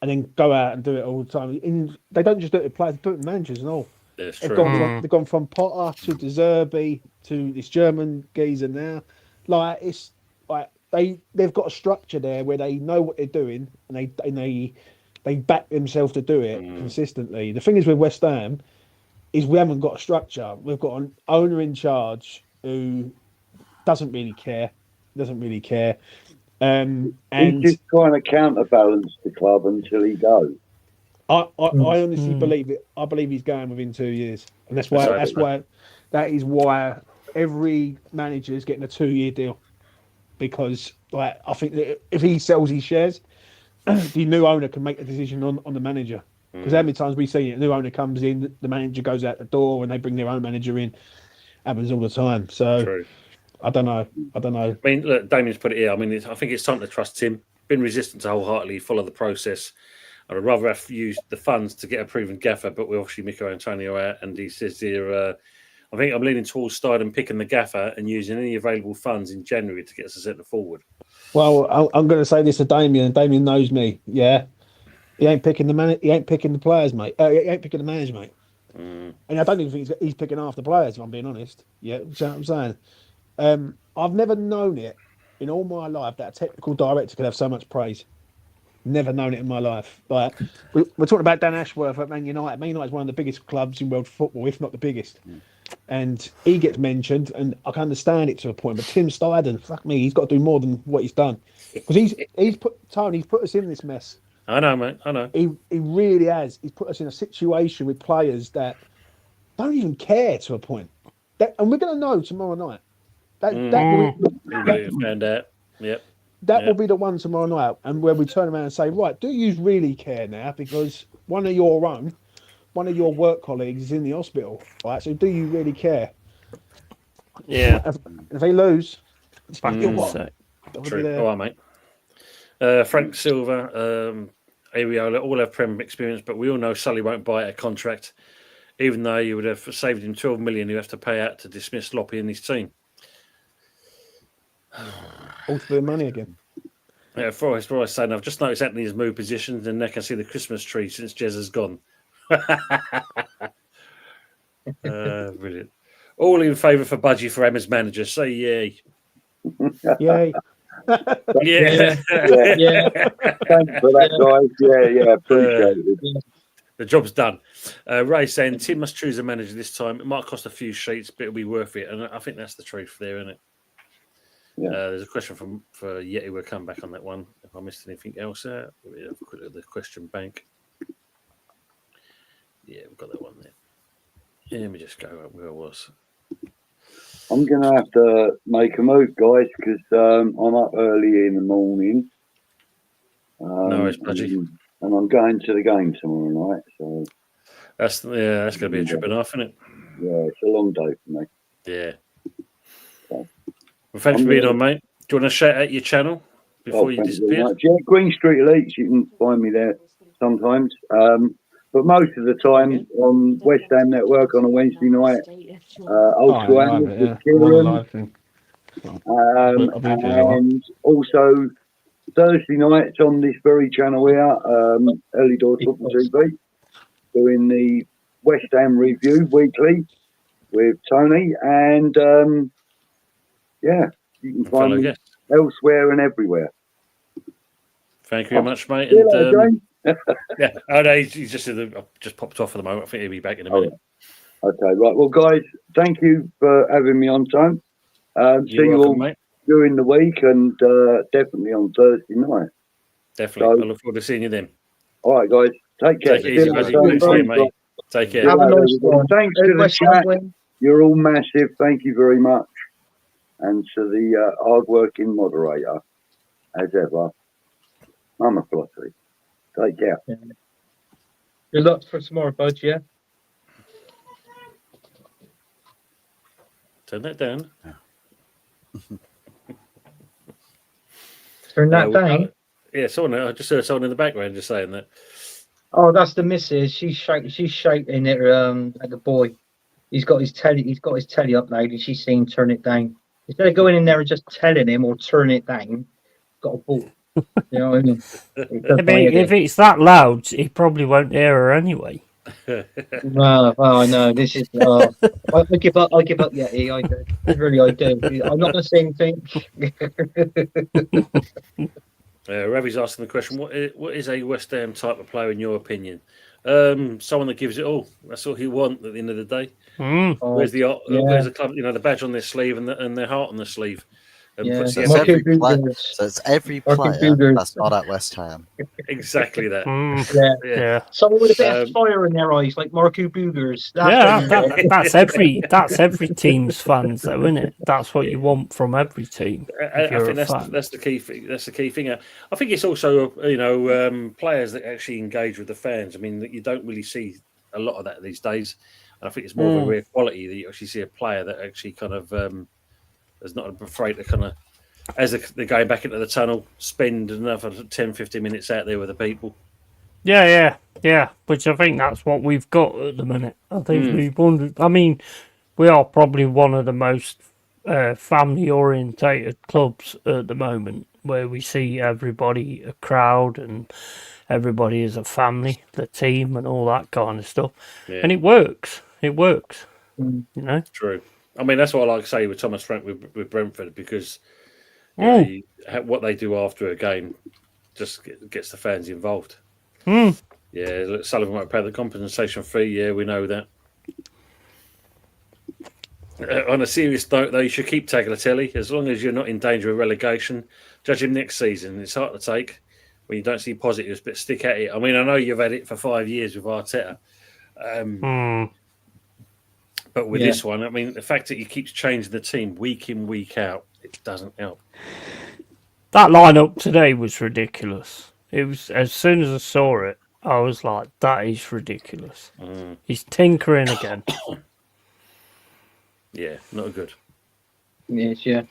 Speaker 7: and then go out and do it all the time. They don't just do it with players; they do it with managers and all.
Speaker 1: That's
Speaker 7: They've
Speaker 1: true.
Speaker 7: gone from Potter to De Zerbi to this German geezer now. Like it's like they've got a structure there where they know what they're doing and they back themselves to do it consistently. The thing is with West Ham is we haven't got a structure. We've got an owner in charge who doesn't really care. And
Speaker 2: He's just trying to counterbalance the club until he goes.
Speaker 7: I honestly believe it. I believe he's going within 2 years, and that's why every manager is getting a 2-year deal, because like I think that if he sells his shares, the new owner can make a decision on the manager. Because how many times we've seen it, a new owner comes in, the manager goes out the door, and they bring their own manager in. happens all the time. So
Speaker 1: True.
Speaker 7: I don't know.
Speaker 1: I mean, look, Damien's put it here. I mean, I think it's time to trust Tim. Been resistant to wholeheartedly follow the process. I'd rather have used the funds to get a proven gaffer, but we obviously Mikel Antonio out, and he says here, I think I'm leaning towards Steidham picking the gaffer and using any available funds in January to get us a centre forward.
Speaker 7: Well, I'm going to say this to Damien, and Damien knows me. Yeah, he ain't picking the He ain't picking the players, mate. He ain't picking the managers, mate. And I don't even think he's picking half the players. If I'm being honest. Yeah, you know what I'm saying. I've never known it in all my life that a technical director could have so much praise. Never known it in my life. Like we're talking about Dan Ashworth at Man United. Man United is one of the biggest clubs in world football, if not the biggest. And he gets mentioned, and I can understand it to a point. But Tim Steidham, fuck me, he's got to do more than what he's done because he's put us in this mess.
Speaker 1: I know, mate. I know.
Speaker 7: He really has. He's put us in a situation with players that don't even care to a point. And we're going to know tomorrow night.
Speaker 1: That found out. Yep.
Speaker 7: That will be the one tomorrow night, and where we turn around and say, right, do you really care now? Because one of your work colleagues is in the hospital, right? So do you really care?
Speaker 3: Yeah.
Speaker 7: If they lose, it's
Speaker 3: Back
Speaker 7: your
Speaker 3: in
Speaker 7: what?
Speaker 3: sec.
Speaker 1: True. All right, mate. Frank Silva, Ariola, all have Prem experience, but we all know Sully won't buy a contract, even though you would have saved him 12 million you have to pay out to dismiss Loppy and his team.
Speaker 7: All for the money again.
Speaker 1: Yeah, for I saying, I've just noticed Anthony's moved positions, and I can see the Christmas tree since Jez has gone. Brilliant. All in favour for Budgie for Emma's manager. Say yay.
Speaker 7: Yay.
Speaker 1: Yeah.
Speaker 2: Thanks for that, guys. Yeah, appreciate it.
Speaker 1: The job's done. Ray saying Tim must choose a manager this time. It might cost a few sheets, but it'll be worth it. And I think that's the truth there, isn't it?
Speaker 2: Yeah.
Speaker 1: There's a question for Yeti. We'll come back on that one. If I missed anything else there, we'll have a quick look at the question bank. Yeah, we've got that one there. Yeah, let me just go up where I was.
Speaker 2: I'm going to have to make a move, guys, because I'm up early in the morning.
Speaker 1: No, it's Budgie.
Speaker 2: And I'm going to the game tomorrow night. So
Speaker 1: That's going to be a trip and a half, isn't it?
Speaker 2: yeah, it's a long day for me.
Speaker 1: Yeah.
Speaker 2: Okay.
Speaker 1: Well, thanks for being on, mate. Do you want to shout out your channel before you
Speaker 2: thank very
Speaker 1: disappear?
Speaker 2: much. Yeah, Green Street Elites. You can find me there sometimes. But most of the time on West Ham Network on a Wednesday night. Old School Analyst with Kieran. And also Thursday nights on this very channel here, Early Doors Football TV, doing the West Ham review weekly with Tony. And yeah, you can find me elsewhere and everywhere.
Speaker 1: Thank you very much, mate.
Speaker 2: See you later, James.
Speaker 1: Yeah, oh no, he's just popped off for the moment. I think he'll be back in a minute.
Speaker 2: Okay, right. Well, guys, thank you for having me on, Tone. See you all
Speaker 1: mate.
Speaker 2: during the week and definitely on Thursday night.
Speaker 1: Definitely.
Speaker 2: So,
Speaker 1: I look forward to seeing you then.
Speaker 2: all right, guys. Take care.
Speaker 1: Take it easy, buddy. Thanks, mate. Take care.
Speaker 6: Have a nice one.
Speaker 2: Thanks to the chat. You're all massive. Thank you very much. And to the hard-working moderator, as ever, Mama Flossie. Take care.
Speaker 6: Yeah. Good luck for tomorrow, Bud, yeah?
Speaker 1: Turn that down.
Speaker 6: Turn that down?
Speaker 1: Yeah, I just heard someone in the background just saying that.
Speaker 6: Oh, that's the missus. She's shouting at the boy. He's got his telly up now, and she's saying turn it down. Instead of going in there and just telling him or turn it down, got a ball. You know what I mean?
Speaker 3: If it's that loud, he probably won't hear her anyway.
Speaker 6: Well, I know. This is. I give up. I give up. Yeah, I do. Really, I do. I'm not going to say anything.
Speaker 1: Ravi's asking the question: What is a West Ham type of player in your opinion? Someone that gives it all. That's all you want at the end of the day. Where's the club? You know, the badge on their sleeve and their heart on their sleeve.
Speaker 5: So it's every player that's not at West Ham.
Speaker 1: Exactly that.
Speaker 3: Yeah.
Speaker 6: Someone with a bit of fire in their eyes, like Marco Boogers.
Speaker 3: That's every team's fans, though, isn't it? That's what you want from every team.
Speaker 1: I think that's the key thing. That's the key thing. I think it's also players that actually engage with the fans. I mean, you don't really see a lot of that these days. I think it's more of a rare quality that you actually see a player that actually kind of is not afraid to kind of, as they're going back into the tunnel, spend another 10, 15 minutes out there with the people.
Speaker 3: Yeah. Which I think that's what we've got at the minute. I think we've wondered. I mean, we are probably one of the most family orientated clubs at the moment, where we see everybody a crowd and everybody is a family, the team and all that kind of stuff.
Speaker 1: Yeah.
Speaker 3: And it works. You know.
Speaker 1: True. I mean, that's what I like to say with Thomas Frank with Brentford, because what they do after a game just gets the fans involved. Yeah, look, Sullivan won't pay the compensation fee. Yeah, we know that. On a serious note, though, you should keep Tagliatelle as long as you're not in danger of relegation. Judge him next season. It's hard to take when you don't see positives, but stick at it. I mean, I know you've had it for 5 years with Arteta. But with this one, I mean, the fact that he keeps changing the team week in, week out, it doesn't help.
Speaker 3: That lineup today was ridiculous. It was, as soon as I saw it, I was like, that is ridiculous. He's tinkering again.
Speaker 1: Yeah, not good.
Speaker 6: Yes, yeah.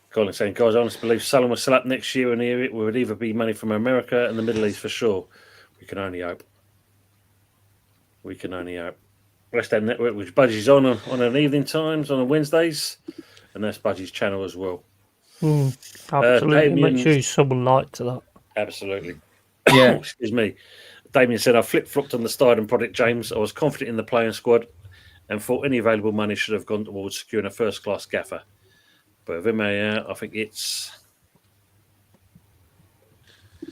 Speaker 1: Colin saying, guys, I honestly believe Salon will sell up next year, and it would either be money from America and the Middle East for sure. We can only hope. West Ham Network, which Budgie's on an evening times, on a Wednesdays, and that's Budgie's channel as well.
Speaker 3: Absolutely. Make sure you sub and like to that.
Speaker 1: Absolutely.
Speaker 6: Yeah.
Speaker 1: Excuse me. Damien said, I flip-flopped on the Stydon project, James. I was confident in the playing squad and thought any available money should have gone towards securing a first-class gaffer. But with him, I think it's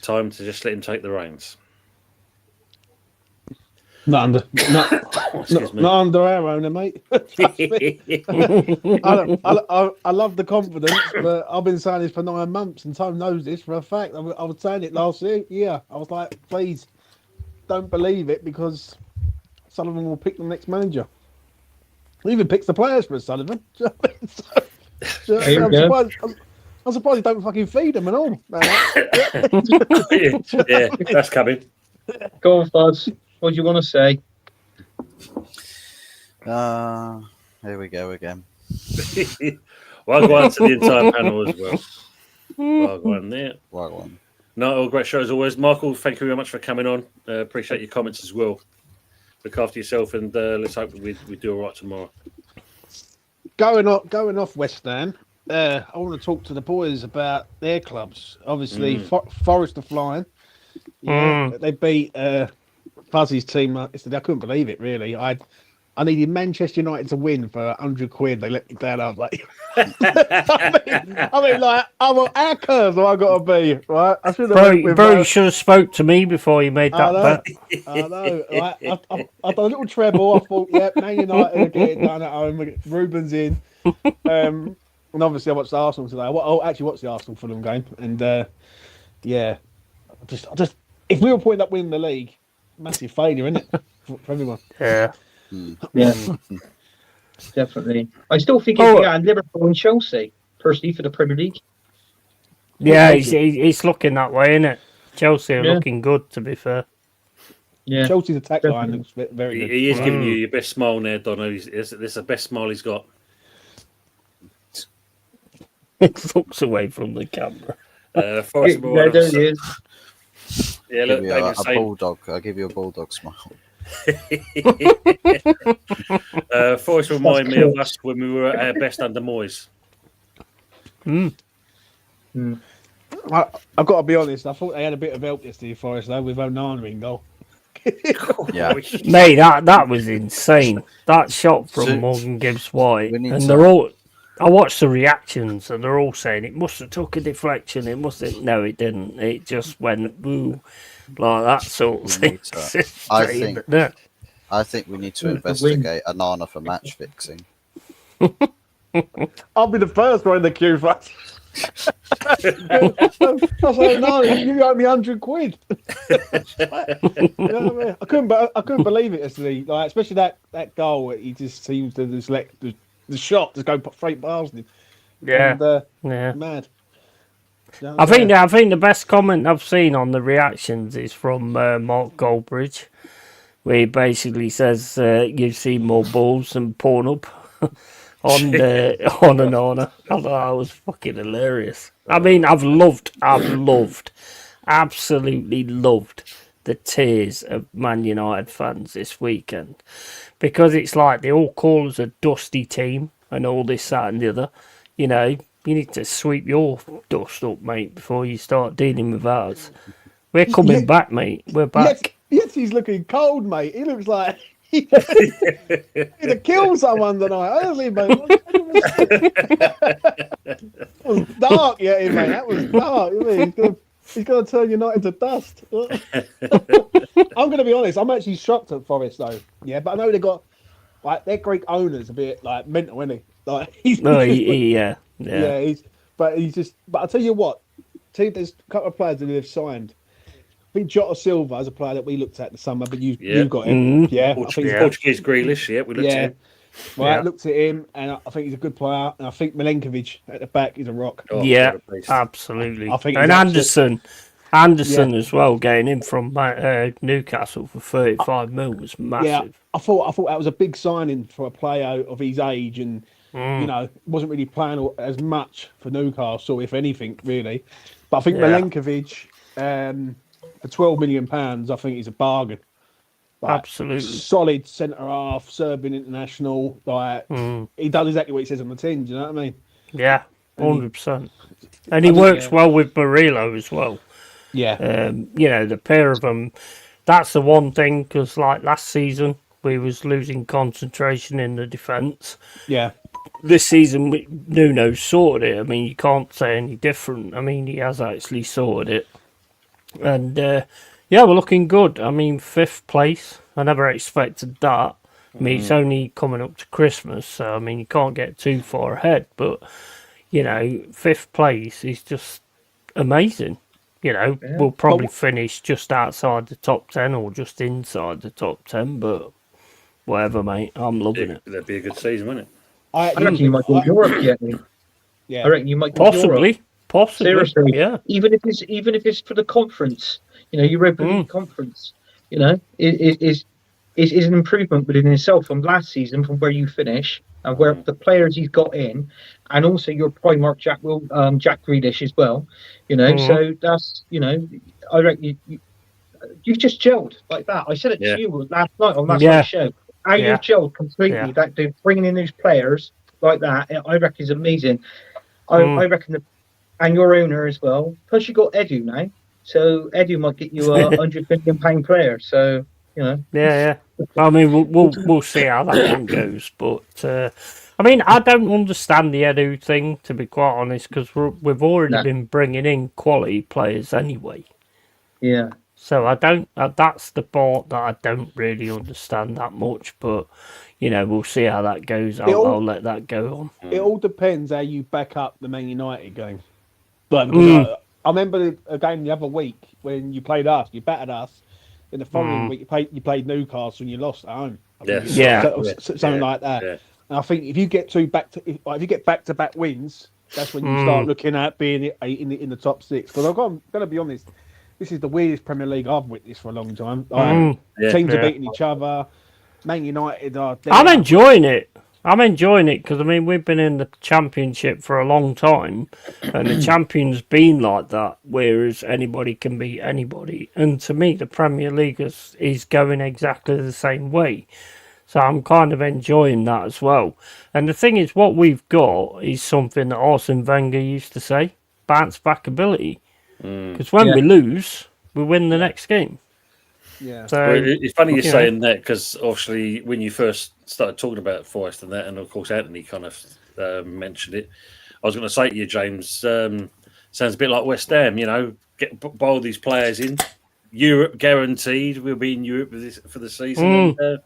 Speaker 1: time to just let him take the reins.
Speaker 7: Not under our owner, mate. I love the confidence, but I've been saying this for 9 months, and Tom knows this for a fact. I was saying it last year. I was like, please don't believe it, because Sullivan will pick the next manager. He even picks the players for Sullivan. I'm surprised he don't fucking feed them and all.
Speaker 1: Yeah, that's coming.
Speaker 6: Go on, Fuzz. What do you want to say?
Speaker 5: Here we go again.
Speaker 1: Well, I'll go on to the entire panel as well. I'll go on there.
Speaker 5: Well on.
Speaker 1: No, great show as always. Michael, thank you very much for coming on. Appreciate your comments as well. Look after yourself, and let's hope we do all right tomorrow.
Speaker 7: Going off West Ham, I want to talk to the boys about their clubs. Obviously, Forest are flying. They beat Fuzzy's team yesterday. I couldn't believe it, really. I needed Manchester United to win for £100. They let me down. I was like, I mean, like, how curves have I got to be, right? I should have.
Speaker 3: Bro, you should have spoke to me before you made that bet.
Speaker 7: I know. I done a little treble. I thought, Man United are getting done at home. Ruben's in. And obviously, I watched Arsenal today. I actually watched the Arsenal Fulham game, and I just, if we were pointing up winning the league, massive failure, isn't it, for everyone?
Speaker 3: Yeah.
Speaker 6: Yeah, definitely. I still think it's Liverpool and Chelsea, personally, for the Premier League.
Speaker 3: Yeah, it's looking that way, isn't it? Chelsea are looking good, to be fair.
Speaker 6: Yeah,
Speaker 7: Chelsea's attack line looks very good.
Speaker 1: He is giving you your best smile there, Donna. This is the best smile he's got.
Speaker 3: It looks away from the camera.
Speaker 1: Forest
Speaker 6: there he is.
Speaker 1: Yeah, look,
Speaker 5: a bulldog. I'll give you a bulldog smile.
Speaker 1: Forest remind me of us when we were at our best under Moyes.
Speaker 7: I've got to be honest. I thought they had a bit of help yesterday, Forest, though, with Onana in goal.
Speaker 5: Yeah,
Speaker 3: mate, that was insane. That shot from Morgan Gibbs White, and they're all. I watched the reactions, and they're all saying it must have took a deflection. It must have. No, it didn't. It just went boo, like that sort of thing.
Speaker 5: I think we need to investigate Onana for match fixing.
Speaker 7: I'll be the first one in the queue for. I was like, no, you owe me £100. You know what I mean? I couldn't believe it yesterday. Like, especially that goal. He just seems to just let the shot just go straight past him.
Speaker 3: Yeah,
Speaker 7: and, mad.
Speaker 3: I think the best comment I've seen on the reactions is from Mark Goldbridge, where he basically says you've seen more balls than Pornhub on Onana. I thought that was fucking hilarious. I mean, I've loved, absolutely loved the tears of Man United fans this weekend, because it's like they all call us a dusty team and all this, that, and the other. You know, you need to sweep your dust up, mate, before you start dealing with ours. We're coming back, mate. We're back.
Speaker 7: Yes, he's looking cold, mate. He looks like he'd have killed someone tonight. Honestly, mate. It was dark, yeah, mate. That was dark. I mean, he's gonna turn United to dust. I'm gonna be honest. I'm actually shocked at Forest, though. Yeah, but I know they got like their Greek owner's a bit like mental, isn't he? Like
Speaker 3: Yeah.
Speaker 7: But I tell you what, there's a couple of players that they've signed. I think Jota Silva is a player that we looked at in the summer, but you got him. Yeah,
Speaker 1: Portuguese Grealish. Yeah, we looked at him.
Speaker 7: Well, I looked at him, and I think he's a good player. And I think Milenkovic at the back is a rock.
Speaker 3: Yeah, absolutely.
Speaker 7: I think
Speaker 3: and Anderson as well, getting him from Newcastle for 35 mil was massive.
Speaker 7: Yeah, I thought that was a big signing for a player of his age, and you know, wasn't really playing as much for Newcastle, if anything, really. But I think Milenkovic, for £12 million, I think he's a bargain. Like,
Speaker 3: absolutely
Speaker 7: solid centre half, Serbian international. Like he does exactly what he says on the tin. Do you know what I mean?
Speaker 3: Yeah, 100%. And he works well with Murillo as well.
Speaker 7: Yeah.
Speaker 3: You know, the pair of them. That's the one thing, because like last season we was losing concentration in the defence.
Speaker 7: Yeah.
Speaker 3: This season Nuno sorted it. I mean, you can't say any different. I mean, he has actually sorted it, and yeah, we're looking good. I mean, 5th place. I never expected that. I mean, it's only coming up to Christmas, so I mean, you can't get too far ahead. But you know, 5th place is just amazing. You know, we'll probably finish just outside the top 10 or just inside the top 10, but whatever, mate. I'm loving it.
Speaker 1: That'd be a good season, wouldn't it?
Speaker 6: I reckon you might go Europe yet.
Speaker 7: Yeah.
Speaker 6: I reckon you might go Europe.
Speaker 3: Possibly.
Speaker 6: Seriously,
Speaker 3: yeah.
Speaker 6: Even if it's for the conference, you know, Europa League conference, you know, is an improvement within itself from last season, from where you finish and where the players he's got in, and also your Primark Jack Grealish as well, you know. So that's, you know, I reckon you've just gelled like that. I said it to you last night on last night's show. How you've gelled completely. That bringing in those players like that, I reckon is amazing. I reckon and your owner as well. Plus you got Edu now, so Edu might get you a £100 million player. So you know. Yeah.
Speaker 3: I mean, we'll see how that one goes, but I mean, I don't understand the Edu thing, to be quite honest, because we've already been bringing in quality players anyway.
Speaker 6: Yeah.
Speaker 3: So I don't. That's the part that I don't really understand that much, but you know, we'll see how that goes. I'll let that go on.
Speaker 7: It all depends how you back up the Man United game. Like, I remember a game the other week when you played us. You battered us. In the following week, you played Newcastle and you lost at home. Something like that. Yeah. And I think if you get back to back wins, that's when you start looking at being in the top 6. Because I'm going to be honest, this is the weirdest Premier League I've witnessed for a long time. Teams are beating each other. Man United are.
Speaker 3: I'm enjoying it. Because I mean, we've been in the Championship for a long time, and the Champion's been like that, whereas anybody can beat anybody. And to me, the Premier League is going exactly the same way. So I'm kind of enjoying that as well. And the thing is, what we've got is something that Arsene Wenger used to say: bounce back ability. Because when we lose, we win the next game.
Speaker 7: Yeah.
Speaker 3: So
Speaker 1: it's funny you're saying that, because obviously when you first started talking about Forest and that, and of course Anthony kind of mentioned it, I was going to say to you, James, sounds a bit like West Ham. You know, bowl these players in, Europe guaranteed. We'll be in Europe for the season. And,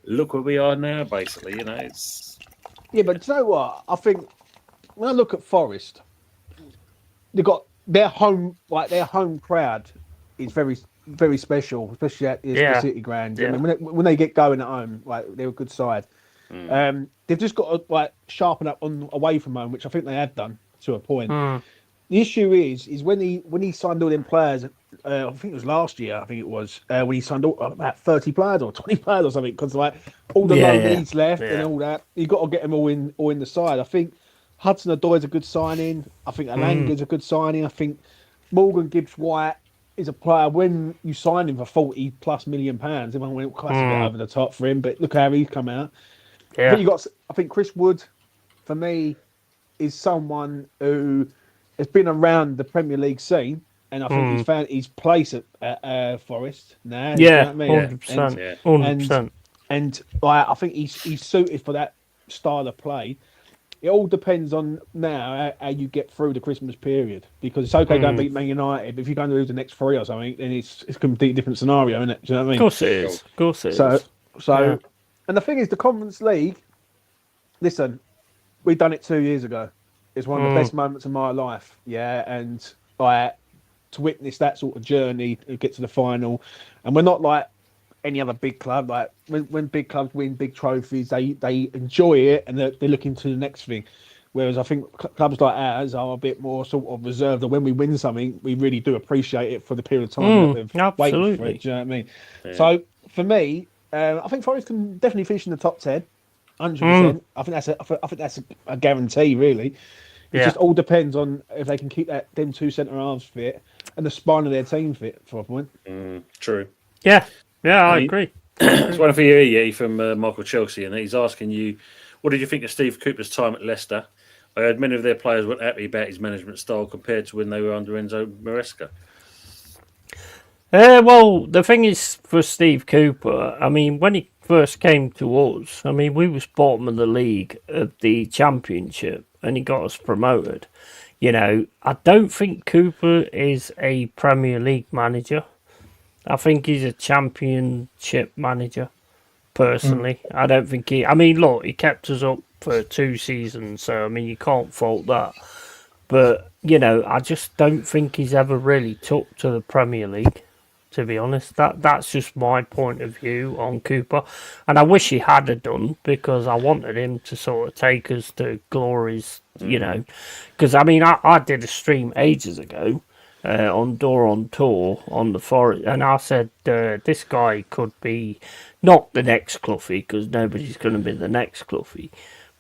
Speaker 1: look where we are now. Basically, you know, it's
Speaker 7: but you know what? I think when I look at Forest, they've got their home crowd is very, very special, especially at the City Ground.
Speaker 3: Yeah.
Speaker 7: I mean, when they get going at home, like, they're a good side. They've just got to sharpen up on away from home, which I think they have done to a point. The issue is when he signed all them players I think it was last year. I think it was when he signed about 30 players or 20 players or something. Because like all the low leads left and all that, you got to get them all in the side. I think Hudson Odoi a good signing. I think Alanga's a good signing. I think Morgan Gibbs White is a player. When you sign him for £40+ million, everyone went quite a bit over the top for him. But look how he's come out.
Speaker 3: Yeah.
Speaker 7: I think Chris Wood, for me, is someone who has been around the Premier League scene, and I think he's found his place at Forest now.
Speaker 3: Yeah,
Speaker 7: you know what I mean?
Speaker 3: 100%. 100%.
Speaker 7: And like, I think he's suited for that style of play. It all depends on now how you get through the Christmas period, because it's okay going to beat Man United, but if you're going to lose the next 3 or something, then it's a completely different scenario, isn't it? Do you know what I mean?
Speaker 3: Of course it is. Of course it is.
Speaker 7: So, and the thing is, the Conference League. Listen, we done it 2 years ago. It's one of the best moments of my life. Yeah, and to witness that sort of journey, to get to the final, and we're not like any other big club. Like when big clubs win big trophies, they enjoy it and they're looking to the next thing. Whereas I think clubs like ours are a bit more sort of reserved. And when we win something, we really do appreciate it for the period of time that we've waited for it. Do you know what I mean? Yeah. So for me, I think Forest can definitely finish in the top 10, 100%. I think that's a guarantee, really. It just all depends on if they can keep them 2 centre halves fit and the spine of their team fit for a point.
Speaker 1: True.
Speaker 3: Yeah, I agree.
Speaker 1: There's one for you, from Michael Chelsea, and he's asking you, what did you think of Steve Cooper's time at Leicester? I heard many of their players weren't happy about his management style compared to when they were under Enzo Maresca.
Speaker 3: Well, the thing is, for Steve Cooper, I mean, when he first came to us, I mean, we was bottom of the league of the Championship, and he got us promoted. You know, I don't think Cooper is a Premier League manager. I think he's a Championship manager, personally. I don't think I mean, look, he kept us up for 2 seasons, so, I mean, you can't fault that. But, you know, I just don't think he's ever really took to the Premier League, to be honest. That's just my point of view on Cooper. And I wish he had done, because I wanted him to sort of take us to glories, you know. Because, I mean, I did a stream ages ago on Door on Tour on the Forest, and I said this guy could be not the next Cloughie, because nobody's going to be the next Cloughie,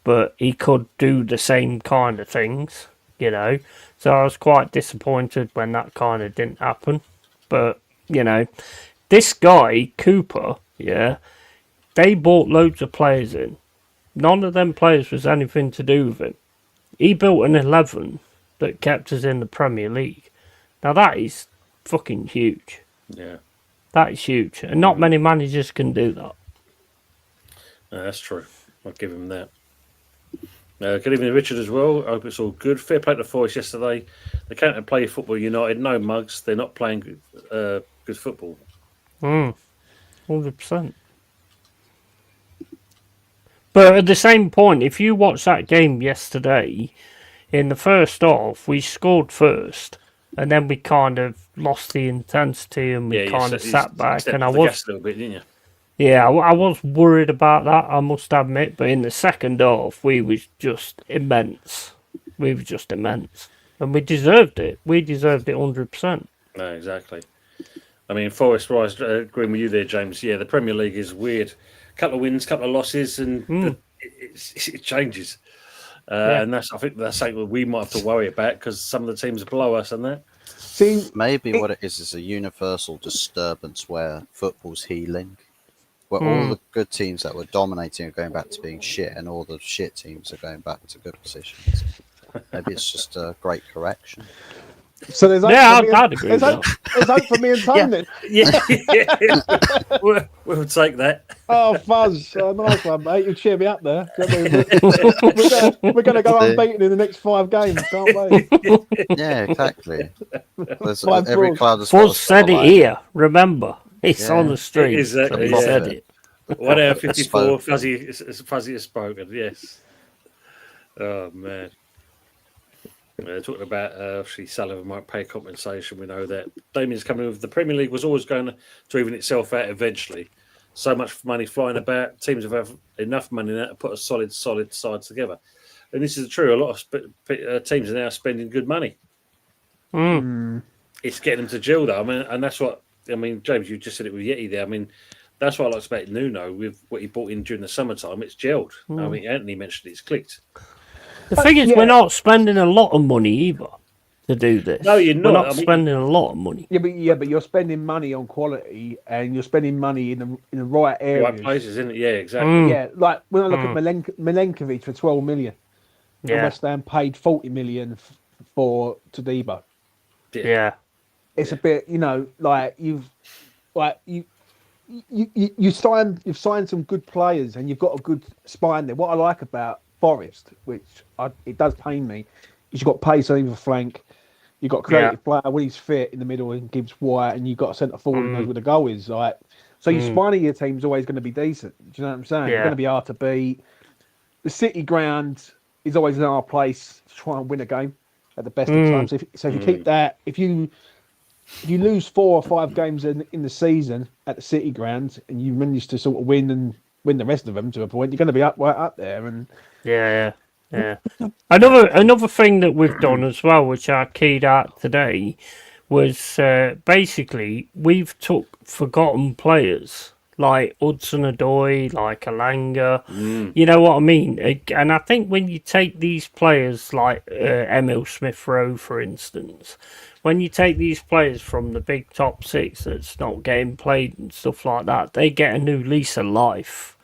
Speaker 3: but he could do the same kind of things, you know. So I was quite disappointed when that kind of didn't happen. But, you know, this guy, Cooper, they bought loads of players in. None of them players was anything to do with him. He built an 11 that kept us in the Premier League. Now that is fucking huge.
Speaker 1: Yeah.
Speaker 3: That is huge. And not many managers can do that.
Speaker 1: That's true. I'll give him that. Good evening, Richard, as well. I hope it's all good. Fair play to Forest yesterday. They can't play Football United. No mugs. They're not playing good football.
Speaker 3: 100%. But at the same point, if you watch that game yesterday, in the first half, we scored first, and then we kind of lost the intensity and we kind of sat back. And I was
Speaker 1: a little bit, didn't you?
Speaker 3: Yeah, I was worried about that, I must admit. But in the second half, we was just immense. We were just immense. And we deserved it. We deserved it 100%.
Speaker 1: No, exactly. I mean, Forest, agreeing with you there, James. Yeah, the Premier League is weird. Couple of wins, couple of losses, and it changes. And I think that's something that we might have to worry about, because some of the teams are below us and that.
Speaker 5: Maybe what it is a universal disturbance where football's healing. Where all the good teams that were dominating are going back to being shit, and all the shit teams are going back to good positions. Maybe it's just a great correction.
Speaker 7: So there's
Speaker 3: I'd agree.
Speaker 7: There's hope for me and Tone then.
Speaker 1: We'll take that.
Speaker 7: Oh, Fuzz, nice one, mate. You cheer me up there. We're going to go unbeaten in the next 5 games, can't we?
Speaker 5: Yeah, exactly. Every club has
Speaker 3: Fuzz said it here. Remember, it's on the street.
Speaker 1: Exactly.
Speaker 3: He said it.
Speaker 1: 1 hour 54. Fuzzy has spoken. Yes. Oh man. Talking about obviously Sullivan might pay compensation. We know that Damien's coming with the Premier League was always going to even itself out eventually. So much money flying about. Teams have enough money now to put a solid side together. And this is true. A lot of teams are now spending good money. it's getting them to gel though. I mean, and that's what I mean, James. You just said it with Yeti there. I mean, that's what I like about Nuno with what he brought in during the summertime. It's gelled. I mean, Anthony mentioned it's clicked.
Speaker 3: The thing is, we're not spending a lot of money either to do this.
Speaker 1: No, you're not.
Speaker 3: We're not
Speaker 1: I mean,
Speaker 3: spending a lot of money.
Speaker 7: but you're spending money on quality, and you're spending money in the right areas.
Speaker 1: right places, isn't it? Yeah, exactly.
Speaker 7: Yeah, like when I look at Milenkovic for 12 million, and
Speaker 3: Yeah,
Speaker 7: West Ham paid 40 million for Todibo.
Speaker 3: yeah,
Speaker 7: It's a bit, like you've signed some good players, and you've got a good spine there. What I like about Forest, it does pain me, is you've got pace on either flank. You've got a creative player when he's fit in the middle and Gibbs White, and you've got a centre forward who knows where the goal is. Like, so your spine of your team's always going to be decent. Do you know what I'm saying?
Speaker 3: Yeah.
Speaker 7: It's going to be hard to beat. The City ground is always in our place to try and win a game at the best of times. So if you keep that, if you lose 4 or 5 games in the season at the City ground and you manage to sort of win the rest of them to a point, you're going to be right up there. And
Speaker 3: yeah. Another thing that we've done as well, which I keyed out today, was basically we've took forgotten players like Hudson-Odoi, like Alanga. You know what I mean? And I think when you take these players like Emil Smith-Rowe, for instance, when you take these players from the big top 6 that's not getting played and stuff like that, they get a new lease of life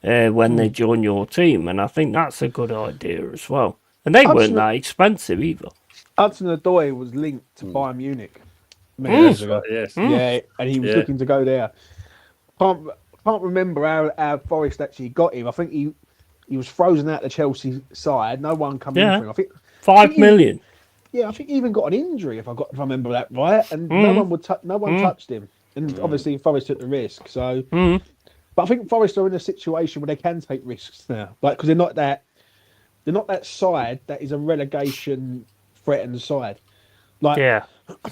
Speaker 3: when they join your team, and I think that's a good idea as well. And they weren't that expensive either.
Speaker 7: Hudson-Odoi was linked to Bayern Munich many years ago.
Speaker 1: Yes.
Speaker 7: Yeah, and he was looking to go there. Can't remember how Forest actually got him. I think he was frozen out the Chelsea side. No one come in for him. I think
Speaker 3: 5 million.
Speaker 7: I think he even got an injury if I remember that right, and no one touched him. And obviously Forest took the risk. So, but I think Forest are in a situation where they can take risks now, like because they're not that side that is a relegation threatened side. Like,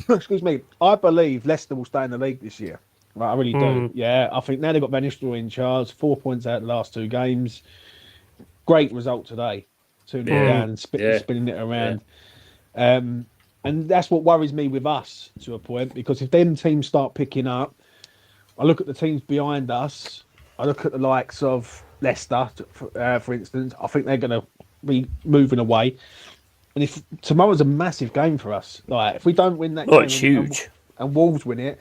Speaker 7: excuse me, I believe Leicester will stay in the league this year. Right, I really do. Yeah, I think now they've got Van Nistelrooy in charge. 4 points out of the last 2 games. Great result today. 2-0 down and spinning it around. And that's what worries me with us to a point, because if them teams start picking up, I look at the teams behind us. I look at the likes of Leicester, for instance. I think they're going to be moving away. And if tomorrow's a massive game for us, like if we don't win that game,
Speaker 3: it's huge,
Speaker 7: and Wolves win it,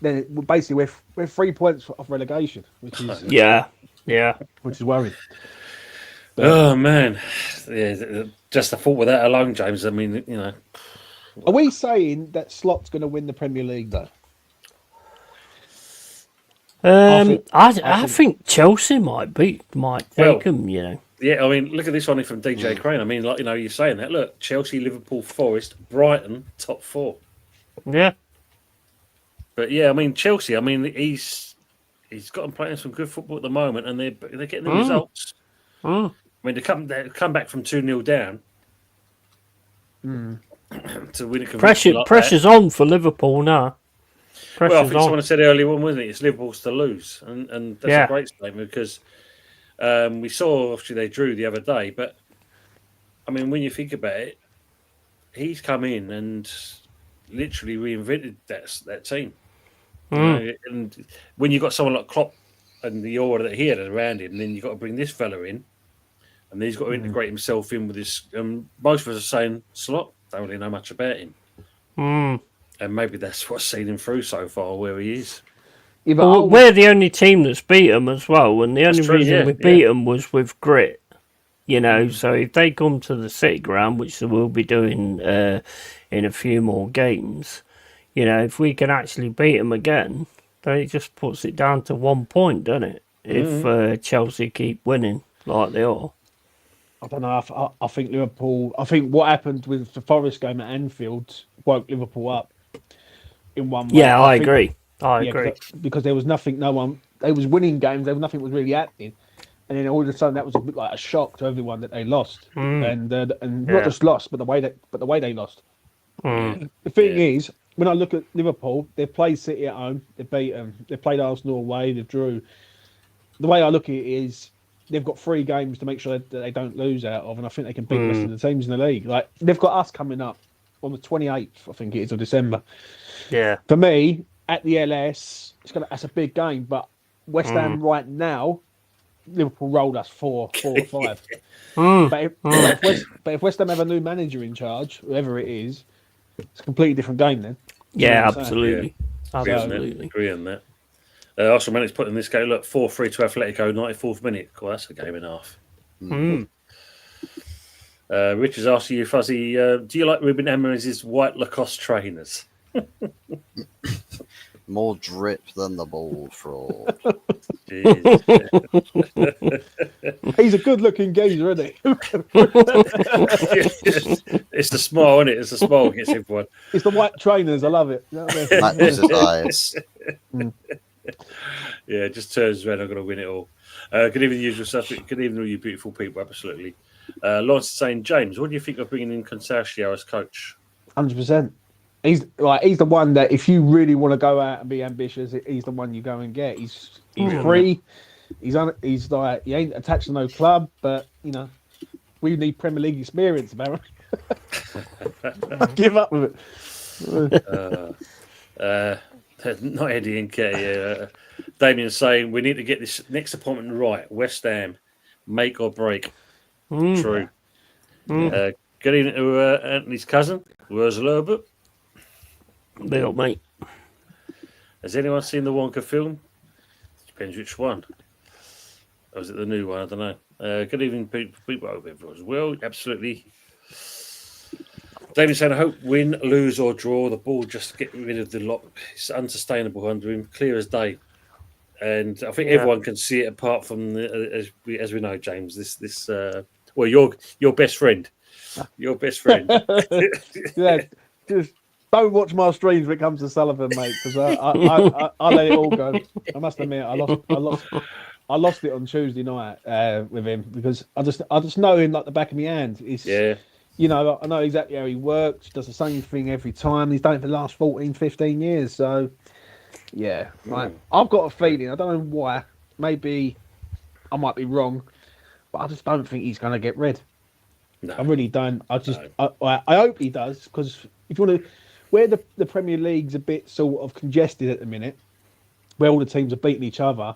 Speaker 7: then basically we're 3 points off relegation, which is which is worrying. But,
Speaker 1: oh man, just the thought with that alone, James. I mean,
Speaker 7: are we saying that Slot's going to win the Premier League though?
Speaker 3: I think Chelsea might take them.
Speaker 1: Yeah, I mean, look at this one from DJ Crane. I mean, like you're saying that. Look, Chelsea, Liverpool, Forest, Brighton, top 4.
Speaker 3: Yeah.
Speaker 1: But yeah, I mean Chelsea. I mean he's got them playing some good football at the moment, and they're getting the results. I mean they come back from 2-0 down to win it.
Speaker 3: Pressure's on for Liverpool now.
Speaker 1: I think someone said earlier on, wasn't it? It's Liverpool's to lose, and that's a great statement because we saw obviously they drew the other day, but I mean when you think about it, he's come in and literally reinvented that team. And when you've got someone like Klopp and the aura that he had around him, then you've got to bring this fella in, and then he's got to integrate himself in with this. Most of us are saying Slot don't really know much about him, and maybe that's what's seen him through so far where he is.
Speaker 7: Yeah, but
Speaker 3: Well, we're the only team that's beat them as well, and the only reason we beat them was with grit. So if they come to the City ground, which they will be doing in a few more games, if we can actually beat them again, then it just puts it down to 1 point, doesn't it? If Chelsea keep winning like they are.
Speaker 7: I don't know. I think Liverpool. I think what happened with the Forest game at Anfield woke Liverpool up in one way.
Speaker 3: Yeah, I agree. I agree.
Speaker 7: Because there was nothing. They was winning games. Nothing was really happening. And then all of a sudden, that was a bit like a shock to everyone that they lost, and not just lost, but the way they lost. The thing is, when I look at Liverpool, they've played City at home, they beat them. They played Arsenal away, they drew. The way I look at it is, they've got 3 games to make sure that they don't lose out of, and I think they can beat the rest of the teams in the league. Like they've got us coming up on the 28th, I think it is, of December.
Speaker 3: Yeah.
Speaker 7: For me, at the LS, that's a big game. But West Ham right now, Liverpool rolled us 4 or 5. But if West Ham have a new manager in charge, whoever it is, it's a completely different game then.
Speaker 3: Yeah,
Speaker 7: what I'm saying?
Speaker 3: absolutely.
Speaker 1: Agree on that.
Speaker 3: Absolutely.
Speaker 1: Agree on that. Arsenal managed to put in this game, look, 4-3 to Atletico, 94th minute. Cool, that's a game and a half. Richard's asking you, Fuzzy, do you like Ruben Amorim's white Lacoste trainers?
Speaker 5: More drip than the ball fraud.
Speaker 7: He's a good-looking geezer, isn't he?
Speaker 1: It's the smile, isn't it? It's the smile that gets everyone.
Speaker 7: It's the white trainers. I love it. You know what I mean?
Speaker 5: Matches his eyes.
Speaker 1: Yeah, it just turns around. I'm going to win it all. Good evening, usual stuff. Good evening, all you beautiful people. Absolutely. Lawrence is saying, James, what do you think of bringing in Consorcio as coach?
Speaker 7: 100%. He's the one that if you really want to go out and be ambitious, he's the one you go and get. He's free. He's like, he ain't attached to no club, but you know, we need Premier League experience, apparently. Give up with
Speaker 1: it. Not Eddie and Kay. Damien's saying we need to get this next appointment right. West Ham, make or break. True. Good evening to Anthony's cousin, Where's Herbert?
Speaker 3: Big up, mate.
Speaker 1: Has anyone seen the Wonka film? Depends which one. Or is it the new one? I don't know. Good evening, people. I hope everyone's well. Absolutely. David saying, I hope win, lose, or draw. The ball just get rid of the lot. It's unsustainable under him, clear as day. And I think everyone can see it apart from, as we know, James, this well, your best friend. Your best friend.
Speaker 7: Yeah, just don't watch my streams when it comes to Sullivan, mate, because I let it all go. I must admit, I lost it on Tuesday night with him because I just know him like the back of my hand. You know, I know exactly how he works. He does the same thing every time. He's done it for the last 14, 15 years. So, yeah, like, I've got a feeling. I don't know why. Maybe I might be wrong, but I just don't think he's going to get rid.
Speaker 1: No.
Speaker 7: I really don't. I hope he does, because if you want to, where the Premier League's a bit sort of congested at the minute, where all the teams are beating each other,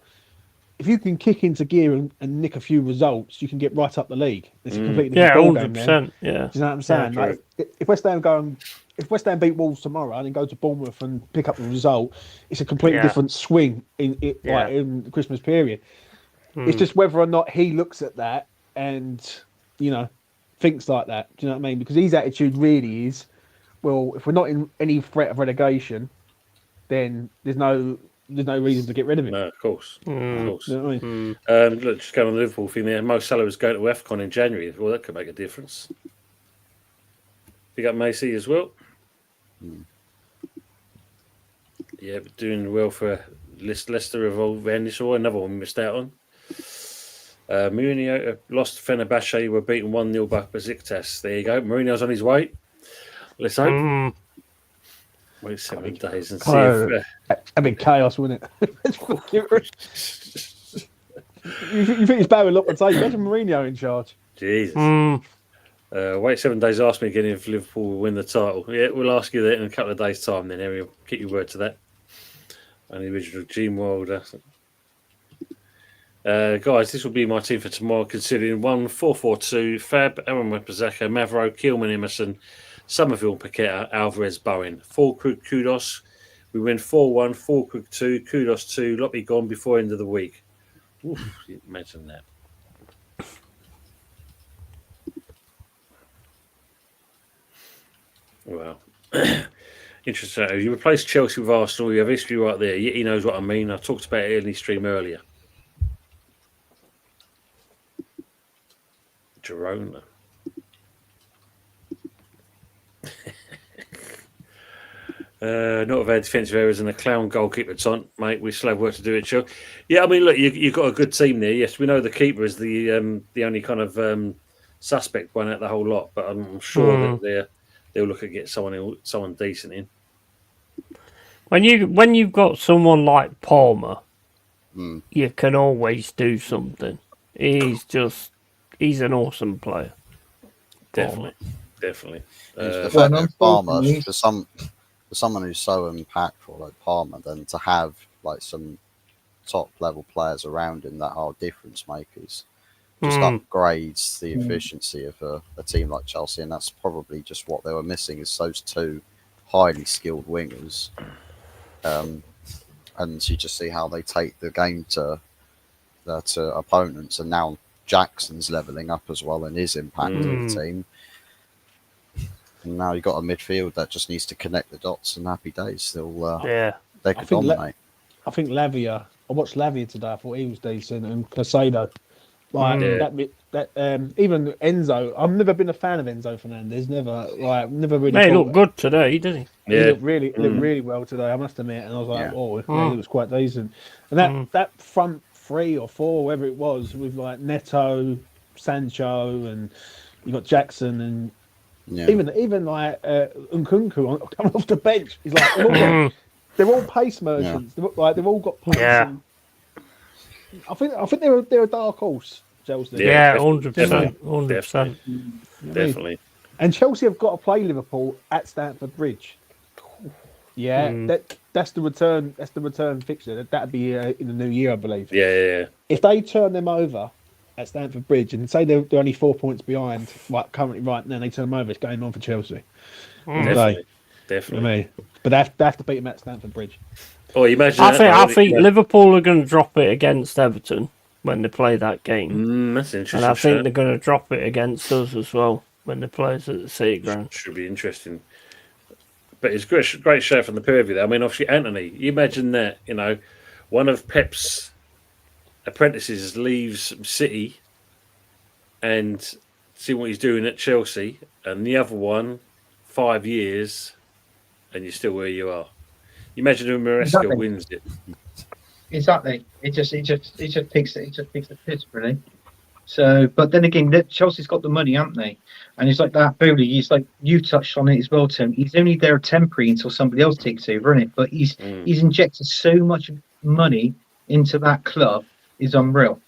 Speaker 7: if you can kick into gear and nick a few results, you can get right up the league. It's a completely different ballgame then.
Speaker 3: 100%. Yeah.
Speaker 7: Do you know what I'm saying?
Speaker 3: Yeah,
Speaker 7: like, if West Ham beat Wolves tomorrow and then go to Bournemouth and pick up the result, it's a completely different swing in the Christmas period. It's just whether or not he looks at that and, you know, thinks like that. Do you know what I mean? Because his attitude really is, well, if we're not in any threat of relegation, then there's no reason to get rid of him.
Speaker 1: No, of course. Of course.
Speaker 7: You know what I mean?
Speaker 1: Look, just going on the Liverpool thing there. Mo Salah was going to AFCON in January. Well, that could make a difference. Big up Macy as well. Yeah, but doing well for Leicester of Van Nistelrooy. Another one we missed out on. Mourinho lost Fenerbahce. Were beaten 1-0 by Besiktas. There you go. Mourinho's on his way. Let's hope. Wait 7 days and see if...
Speaker 7: That'd be chaos, wouldn't it? You think it's bad with Lopetegui? Imagine Mourinho in charge.
Speaker 1: Jesus. Wait 7 days. Ask me again if Liverpool will win the title. Yeah, we'll ask you that in a couple of days' time. Then, Harry, keep your word to that. And the original Gene Wilder. Guys, this will be my team for tomorrow, considering 1-4-4-2, Fab, Aaron Wan-Bissaka, Mavro, Kilman, Emerson, Somerville, Paqueta, Alvarez, Bowen. 4 kudos. We win 4-1, 4 2, kudos 2. Lot be gone before end of the week. Oof, imagine that. Well, interesting. If you replace Chelsea with Arsenal, you have history right there. He knows what I mean. I talked about it in the stream earlier. Girona. Not of our defensive errors and a clown goalkeeper, Tont, mate. We still have work to do at Chelsea. Yeah, I mean, look, you've got a good team there. Yes, we know the keeper is the only kind of suspect one out the whole lot, but I'm sure that they'll look at get someone decent in.
Speaker 3: When you've got someone like Palmer, you can always do something. He's an awesome player.
Speaker 1: Definitely. Definitely.
Speaker 5: It's the
Speaker 6: Well,
Speaker 5: fact
Speaker 6: and
Speaker 5: that Palmer,
Speaker 6: unfortunately-
Speaker 5: for someone who's so impactful like Palmer, then to have like some top level players around him that are difference makers just upgrades the efficiency of a team like Chelsea, and that's probably just what they were missing is those two highly skilled wingers. And you just see how they take the game to opponents, and now Jackson's leveling up as well and is impacting the team. And now you've got a midfield that just needs to connect the dots, and happy days. They could
Speaker 7: think
Speaker 5: dominate.
Speaker 7: I think Lavia. I watched Lavia today. I thought he was decent, and Casado. Like even Enzo. I've never been a fan of Enzo Fernandez. Never really.
Speaker 3: He looked good today, didn't he?
Speaker 7: He looked really well today. I must admit, and I was like, he looks quite decent. And that front 3 or 4, whatever it was, with like Neto, Sancho, and you got Jackson, and even like Nkunku coming off the bench. He's like they're all pace merchants. They've all got pace.
Speaker 3: Yeah.
Speaker 7: And I think they're a dark horse, Chelsea.
Speaker 3: Yeah, 100%. 100%.
Speaker 1: Definitely.
Speaker 7: And Chelsea have got to play Liverpool at Stamford Bridge. Yeah, that's the return. That's the return fixture. That'd be in the new year, I believe.
Speaker 1: Yeah.
Speaker 7: If they turn them over at Stamford Bridge and say they're only 4 points behind, like currently right now, they turn them over. It's game on for Chelsea.
Speaker 1: Definitely.
Speaker 7: I mean, but they have to beat them at Stamford Bridge.
Speaker 1: Oh, you imagine
Speaker 3: I think Liverpool are going to drop it against Everton when they play that game.
Speaker 1: That's interesting.
Speaker 3: And I think they're going to drop it against us as well when they play us at the City Ground.
Speaker 1: Should be interesting. But it's great show from the pair of you there. I mean, obviously, Anthony, you imagine that, one of Pep's apprentices leaves City and see what he's doing at Chelsea, and the other one, 5 years, and you're still where you are. You imagine when Maresca wins it.
Speaker 6: Exactly. It just picks the piss, really. So, but then again, Chelsea's got the money, haven't they? And it's like that Bowley. He's like you touched on it as well, Tim. He's only there temporary until somebody else takes over, isn't it? But he's injected so much money into that club is unreal.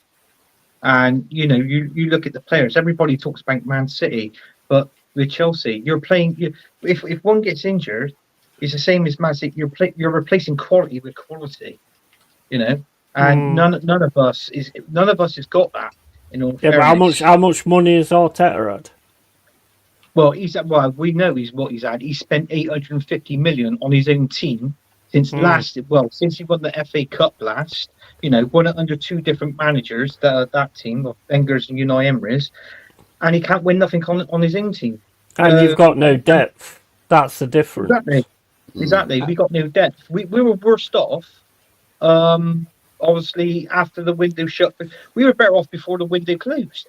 Speaker 6: And you look at the players. Everybody talks about Man City, but with Chelsea, you're playing. If one gets injured, it's the same as Man City. You're replacing quality with quality, and none of us has got that.
Speaker 3: But how much money has Arteta had?
Speaker 6: Well, we know what he's had. He spent 850 million on his own team since since he won the FA Cup last. Won it under 2 different managers. That team of Wenger's and Unai Emery's, and he can't win nothing on his own team.
Speaker 3: And you've got no depth. That's the difference.
Speaker 6: Exactly. We got no depth. We were worst off. Obviously, after the window shut, we were better off before the window closed.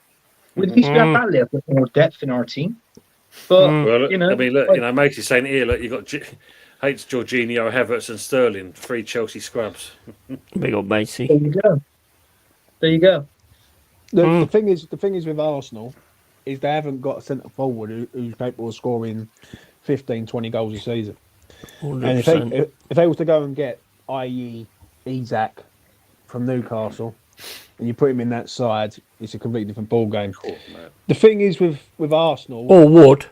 Speaker 6: At least we had that little bit more depth in our team. But
Speaker 1: I mean, look, Matey's saying here, look, you got hates Jorginho, Havertz, and Sterling, 3 Chelsea scrubs.
Speaker 3: Big old Macy.
Speaker 6: There you go.
Speaker 7: The thing is with Arsenal is they haven't got a centre forward who's capable of scoring 15, 20 goals a season.
Speaker 3: 100%.
Speaker 7: And if they was to go and get, i.e., Isak from Newcastle, and you put him in that side, it's a completely different ball game. The thing is with Arsenal,
Speaker 3: or Wood.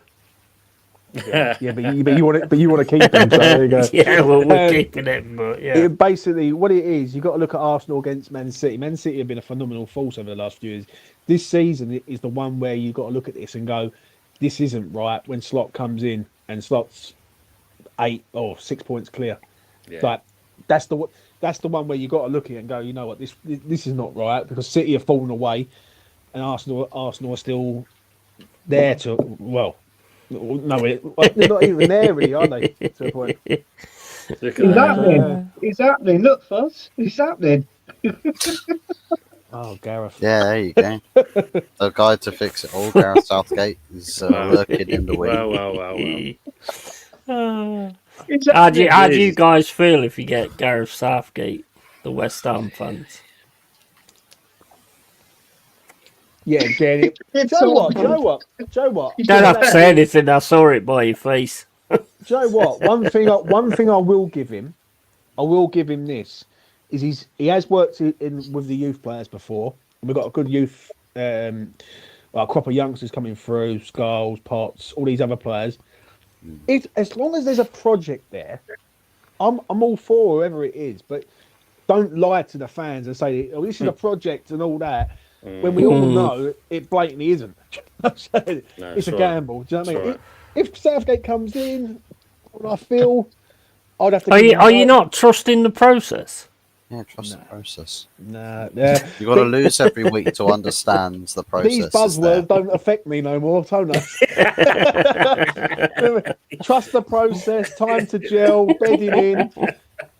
Speaker 7: but you want to keep him. So there you go.
Speaker 3: Yeah, well, we're keeping him, but yeah.
Speaker 7: Basically, what it is, you've got to look at Arsenal against Man City. Man City have been a phenomenal force over the last few years. This season is the one where you've got to look at this and go, this isn't right. When Slot comes in and Slot's 8 or 6 points clear, like that's the one where you got to look at it and go, you know what, this is not right, because City have fallen away, and Arsenal are still there to no, they're not even there really, are they? To a point.
Speaker 6: It's happening. Look, Fuzz, it's happening.
Speaker 7: Oh, Gareth.
Speaker 5: Yeah, there you go. The guy to fix it all, Gareth Southgate, is lurking in the wing.
Speaker 3: Wow. How do you guys feel if you get Gareth Southgate, the West Ham fans?
Speaker 7: Yeah, get it. Joe what?
Speaker 3: Don't have to say anything. I saw it by your face.
Speaker 7: Joe what? One thing I will give him this is he has worked in with the youth players before. We've got a good youth. like a crop of youngsters coming through, Skulls, Potts, all these other players. As long as there's a project there, I'm all for whoever it is, but don't lie to the fans and say, "Oh, this is a project" and all that. When we all know it blatantly isn't. It's a gamble. Do you know what I mean?
Speaker 1: right.
Speaker 7: If Southgate comes in, what I feel, I'd have to.
Speaker 3: Are you not trusting the process?
Speaker 5: Yeah, trust the process.
Speaker 7: Nah, yeah.
Speaker 5: You've got to lose every week to understand the process.
Speaker 7: These
Speaker 5: is there.
Speaker 7: buzzwords don't affect me no more, don't they? Trust the process, time to gel, bedding in.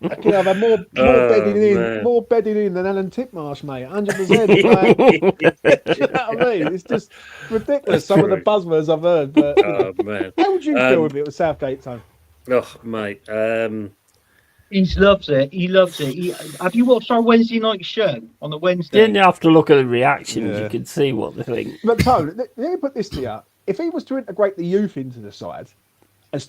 Speaker 7: Okay, I've had more bedding in than Alan Titmarsh, mate. 100%. You know what I mean? It's just ridiculous. Some of the buzzwords I've heard. But
Speaker 1: Man.
Speaker 7: how would you feel with it with Southgate, Tone?
Speaker 1: Oh, mate.
Speaker 6: He loves it. He loves it. Have you watched our Wednesday night show on the Wednesday?
Speaker 3: Didn't you have to look at the reactions? You could see what they think.
Speaker 7: But Tone, let me put this to you: if he was to integrate the youth into the side and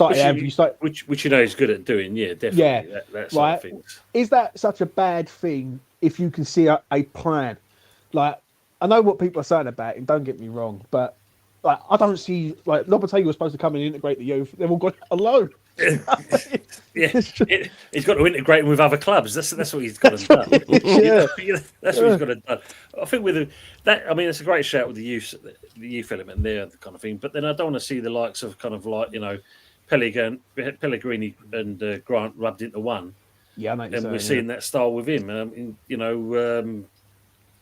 Speaker 1: which you know he's good at doing, yeah, definitely.
Speaker 7: Yeah,
Speaker 1: that sort of things.
Speaker 7: Is that such a bad thing if you can see a plan? Like, I know what people are saying about him. Don't get me wrong, but like, I don't see like Lopetegui was supposed to come and integrate the youth. They've all got alone.
Speaker 1: Yeah, he's got to integrate him with other clubs. That's what he's got to do.
Speaker 7: Yeah,
Speaker 1: that's what he's got to do. I think with that, I mean, it's a great shout with the youth element there, the kind of thing. But then I don't want to see the likes of kind of like Pellegrini and Grant rubbed into one.
Speaker 7: Yeah,
Speaker 1: and we're seeing that style with him.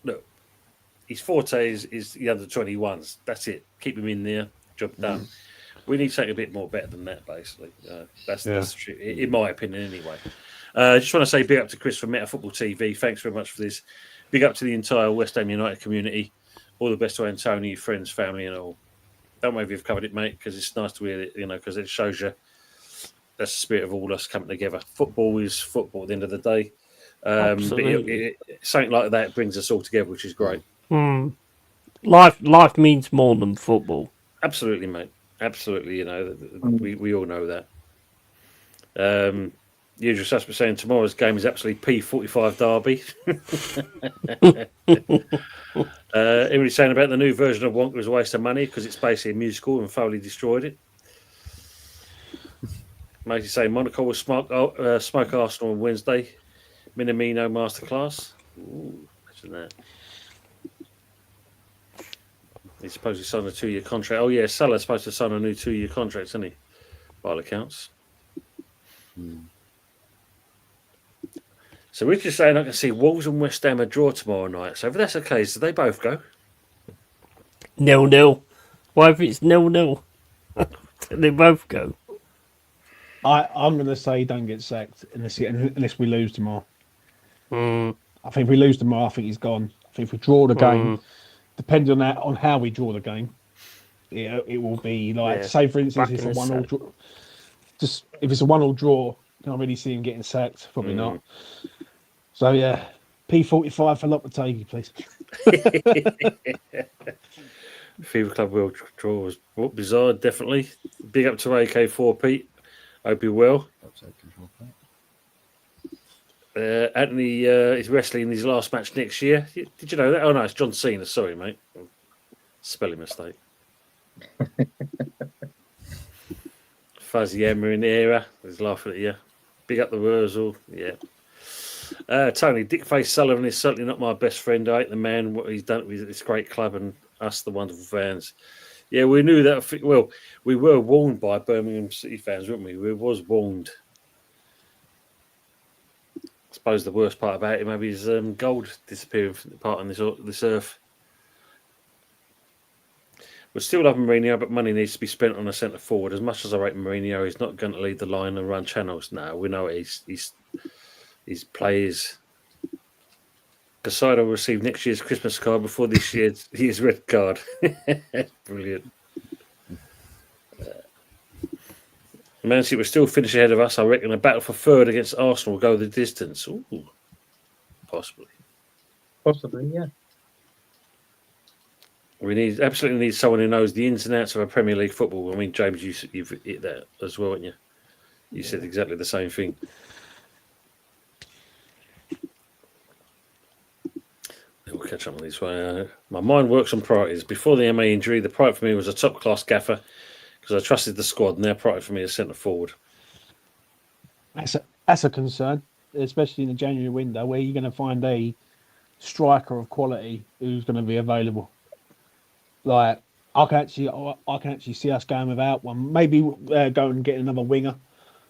Speaker 1: Look, his forte is the under 21s. That's it. Keep him in there. Job done. We need something a bit more better than that, basically. That's true, in my opinion, anyway. Just want to say big up to Chris from Meta Football TV. Thanks very much for this. Big up to the entire West Ham United community. All the best to Antonio, friends, family, and all. Don't worry if you've covered it, mate, because it's nice to hear it, because it shows you that's the spirit of all us coming together. Football is football at the end of the day. But something like that brings us all together, which is great.
Speaker 3: Life means more than football.
Speaker 1: Absolutely, mate. Absolutely, we all know that. Usual suspect saying tomorrow's game is absolutely P45 derby. Everybody saying about the new version of Wonka is a waste of money because it's basically a musical and Foley destroyed it. Matey saying Monaco will smoke Arsenal on Wednesday. Minamino masterclass. Ooh, imagine that. He's supposed to sign a 2-year contract. Oh, yeah, Salah's supposed to sign a new 2-year contract, isn't he? By all accounts. So we're just saying I can see Wolves and West Ham a draw tomorrow night. So if that's the case, do they both go?
Speaker 3: 0-0. What if it's 0-0? They both go.
Speaker 7: I'm going to say don't get sacked unless we lose tomorrow.
Speaker 3: Mm.
Speaker 7: I think if we lose tomorrow, I think he's gone. I think if we draw the game, depending on how we draw the game, it will be like, say for instance, if it's a 1-1 draw, just if it's a 1-1 draw, can't really see him getting sacked. Probably not. So yeah, P45 for Lopetegui, please.
Speaker 1: Fever Club will draw was bizarre, definitely. Big up to AK4 Pete. Hope you're well. Anthony is wrestling in his last match next year. Did you know that? Oh no, it's John Cena. Sorry, mate. Spelling mistake. Fuzzy Emma in the era. He's laughing at you. Big up the Wurzel. Yeah. Tony, Dickface Sullivan is certainly not my best friend. I hate the man, what he's done with this great club and us, the wonderful fans. Yeah, we knew that. Well, we were warned by Birmingham City fans, weren't we? We was warned. I suppose the worst part about it maybe is gold disappearing from the part on this earth. We still love Mourinho, but money needs to be spent on a centre forward. As much as I rate Mourinho, he's not going to lead the line and run channels now. We know his players. Casado will receive next year's Christmas card before this year's red card. Brilliant. Man City will still finish ahead of us. I reckon a battle for third against Arsenal will go the distance. Ooh, possibly.
Speaker 6: Possibly, yeah.
Speaker 1: We absolutely need someone who knows the ins and outs of a Premier League football. I mean, James, you've hit that as well, haven't you? You said exactly the same thing. catch up on this one. My mind works on priorities. Before the MA injury, the priority for me was a top-class gaffer because I trusted the squad, and their priority for me is centre forward.
Speaker 7: That's a concern, especially in the January window, where you're going to find a striker of quality who's going to be available. Like I can actually see us going without one. Maybe go and get another winger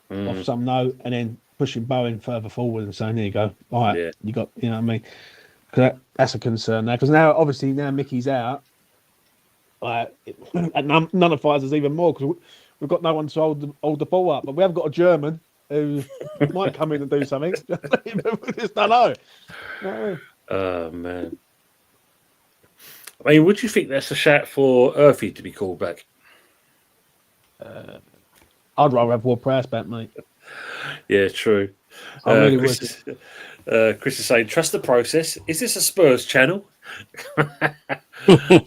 Speaker 7: off some note, and then pushing Bowen further forward and saying, "There you go, all right, you got," you know what I mean? Because that's a concern now. Because now, obviously, now Mickey's out. Like, and none of us is even more because we've got no one to hold the ball up. But we have got a German who might come in and do something. We just don't know.
Speaker 1: Oh man! I mean, would you think that's a shout for Earthy to be called back?
Speaker 7: I'd rather have Ward Prowse back, mate.
Speaker 1: Yeah, true.
Speaker 7: I really
Speaker 1: Chris is saying, trust the process. Is this a Spurs channel? No,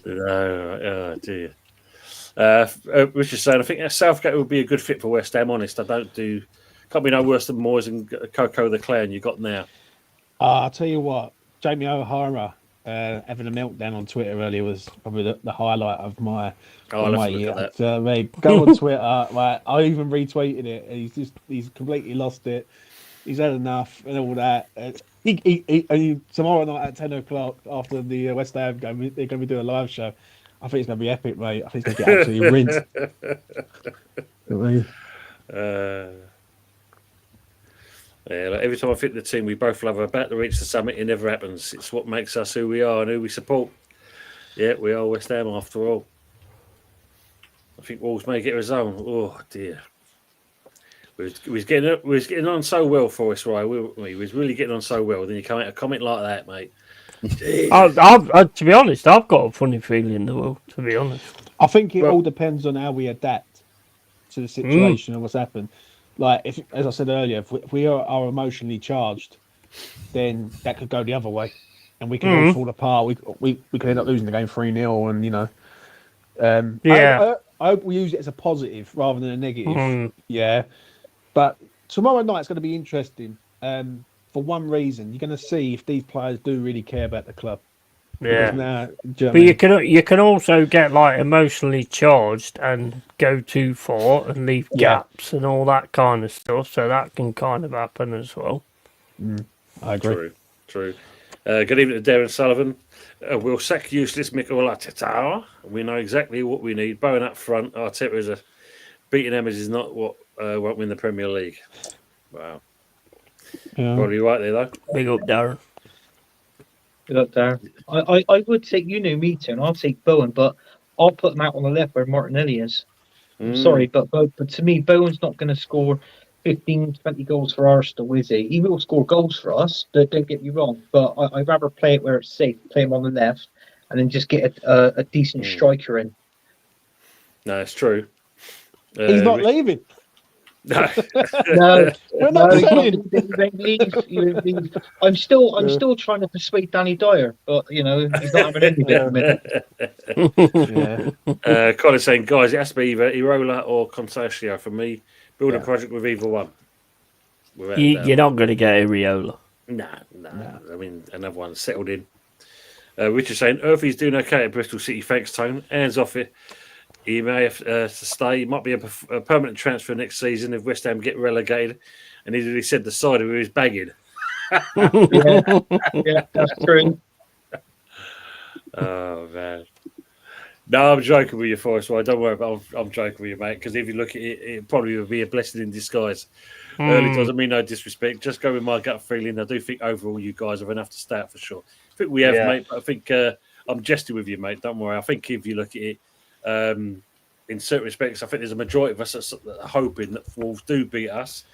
Speaker 1: oh dear. Rich is saying, I think Southgate would be a good fit for West Ham. Honest, can't be no worse than Moyes and Coco the Clown you got now.
Speaker 7: I'll tell you what, Jamie O'Hara having a meltdown on Twitter earlier was probably the highlight of my.
Speaker 1: I'll have to look at that.
Speaker 7: Mate, go on Twitter. Like, I even retweeted it. And he's completely lost it. He's had enough and all that. He tomorrow night at 10:00 after the West Ham game, they're going to be doing a live show. I think it's going to be epic, mate. I think it's going to get absolutely rinsed.
Speaker 1: Yeah, like every time I think the team we both love are about to reach the summit, it never happens. It's what makes us who we are and who we support. Yeah, we are West Ham after all. I think Wolves may get his own. Oh dear. We was getting on so well for us, right? We was really getting on so well. Then you come out a comment like that, mate.
Speaker 3: To be honest, I've got a funny feeling the will. To be honest,
Speaker 7: I think it all depends on how we adapt to the situation and what's happened. Like, if, as I said earlier, if we are emotionally charged, then that could go the other way, and we can all fall apart. We could end up losing the game 3-0, and you know. I hope we use it as a positive rather than a negative. Yeah, but tomorrow night's going to be interesting. For one reason, you're going to see if these players do really care about the club.
Speaker 3: Yeah,
Speaker 7: but
Speaker 3: you can also get like emotionally charged and go too far and leave gaps and all that kind of stuff. So that can kind of happen as well.
Speaker 7: I agree.
Speaker 1: True. Good evening to Darren Sullivan. We'll sack useless Mikel Arteta. We know exactly what we need. Bowen up front. Arteta is beating Emmers is not what won't win the Premier League. Wow.
Speaker 7: Yeah.
Speaker 1: Probably right there though.
Speaker 3: Big up, Darren.
Speaker 6: Look there. I would take, you know me, Tim. I'll take Bowen, but I'll put him out on the left where Martinelli is. I'm sorry, but to me, Bowen's not going to score 15, 20 goals for Arsenal, is he? He will score goals for us, don't get me wrong, but I'd rather play it where it's safe, play him on the left, and then just get a decent striker in.
Speaker 1: No, it's true.
Speaker 7: He's not leaving.
Speaker 1: No,
Speaker 7: We're not selling.
Speaker 6: Leave. I'm still trying to persuade Danny Dyer, but you know he's not having any bit of it.
Speaker 1: Colin saying, guys, it has to be either Irola or Consortio for me. Build a project with either one.
Speaker 3: You're not going to get Iriola.
Speaker 1: No. I mean, another one settled in. Richard saying, Earthy's doing okay at Bristol City. Thanks, Tone. Hands off it. He may have to stay. He might be a permanent transfer next season if West Ham get relegated. And he said the side of it is bagging.
Speaker 6: yeah, that's true.
Speaker 1: Oh, man. No, I'm joking with you, Forrest. Well, don't worry about it. I'm joking with you, mate, because if you look at it, it probably would be a blessing in disguise. Early doesn't mean no disrespect. Just go with my gut feeling. I do think overall you guys have enough to start for sure. I think we have, mate, but I think I'm jesting with you, mate. Don't worry. I think if you look at it, in certain respects, I think there's a majority of us that are hoping that Wolves do beat us.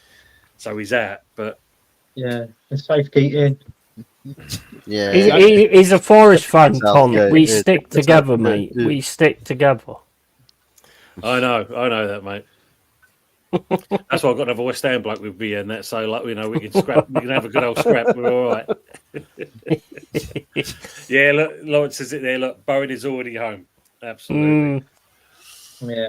Speaker 1: So he's out, but
Speaker 6: yeah, it's Southgate in.
Speaker 5: Yeah,
Speaker 3: he's a Forest fan, Con.
Speaker 5: Yeah,
Speaker 3: we stick together, mate.
Speaker 5: Yeah.
Speaker 3: We stick together.
Speaker 1: I know that, mate. That's why I've got another West Ham bloke with me and that. So, like, you know, we can scrap. We can have a good old scrap. We're all right. Yeah, look, Lawrence says it there. Look, Bowen is already home. Absolutely.
Speaker 6: Yeah.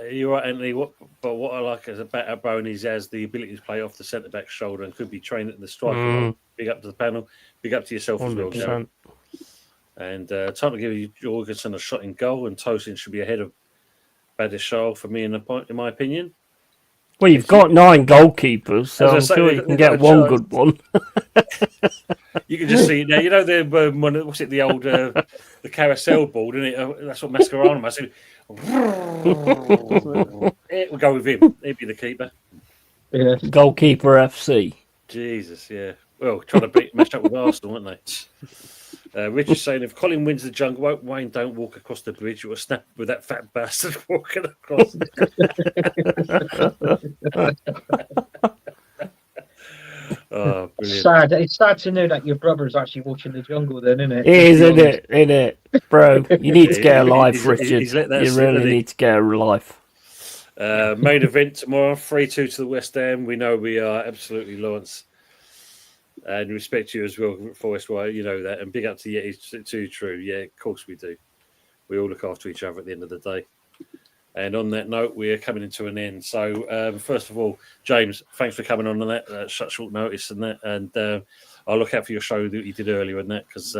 Speaker 1: You're right, Anthony. What I like about Bowen is he has the ability to play off the centre back's shoulder and could be trained at the striker. Big up to the panel. Big up to yourself as well, Joe. And time to give Jorgensen a shot in goal, and Tosin should be ahead of Badiashile for me, in my opinion.
Speaker 3: Well, you've got 9 goalkeepers, so
Speaker 1: As I
Speaker 3: I'm
Speaker 1: say,
Speaker 3: sure
Speaker 1: they've
Speaker 3: you
Speaker 1: got-
Speaker 3: can
Speaker 1: they've got
Speaker 3: get
Speaker 1: a
Speaker 3: one
Speaker 1: chance.
Speaker 3: good one.
Speaker 1: You can just see it now. You know what's it? The old the carousel board, isn't it? That's what Mascherano must do. It will go with him. He'd be the keeper.
Speaker 6: Yeah.
Speaker 3: Goalkeeper FC.
Speaker 1: Jesus, yeah. Well, trying to match up with Arsenal, weren't they? Richard's saying if Colin wins the jungle, Wayne don't walk across the bridge. You'll snap with that fat bastard walking across. Oh, brilliant.
Speaker 6: Sad. It's sad to know that your brother's actually watching the jungle. Then, isn't it?
Speaker 3: It is, isn't it? Isn't it? Bro, you need to get a life,
Speaker 1: He's
Speaker 3: Richard.
Speaker 1: let that
Speaker 3: You
Speaker 1: slip,
Speaker 3: really
Speaker 1: hasn't he?
Speaker 3: need to get a life.
Speaker 1: Main event tomorrow, 3-2 to the West Ham. We know we are absolutely, Lawrence. And respect you as well, Forrest. Well, you know that. And big up to you. It's too true. Yeah, of course we do. We all look after each other at the end of the day. And on that note, we're coming into an end. So, first of all, James, thanks for coming on that such short notice and that. And I'll look out for your show that you did earlier and that, because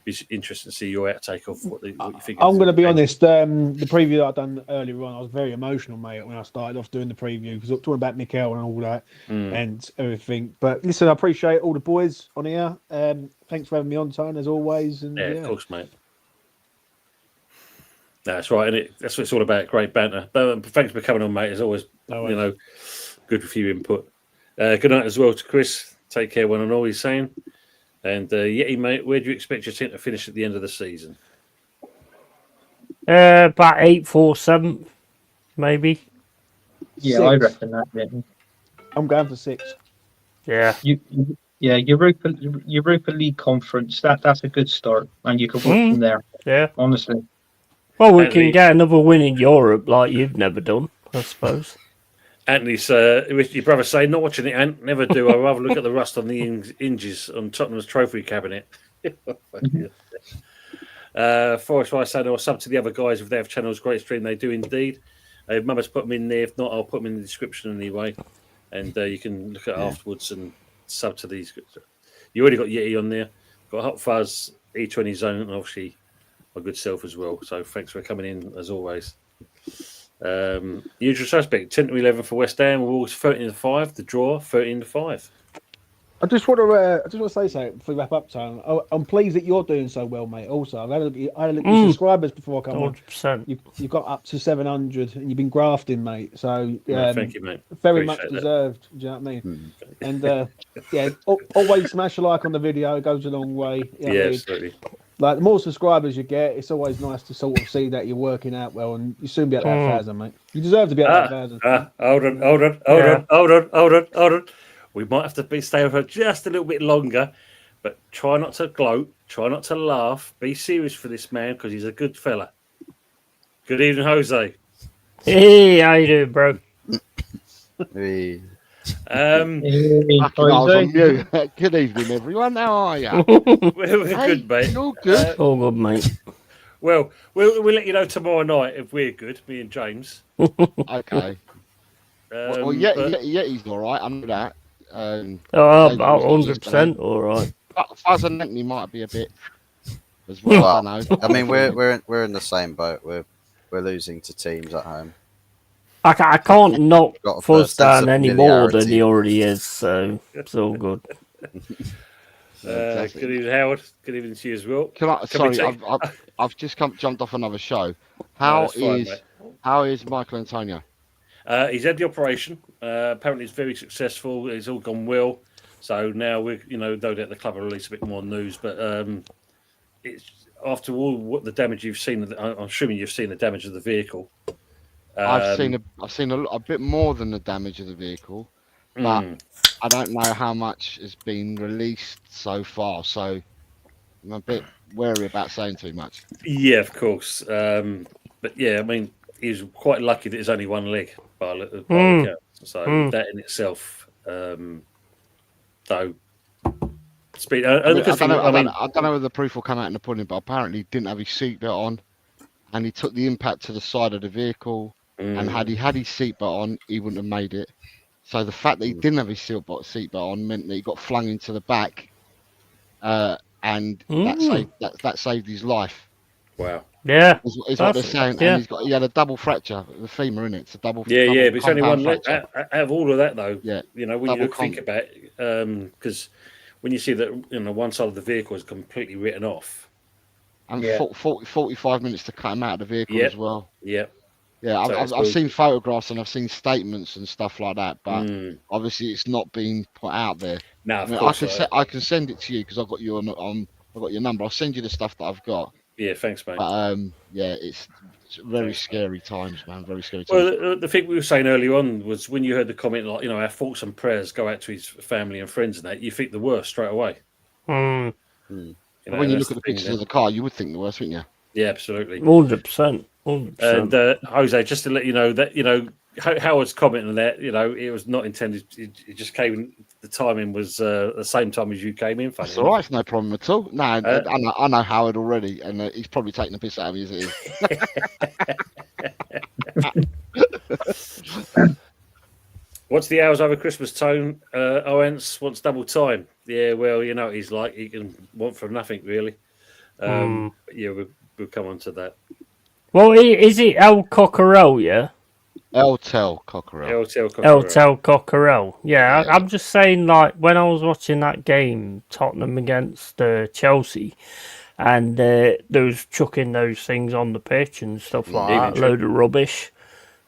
Speaker 1: it's interesting to see your outtake of what you think.
Speaker 7: I'm going to be honest. The preview that I done earlier on, I was very emotional, mate, when I started off doing the preview, because I was talking about Mikel and all that and everything. But listen, I appreciate all the boys on here. Thanks for having me on, Tone, as always. And
Speaker 1: Yeah, of course, mate. That's right, and that's what it's all about. Great banter. But thanks for coming on, mate. It's always,
Speaker 7: No
Speaker 1: you know, good with your input. Good night as well to Chris. Take care, one and all. He's saying. And Yeti, mate, where do you expect your team to finish at the end of the season?
Speaker 3: About 8th or 7th, maybe.
Speaker 6: Yeah, I
Speaker 7: 6.
Speaker 6: reckon that. Yeah.
Speaker 7: I'm going for 6.
Speaker 3: Yeah.
Speaker 6: Europa League conference. That's a good start, and you can work from there.
Speaker 3: Yeah.
Speaker 6: Honestly.
Speaker 3: Well, we
Speaker 1: Anthony-
Speaker 3: can get another win in Europe like you've never done, I suppose.
Speaker 1: Anthony's, your brother saying, not watching it, Ant. Never do. I'd rather look at the rust on the hinges on Tottenham's trophy cabinet. Forrest Rice saying, I'll sub to the other guys if they have channels. Great stream. They do indeed. Mum has put them in there. If not, I'll put them in the description anyway. And you can look at it afterwards and sub to these. You already got Yeti on there. Got Hot Fuzz, E20 Zone, and obviously my good self as well. So thanks for coming in as always. Usual suspect, 10 to 11 for West Ham. Wolves 13-5. The draw 13-5.
Speaker 7: I just want to say something before we wrap up, Tone. I'm pleased that you're doing so well, mate. Also, I had a look at your subscribers before I come on.
Speaker 3: 100%.
Speaker 7: You've got up to 700, and you've been grafting, mate. So
Speaker 1: Thank you, mate.
Speaker 7: very
Speaker 1: Appreciate
Speaker 7: much
Speaker 1: that.
Speaker 7: deserved. Do you know what I mean? And always smash a like on the video. It goes a long way. You know what I
Speaker 1: Yeah,
Speaker 7: mean?
Speaker 1: absolutely.
Speaker 7: Like the more subscribers you get, it's always nice to sort of see that you're working out well, and you soon be at that 1,000, mate. You deserve to be at that 1,000.
Speaker 1: Hold on. We might have to stay over just a little bit longer, but try not to gloat, try not to laugh. Be serious for this man because he's a good fella. Good evening, Jose.
Speaker 3: Hey, how you doing, bro?
Speaker 5: Hey.
Speaker 6: Hey,
Speaker 8: Fucking, I was on
Speaker 6: Jose.
Speaker 8: mute. Good evening, everyone. How are you?
Speaker 1: We're good, mate.
Speaker 8: You're good.
Speaker 3: All good, mate.
Speaker 1: Well, we'll let you know tomorrow night if we're good, me and James.
Speaker 8: Okay. Well,
Speaker 1: But-
Speaker 8: Yeti's all right. I know that.
Speaker 3: Oh, about 100%. All right.
Speaker 8: Fuzz and Anthony might be a bit as well.
Speaker 5: Well,
Speaker 8: I know.
Speaker 5: I mean, we're in the same boat. We're losing to teams at home.
Speaker 3: I can't knock
Speaker 5: Got a
Speaker 3: Fuzz
Speaker 5: sense
Speaker 3: down
Speaker 5: of
Speaker 3: any more than
Speaker 5: familiarity.
Speaker 3: he already is, so it's all good.
Speaker 8: Fantastic.
Speaker 1: good evening, Howard. Good evening to you as well.
Speaker 8: Can I?
Speaker 1: Can we
Speaker 8: Sorry,
Speaker 1: take-
Speaker 8: I've just jumped off another show.
Speaker 1: No,
Speaker 8: How
Speaker 1: that's fine,
Speaker 8: is
Speaker 1: mate.
Speaker 8: how is Michael Antonio?
Speaker 1: He's had the operation. Apparently, it's very successful. It's all gone well. So now we're, no doubt the club will release a bit more news. But it's after all what the damage you've seen. I'm assuming you've seen the damage of the vehicle.
Speaker 8: I've seen a bit more than the damage of the vehicle, but I don't know how much has been released so far. So I'm a bit wary about saying too much.
Speaker 1: Yeah, of course. But yeah, I mean, he was quite lucky that there's only one leg by the count. So that in itself, though. Speed.
Speaker 8: I don't know whether the proof will come out in the pudding, but apparently he didn't have his seatbelt on, and he took the impact to the side of the vehicle. And had he had his seatbelt on, he wouldn't have made it. So the fact that he didn't have his seatbelt on meant that he got flung into the back, and that saved his life.
Speaker 1: Wow.
Speaker 3: Yeah.
Speaker 8: Is what they're saying.
Speaker 3: Yeah.
Speaker 8: And he had a double fracture, the femur, in it. It's a double.
Speaker 1: Yeah,
Speaker 8: double
Speaker 1: yeah, but it's only one
Speaker 8: compound
Speaker 1: leg.
Speaker 8: fracture.
Speaker 1: Out of all of that, though,
Speaker 8: Yeah,
Speaker 1: you know, when you
Speaker 8: double
Speaker 1: think about it, because when you see that, you know, one side of the vehicle is completely written off.
Speaker 8: And
Speaker 4: Yeah.
Speaker 8: 45 minutes to cut him out of the vehicle
Speaker 1: Yep.
Speaker 8: as well.
Speaker 1: Yeah.
Speaker 8: Yeah,
Speaker 1: So it's
Speaker 8: I've
Speaker 1: all-
Speaker 8: seen photographs and I've seen statements and stuff like that, but
Speaker 1: Mm.
Speaker 8: obviously it's not been put out there.
Speaker 1: No,
Speaker 8: I
Speaker 1: of
Speaker 8: mean,
Speaker 1: course.
Speaker 8: I can send it to you because I've got you I've got your number. I'll send you the stuff that I've got.
Speaker 1: Yeah, thanks, mate.
Speaker 8: But yeah, it's very
Speaker 1: Thanks,
Speaker 8: scary times, man. Very scary times.
Speaker 1: Well, the thing we were saying earlier on was when you heard the comment, like, you know, our thoughts and prayers go out to his family and friends and that, you think the worst straight away.
Speaker 3: Mm.
Speaker 1: You
Speaker 8: But
Speaker 1: know,
Speaker 8: when you
Speaker 1: that's
Speaker 8: look at the
Speaker 1: thing
Speaker 8: pictures
Speaker 1: then.
Speaker 8: of the car, you would think the worst, wouldn't you?
Speaker 1: Yeah, absolutely.
Speaker 3: 100%. 100%.
Speaker 1: And Jose, just to let you know that, you know, Howard's comment on that, you know, it was not intended. It just came. The timing was the same time as you came in. Funny
Speaker 8: That's all right. It's no problem at all. No, I know Howard already, and he's probably taking the piss out of me as it is.
Speaker 1: What's the hours over Christmas, Tone? Owens wants double time. Yeah, well, you know what he's like. He can want for nothing, really. But yeah, we'll come on to that.
Speaker 3: Well, is it El Cockerel, yeah?
Speaker 8: El Tel Cockerel.
Speaker 3: El Tel Cockerel. Yeah,
Speaker 8: Yeah.
Speaker 3: I'm just saying, like, when I was watching that game, Tottenham against Chelsea, and they was chucking those things on the pitch and stuff like that, load of rubbish.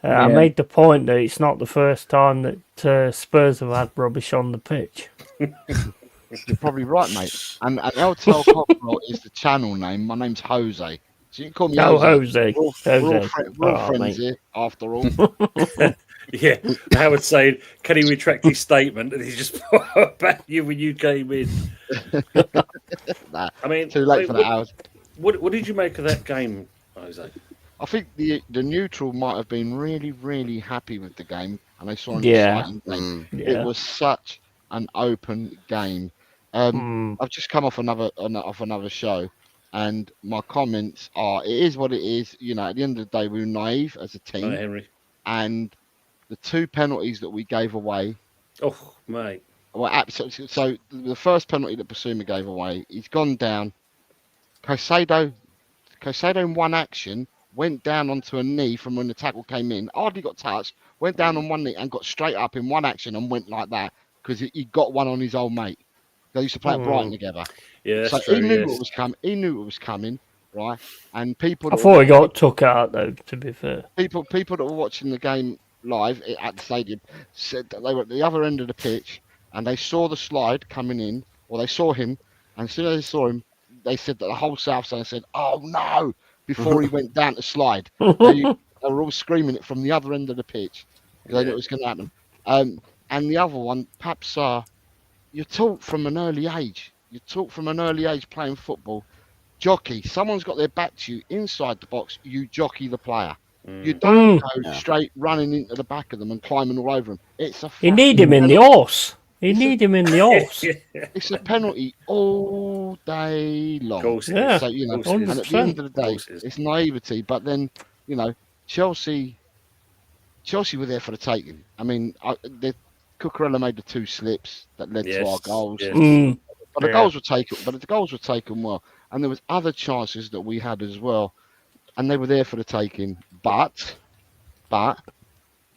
Speaker 3: I made the point that it's not the first time that Spurs have had rubbish on the pitch.
Speaker 8: You're probably right, mate. And El Tel Cockerel is the channel name. My name's Jose. So you can call me
Speaker 3: Jose.
Speaker 8: We're all friends
Speaker 3: mate.
Speaker 8: here, after all.
Speaker 1: Yeah, Howard saying, can he retract his statement? And he just put back you when you came in.
Speaker 8: Nah,
Speaker 1: I mean,
Speaker 8: too late for that, Howard.
Speaker 1: What did you make of that game, Jose?
Speaker 8: I think the neutral might have been really, really happy with the game, and they saw an
Speaker 3: Yeah.
Speaker 8: exciting game.
Speaker 3: Yeah.
Speaker 8: It was such an open game. I've just come off another show, and my comments are: it is what it is. You know, at the end of the day, we were naive as a team,
Speaker 1: Henry.
Speaker 8: and the two penalties that we gave away.
Speaker 1: Oh, mate.
Speaker 8: Well, absolutely. So the first penalty that Basuma gave away, he's gone down. Caicedo in one action went down onto a knee from when the tackle came in. Hardly got touched. Went down on one knee and got straight up in one action and went like that because he got one on his old mate. They used to play at Brighton together.
Speaker 1: Yeah,
Speaker 8: So
Speaker 1: that's true.
Speaker 8: he knew
Speaker 1: Yes.
Speaker 8: what was coming. He knew what was coming, right? And people.
Speaker 3: I thought he got took out, though, to be fair.
Speaker 8: People that were watching the game live at the stadium said that they were at the other end of the pitch and they saw the slide coming in, or they saw him, and as soon as they saw him, they said that the whole South Stand said, "Oh no!" before he went down to slide. They were all screaming it from the other end of the pitch because they knew it was going to happen. And the other one, perhaps, you're taught from an early age. You're taught from an early age playing football. Jockey, someone's got their back to you inside the box. You jockey the player. You don't go straight running into the back of them and climbing all over them. It's a.
Speaker 3: You need him in the horse. You need him in the horse.
Speaker 8: It's a penalty all day long.
Speaker 1: Of course it
Speaker 3: Yeah.
Speaker 1: is.
Speaker 8: So you know,
Speaker 1: Of course it
Speaker 8: and
Speaker 1: is.
Speaker 8: at the end of the day,
Speaker 1: course it is.
Speaker 8: it's naivety. But then, you know, Chelsea were there for the taking. I mean, Cucurella made the two slips that led to our goals.
Speaker 1: yes.
Speaker 8: But the goals were taken. But the goals were taken well, and there was other chances that we had as well, and they were there for the taking. But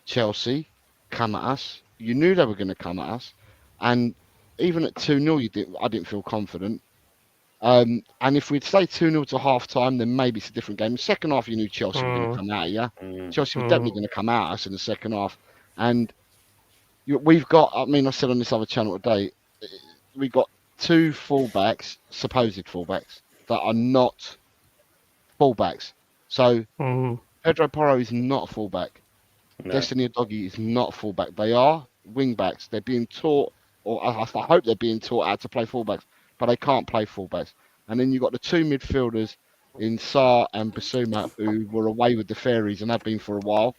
Speaker 8: Chelsea come at us. You knew they were going to come at us, and even at 2-0, I didn't feel confident. And if we'd stayed 2-0 to half time, then maybe it's a different game. The second half, you knew Chelsea were going to come at you. Chelsea were definitely going to come at us in the second half. And we've got, I mean, I said on this other channel today, we've got two fullbacks, supposed fullbacks, that are not fullbacks. So Pedro Porro is not a fullback.
Speaker 1: No.
Speaker 8: Destiny Udogie is not a fullback. They are wingbacks. They're being taught, or I hope they're being taught how to play fullbacks, but they can't play fullbacks. And then you've got the two midfielders in Sarr and Basuma who were away with the Fairies and have been for a while.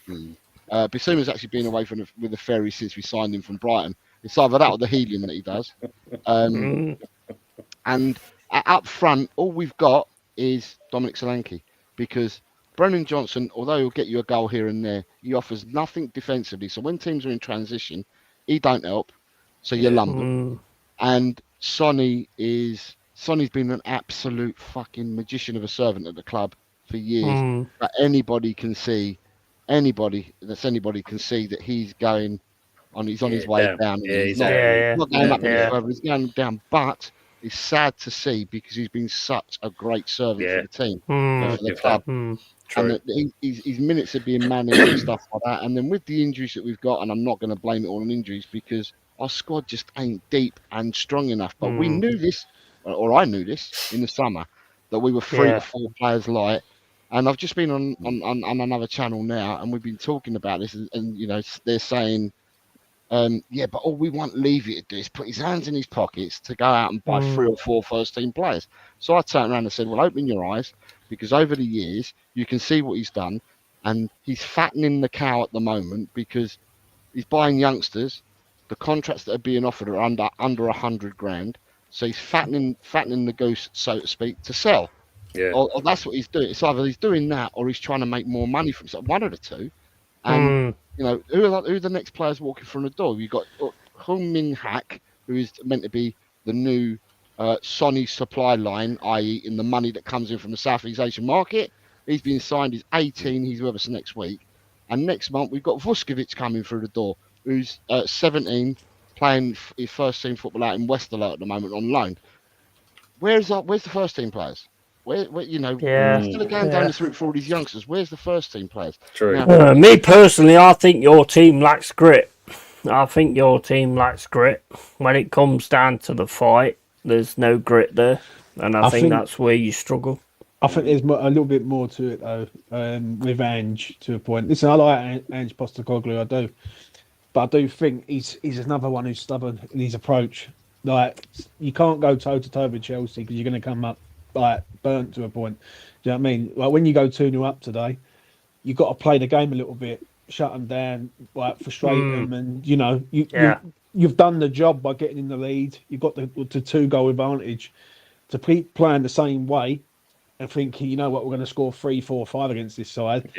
Speaker 8: Basuma's actually been away with the Fairies since we signed him from Brighton. It's either that or the helium that he does. And up front, all we've got is Dominic Solanke, because Brennan Johnson, although he'll get you a goal here and there, he offers nothing defensively. So when teams are in transition, he don't help. So you lump them. And Sonny is Sonny's been an absolute fucking magician of a servant at the club for years.
Speaker 3: Mm.
Speaker 8: But anybody can see that he's going on. He's on his way down.
Speaker 1: Yeah,
Speaker 8: He's not,
Speaker 3: Yeah,
Speaker 8: not going up any
Speaker 3: yeah.
Speaker 8: further. He's going down. But it's sad to see because he's been such a great servant for the team,
Speaker 3: Mm.
Speaker 8: for the club.
Speaker 3: Mm.
Speaker 8: And that his minutes are being managed and stuff like that. And then with the injuries that we've got, and I'm not going to blame it all on injuries because our squad just ain't deep and strong enough. But we knew this, or I knew this in the summer, that we were 3 or 4 players light. And I've just been on another channel now, and we've been talking about this, and you know they're saying, but all we want Levy to do is put his hands in his pockets to go out and buy 3 or 4 first-team players. So I turned around and said, well, open your eyes, because over the years you can see what he's done, and he's fattening the cow at the moment because he's buying youngsters. The contracts that are being offered are under 100 grand, so he's fattening the goose, so to speak, to sell.
Speaker 1: Yeah.
Speaker 8: Or that's what he's doing. It's either he's doing that or he's trying to make more money from himself. One of the two. And you know, who are the next players walking through the door? You've got Hung Min Hak, who is meant to be the new Sonny supply line, i.e. in the money that comes in from the Southeast Asian market. He's been signed. He's 18. He's with us next week. And next month we've got Vuskovic coming through the door, who's 17, playing his first team football out in Westerlo at the moment on loan. Where's the first team players? Where you know, instead of going down this route for all these youngsters, where's the first team players?
Speaker 1: True.
Speaker 8: Now,
Speaker 3: Me personally, I think your team lacks grit. I think your team lacks grit. When it comes down to the fight, there's no grit there, and I think that's where you struggle.
Speaker 7: I think there's a little bit more to it though, with Ange to a point. Listen, I like Ange Postecoglou, I do, but I do think he's another one who's stubborn in his approach. Like, you can't go toe to toe with Chelsea because you're going to come up like burnt to a point. Do you know what I mean? Like when you go 2-0 up today, you've got to play the game a little bit, shut them down, like frustrate them, and you know you've done the job by getting in the lead. You've got the 2-goal advantage. To keep playing the same way and thinking, you know what, we're going to score 3, 4, 5 against this side.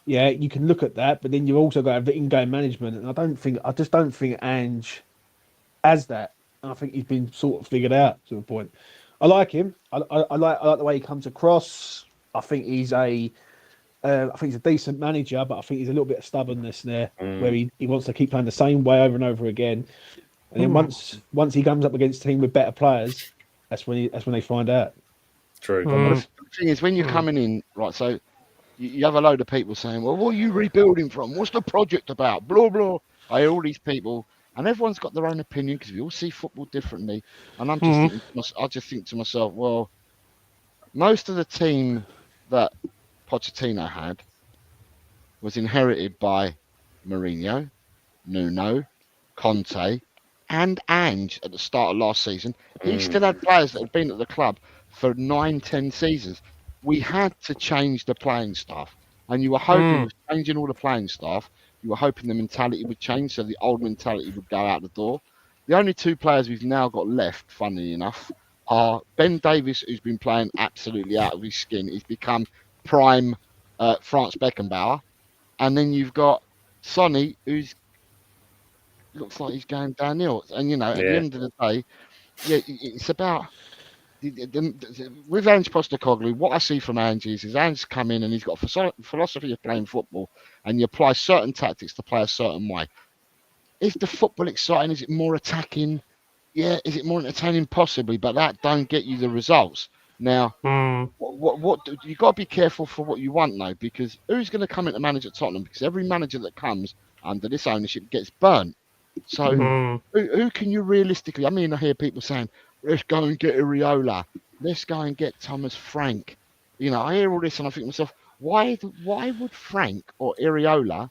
Speaker 7: Yeah, you can look at that, but then you've also got to have the in-game management, and I just don't think Ange has that. I think he's been sort of figured out to a point. I like him. I like the way he comes across. I think he's a decent manager, but I think he's a little bit of stubbornness there, where he wants to keep playing the same way over and over again. And then once he comes up against a team with better players, that's when they find out.
Speaker 1: True.
Speaker 8: The thing is, when you're coming in, right? So you have a load of people saying, "Well, what are you rebuilding from? What's the project about?" Blah blah. I hear all these people. And everyone's got their own opinion because we all see football differently. And I'm just I just think to myself, well, most of the team that Pochettino had was inherited by Mourinho, Nuno, Conte, and Ange at the start of last season. He still had players that had been at the club for 9-10 seasons. We had to change the playing staff. And you were hoping with changing all the playing staff, you were hoping the mentality would change, so the old mentality would go out the door. The only 2 players we've now got left, funnily enough, are Ben Davies, who's been playing absolutely out of his skin. He's become prime Franz Beckenbauer. And then you've got Sonny, who's looks like he's going downhill. And, you know, at the end of the day, it's about... with Ange Postecoglou, what I see from Ange is Ange's come in and he's got a philosophy of playing football, and you apply certain tactics to play a certain way. Is the football exciting? Is it more attacking? Yeah. Is it more entertaining? Possibly, but that don't get you the results. Now, what you got to be careful for what you want though, because who's going to come in to manage at Tottenham? Because every manager that comes under this ownership gets burnt. So who can you realistically? I mean, I hear people saying, let's go and get Iraola. Let's go and get Thomas Frank. You know, I hear all this and I think to myself, why would Frank or Iraola,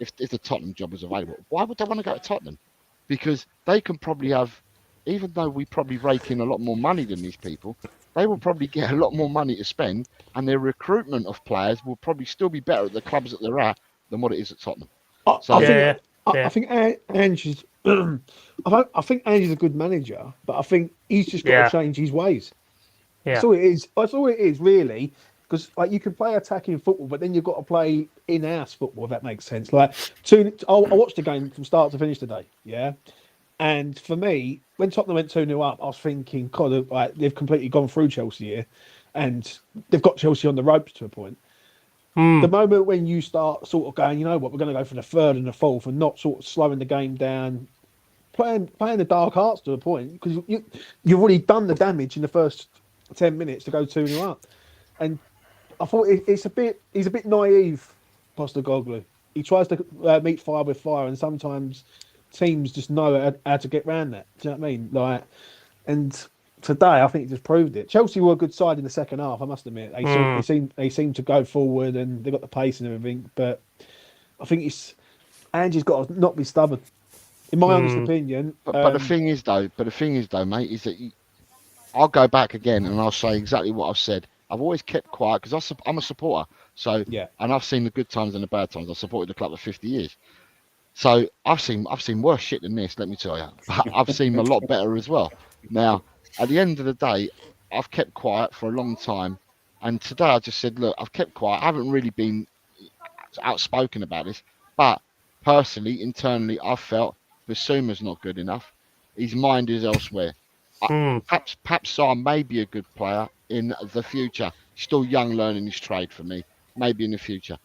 Speaker 8: if the Tottenham job was available, why would they want to go to Tottenham? Because they can probably have, even though we probably rake in a lot more money than these people, they will probably get a lot more money to spend, and their recruitment of players will probably still be better at the clubs that they're at than what it is at Tottenham.
Speaker 7: I think Ange is. I think Ange is a good manager, but I think he's just got to change his ways. That's all it is. That's all it is, really. Because like you can play attacking football, but then you've got to play in-house football. If that makes sense. Like I watched the game from start to finish today. Yeah, And for me, when Tottenham went 2-0 up, I was thinking, God, like, they've completely gone through Chelsea here, and they've got Chelsea on the ropes to a point. The moment when you start sort of going, you know what, we're going to go for the third and the fourth, and not sort of slowing the game down, playing the dark arts to a point, because you've already done the damage in the first 10 minutes to go 2-0 up. And I thought he's a bit naive, Postecoglou. He tries to meet fire with fire, and sometimes teams just know how to get around that. Do you know what I mean? Like, and today I think he just proved it. Chelsea were a good side in the second half, I must admit. They seemed to go forward and they got the pace and everything. But I think Angie's got to not be stubborn. In my honest opinion.
Speaker 8: But the thing is though, mate, is that I'll go back again and I'll say exactly what I've said. I've always kept quiet because I'm a supporter. So
Speaker 7: yeah,
Speaker 8: and I've seen the good times and the bad times. I've supported the club for 50 years. So I've seen worse shit than this, let me tell you. But I've seen a lot better as well. Now, at the end of the day, I've kept quiet for a long time. And today I just said, look, I've kept quiet. I haven't really been outspoken about this. But personally, internally, I've felt Bissouma's not good enough. His mind is elsewhere. Perhaps Sarr may be a good player in the future. Still young, learning his trade for me. Maybe in the future.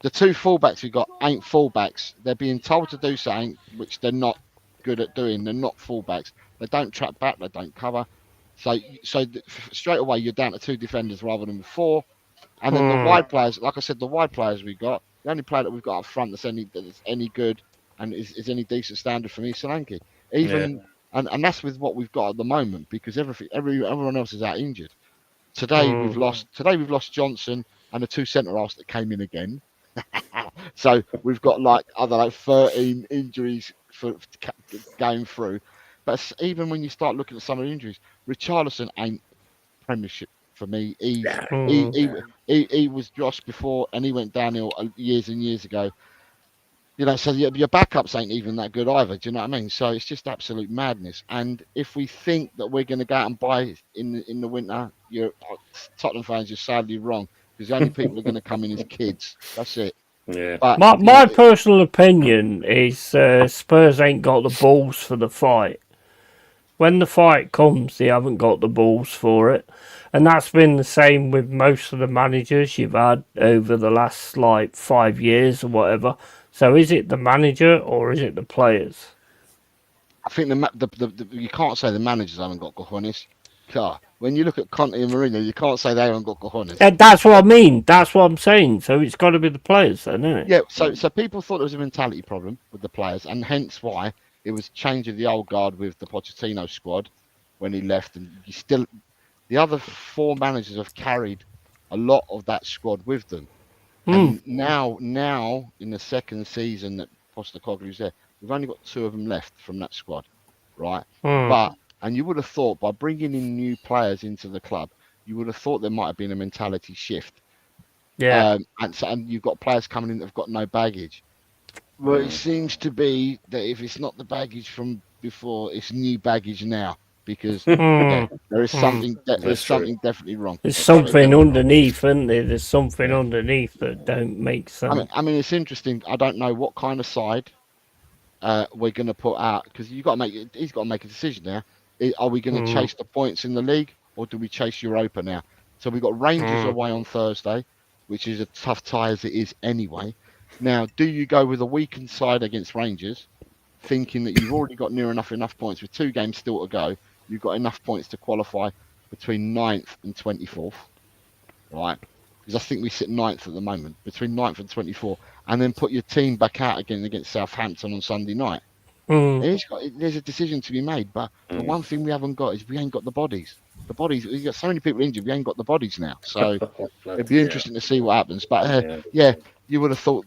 Speaker 8: The two fullbacks we got ain't fullbacks. They're being told to do something which they're not good at doing. They're not fullbacks. They don't track back. They don't cover. So straight away you're down to two defenders rather than four. And then the wide players, like I said, the wide players we got. The only player that we've got up front that's any good and is any decent standard for me is Solanke. And that's with what we've got at the moment because everyone else is out injured. Today we've lost Johnson and the two centre halves that came in again. So we've got 13 injuries for going through. But even when you start looking at some of the injuries, Richarlison ain't Premiership for me. He was Josh before and he went downhill years and years ago. You know, so your backups ain't even that good either. Do you know what I mean? So it's just absolute madness. And if we think that we're going to go out and buy in the winter, Tottenham fans, you're sadly wrong. Because the only people who are going to come in is kids. That's it.
Speaker 1: Yeah.
Speaker 3: But my personal opinion is Spurs ain't got the balls for the fight. When the fight comes, they haven't got the balls for it. And that's been the same with most of the managers you've had over the last 5 years or whatever. So is it the manager or is it the players?
Speaker 8: I think you can't say the managers haven't got cojones. When you look at Conte and Mourinho, you can't say they haven't got cojones.
Speaker 3: And that's what I mean. That's what I'm saying. So it's got to be the players then, isn't it?
Speaker 8: Yeah, so people thought there was a mentality problem with the players, and hence why it was change of the old guard with the Pochettino squad when he left. And the other four managers have carried a lot of that squad with them. And now in the second season that Postecoglou's there, we've only got two of them left from that squad, right? And you would have thought by bringing in new players into the club, you would have thought there might have been a mentality shift.
Speaker 3: Yeah.
Speaker 8: And you've got players coming in that have got no baggage. Well, it seems to be that if it's not the baggage from before, it's new baggage now. Because there is something definitely wrong.
Speaker 3: There's something underneath, isn't there? There's something underneath that don't make sense.
Speaker 8: I mean, it's interesting. I don't know what kind of side we're going to put out because he's got to make a decision now. Are we going to chase the points in the league or do we chase Europa now? So we've got Rangers away on Thursday, which is a tough tie as it is anyway. Now, do you go with a weakened side against Rangers, thinking that you've already got near enough points with 2 games still to go? You've got enough points to qualify between 9th and 24th, right? Because I think we sit 9th at the moment, between 9th and 24th, and then put your team back out again against Southampton on Sunday night. There's a decision to be made, but the one thing we haven't got is we ain't got the bodies. We've got so many people injured, we ain't got the bodies now. So it'd be interesting to see what happens. But you would have thought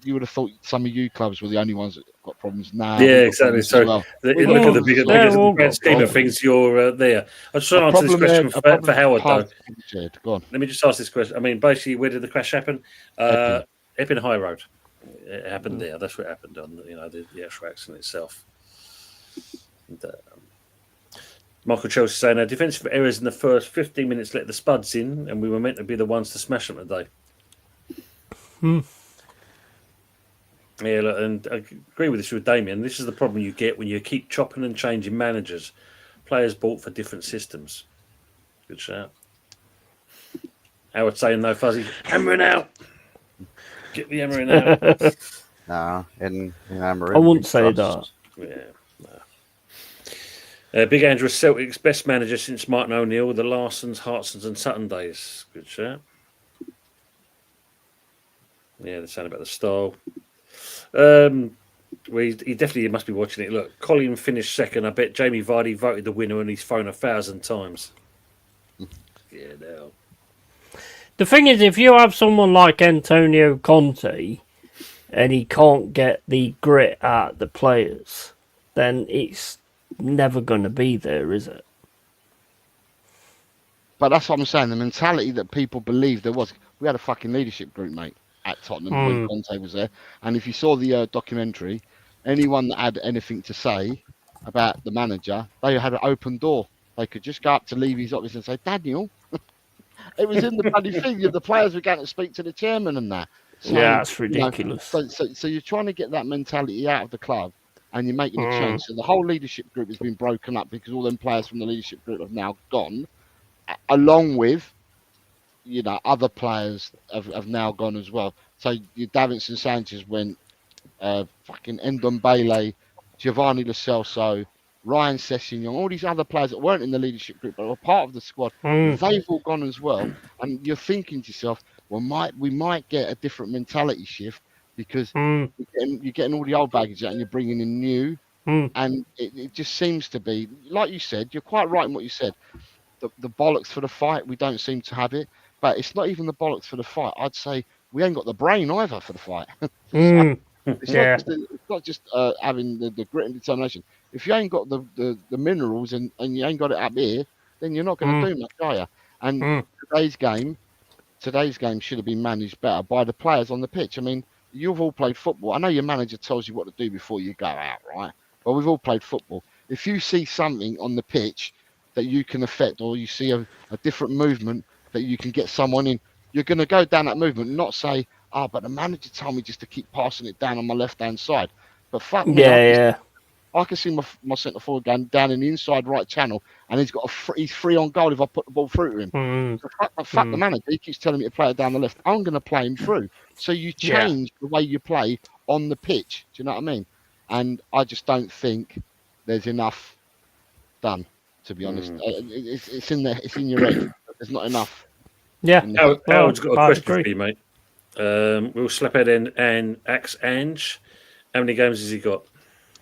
Speaker 8: some of you clubs were the only ones that got problems now.
Speaker 1: Yeah, exactly. So look at the bigger grand scheme of things. You're there. I just want to answer this question for Howard though.
Speaker 8: Go on.
Speaker 1: Let me just ask this question. I mean, basically, where did the crash happen? Epping High Road. It happened there. That's what happened on the actual accident itself. And, Michael Chelsea saying our defensive errors in the first 15 minutes let the Spuds in, and we were meant to be the ones to smash them today. Yeah, look, and I agree with this with Damien. This is the problem you get when you keep chopping and changing managers. Players bought for different systems. Good shout. Howard saying no fuzzy. Hammering out. Get the hammering out.
Speaker 5: Nah, in Amarin.
Speaker 3: I wouldn't
Speaker 5: we
Speaker 3: say
Speaker 5: trust.
Speaker 3: that.
Speaker 1: Yeah. Big Andrew Celtic's best manager since Martin O'Neill, the Larsons, Hartsons, and Sutton days. Good shout. Yeah, they're saying about the style. He definitely must be watching it. Look, Colin finished second. I bet Jamie Vardy voted the winner on his phone 1,000 times. Yeah, no.
Speaker 3: The thing is, if you have someone like Antonio Conte and he can't get the grit out of the players, then it's never going to be there, is it?
Speaker 8: But that's what I'm saying. The mentality that people believe there was. We had a fucking leadership group, mate, at Tottenham when Conte was there. And if you saw the documentary, anyone that had anything to say about the manager, they had an open door. They could just go up to Levy's office and say, Daniel, it was in the bloody thing. The players were going to speak to the chairman and that. So,
Speaker 3: Yeah, that's ridiculous.
Speaker 8: So you're trying to get that mentality out of the club and you're making a change. So the whole leadership group has been broken up because all them players from the leadership group have now gone, along with, other players have now gone as well. So your Davinson Sanchez went, fucking Endon Bailey, Giovanni Lo Celso, Ryan Sessegnon, all these other players that weren't in the leadership group but were part of the squad, they've all gone as well. And you're thinking to yourself, well, we might get a different mentality shift because you're getting all the old baggage out and you're bringing in new. And it just seems to be, like you said, you're quite right in what you said. The bollocks for the fight, we don't seem to have it. But it's not even the bollocks for the fight. I'd say we ain't got the brain either for the fight. It's not just having the grit and determination. If you ain't got the minerals and you ain't got it up here, then you're not going to do much, are you? And today's game should have been managed better by the players on the pitch. I mean, you've all played football. I know your manager tells you what to do before you go out, right? But we've all played football. If you see something on the pitch that you can affect, or you see a different movement that you can get someone in, you're going to go down that movement, not say, but the manager told me just to keep passing it down on my left-hand side. But fuck me, I can see my centre forward going down in the inside right channel, and he's free on goal if I put the ball through to him. So fuck the manager. He keeps telling me to play it down the left. I'm going to play him through. So you change the way you play on the pitch. Do you know what I mean? And I just don't think there's enough done, to be honest. It's in there. It's in your head. There's not enough.
Speaker 3: Yeah.
Speaker 1: Howard's got a question for you, mate. Will Slaphead and Axe Ange, how many games has he got?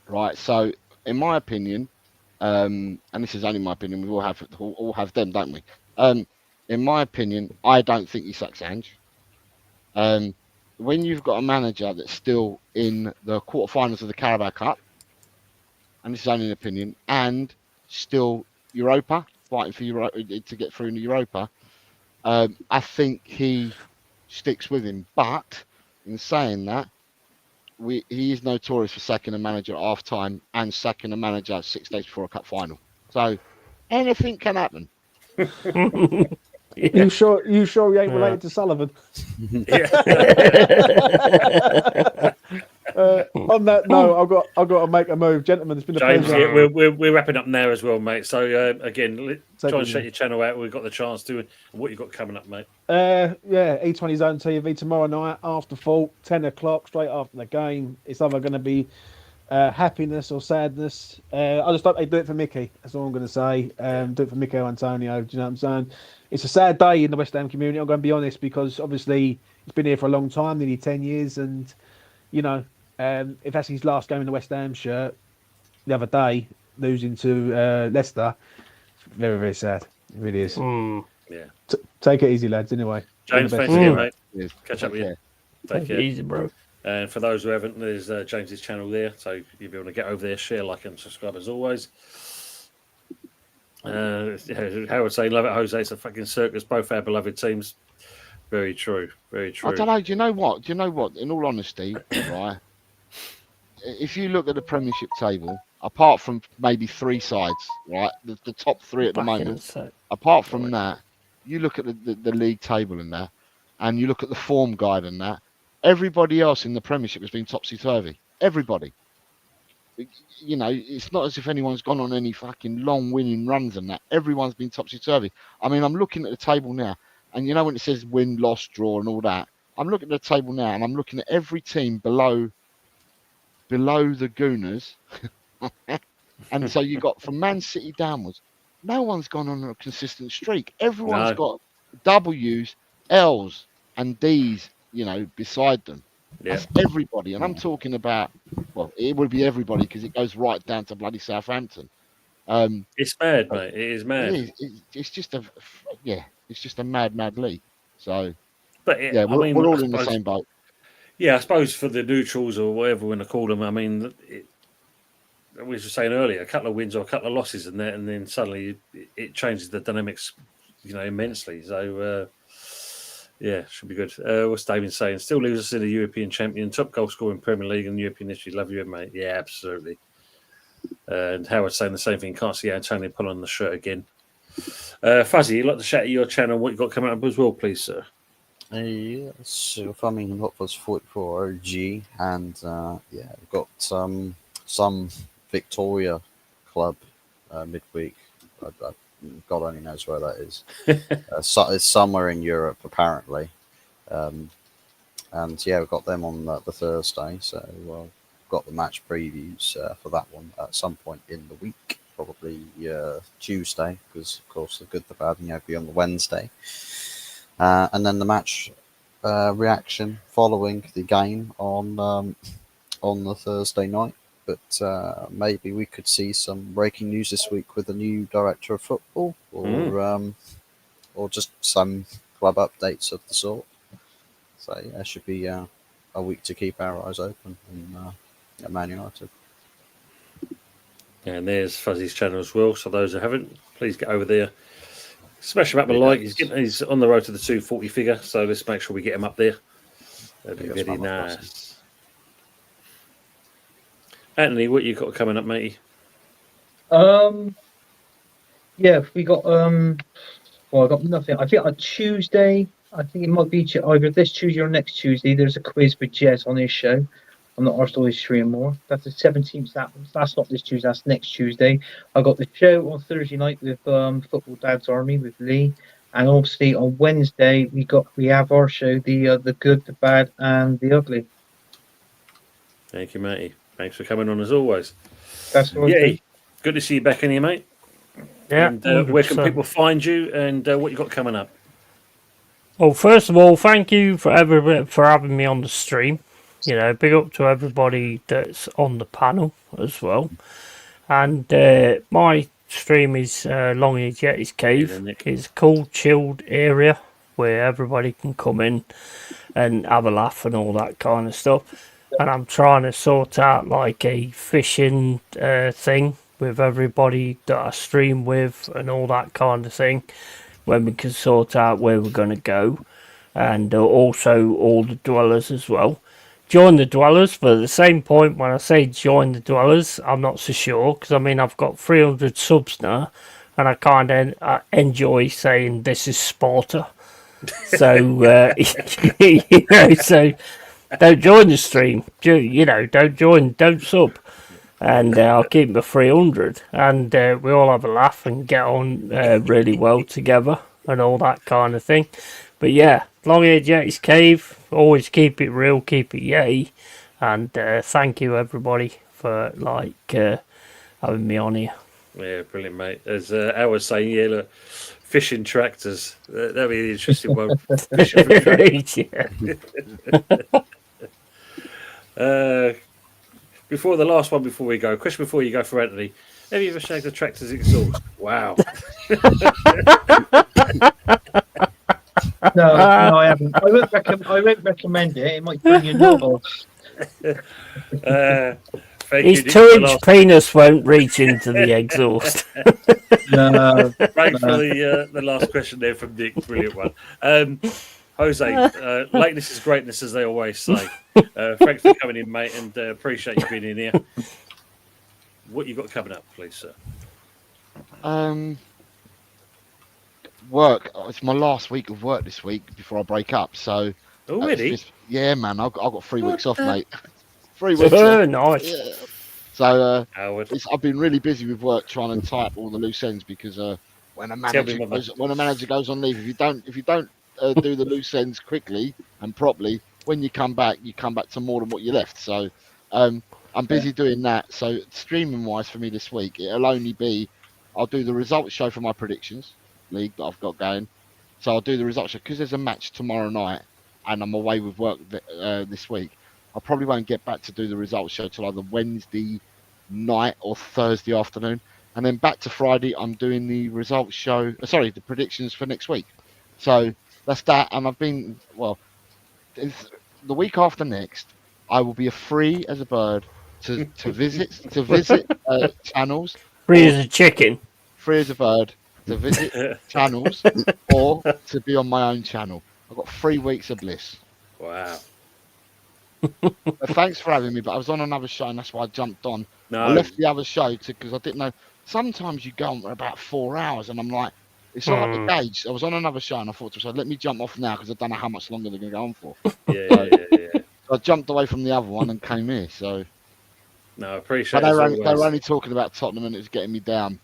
Speaker 8: Right. So, in my opinion, and this is only my opinion, we all have them, don't we? In my opinion, I don't think he sucks Ange. When you've got a manager that's still in the quarterfinals of the Carabao Cup, and this is only an opinion, and still Europa, fighting for to get through in the Europa, I think he sticks with him. But in saying that, he is notorious for sacking a manager at half time and sacking a manager 6 days before a cup final. So anything can happen.
Speaker 7: You sure he ain't related to Sullivan? On that note, I've got to make a move, gentlemen. It's been a pleasure.
Speaker 1: We're wrapping up now as well, mate. So again, try and shut your channel out. We've got the chance to. And what you got coming up, mate?
Speaker 7: E20 Zone TV tomorrow night after full 10 o'clock, straight after the game. It's either going to be happiness or sadness. I just hope they do it for Mickey. That's all I'm going to say. Do it for Mikel Antonio. Do you know what I'm saying? It's a sad day in the West Ham community. I'm going to be honest, because obviously he's been here for a long time, nearly 10 years, and if that's his last game in the West Ham shirt, the other day losing to Leicester, very, very sad. It really is.
Speaker 1: Yeah.
Speaker 7: Take it easy, lads. Anyway,
Speaker 1: James, thanks again, mate. Catch up with you.
Speaker 3: Take it easy, bro.
Speaker 1: And for those who haven't, there's James's channel there, so if you want to get over there, share, like, and subscribe as always. Howard saying, love it, Jose. It's a fucking circus. Both our beloved teams. Very true. Very true.
Speaker 8: I don't know. Do you know what? In all honesty, right? If you look at the Premiership table, apart from maybe 3 sides, right, the top 3 at the moment, apart from that, you look at the league table and that, and you look at the form guide and that, Everybody else in the Premiership has been topsy-turvy. Everybody. You know, it's not as if anyone's gone on any fucking long winning runs and that. Everyone's been topsy-turvy. I mean, I'm looking at the table now, and you know when it says win, loss, draw, and all that, I'm looking at the table now, and I'm looking at every team below the Gooners. And so you got from Man City downwards, no one's gone on a consistent streak. Everyone's got W's, L's, and D's, you know, beside them.
Speaker 1: Yeah.
Speaker 8: That's everybody. And I'm talking about, well, it would be everybody because it goes right down to bloody Southampton.
Speaker 1: It's mad, mate. It is mad.
Speaker 8: It's just a mad league. So,
Speaker 1: but
Speaker 8: we're all in the same boat.
Speaker 1: Yeah, I suppose for the neutrals or whatever we're going to call them, I mean, we were saying earlier, a couple of wins or a couple of losses in there, and then suddenly it changes the dynamics, you know, immensely. So, yeah, should be good. What's David saying? Still leaves us in a European champion, top goal scorer in Premier League and European history. Love you, mate. Yeah, absolutely. And Howard saying the same thing. Can't see Antonio pull on the shirt again. Fuzzy, you'd like to shout at your channel what you got coming up as well, please, sir?
Speaker 5: Yes, farming in Hotfuzz 44 OG, and we've got some Victoria Club midweek. God only knows where that is. It's somewhere in Europe, apparently. And yeah, we've got them on the Thursday, so we've got the match previews for that one at some point in the week, probably Tuesday, because of course the good, the bad, and the ugly on the Wednesday. And then the match reaction following the game on the Thursday night. But maybe we could see some breaking news this week with the new director of football, or just some club updates of the sort. So yeah, it should be a week to keep our eyes open at Man United.
Speaker 1: And there's Fuzzy's channel as well. So those who haven't, please get over there. Smash him up a like. He's on the road to the 240 figure, so let's make sure we get him up there. That'd be very nice. Anthony, what you got coming up, matey?
Speaker 6: Yeah, we got I got nothing. I think on Tuesday, I think it might be either this Tuesday or next Tuesday. There's a quiz with Jez on his show on the Arsenal History and More. That's the 17th. That's not this Tuesday. That's next Tuesday. I got the show on Thursday night with Football Dad's Army with Lee, and obviously on Wednesday we have our show, the good, the bad, and the ugly.
Speaker 1: Thank you, matey. Thanks for coming on as always.
Speaker 6: That's what
Speaker 1: yeah. Good to see you back in here, mate.
Speaker 3: Yeah.
Speaker 1: And where can people find you, and what you got coming up?
Speaker 3: Well, first of all, thank you for having me on the stream. You know, big up to everybody that's on the panel as well. And my stream is Longy Jetty's Cave. It's a cool, chilled area where everybody can come in and have a laugh and all that kind of stuff. And I'm trying to sort out like a fishing thing with everybody that I stream with and all that kind of thing, when we can sort out where we're going to go, and also all the dwellers as well. Join the dwellers, but at the same point, when I say join the dwellers, I'm not so sure, because I mean I've got 300 subs now, and I kind of enjoy saying this is Sparta. So you know, so don't join the stream. You know, don't sub. And I'll keep my 300. And we all have a laugh and get on really well together and all that kind of thing. But yeah, Long-Haired Jetty's Cave. Always keep it real, keep it yay. And thank you, everybody, for having me on here.
Speaker 1: Yeah, brilliant, mate. As I was saying, yeah, look, fishing tractors. That'd be an interesting one. Fishing for tractors. Before the last one, before we go, question before you go for Anthony, have you ever shagged a tractor's exhaust? Wow.
Speaker 6: No, I haven't. I won't recommend it. It might bring you novels.
Speaker 3: His 2-inch penis won't reach into the exhaust.
Speaker 6: No.
Speaker 1: Right for the last question there from Nick. Brilliant one. Jose, lateness is greatness, as they always say. Thanks for coming in, mate, and appreciate you being in here. What you got coming up, please, sir?
Speaker 8: Work. It's my last week of work this week before I break up, so
Speaker 1: Already?
Speaker 8: Yeah, man. I've got 3 weeks off,
Speaker 1: the-
Speaker 8: mate. 3 weeks off.
Speaker 3: Nice.
Speaker 8: Yeah. So
Speaker 1: Howard.
Speaker 8: I've been really busy with work trying to tie up all the loose ends because when a
Speaker 1: Tell me,
Speaker 8: manager goes on leave, if you don't do the loose ends quickly and properly, when you come back to more than what you left. So I'm busy doing that. So streaming wise for me this week, it'll only be I'll do the results show for my predictions league that I've got going. So I'll do the results show because there's a match tomorrow night and I'm away with work this week. I probably won't get back to do the results show till either Wednesday night or Thursday afternoon, and then back to Friday. I'm doing the results show. The predictions for next week. So that's that. And I've been the week after next. I will be free as a bird to visit channels.
Speaker 3: Free as a chicken.
Speaker 8: Free as a bird to visit channels or to be on my own channel. I've got 3 weeks of bliss.
Speaker 1: Wow.
Speaker 8: Thanks for having me, but I was on another show and that's why I jumped on.
Speaker 1: No.
Speaker 8: I left the other show because I didn't know. Sometimes you go on for about 4 hours and I'm like, it's not like the gauge. I was on another show and I thought to myself, let me jump off now because I don't know how much longer they're going to go on for.
Speaker 1: Yeah.
Speaker 8: So I jumped away from the other one and came here. So
Speaker 1: No, I appreciate
Speaker 8: but
Speaker 1: it.
Speaker 8: they were only talking about Tottenham and it was getting me down.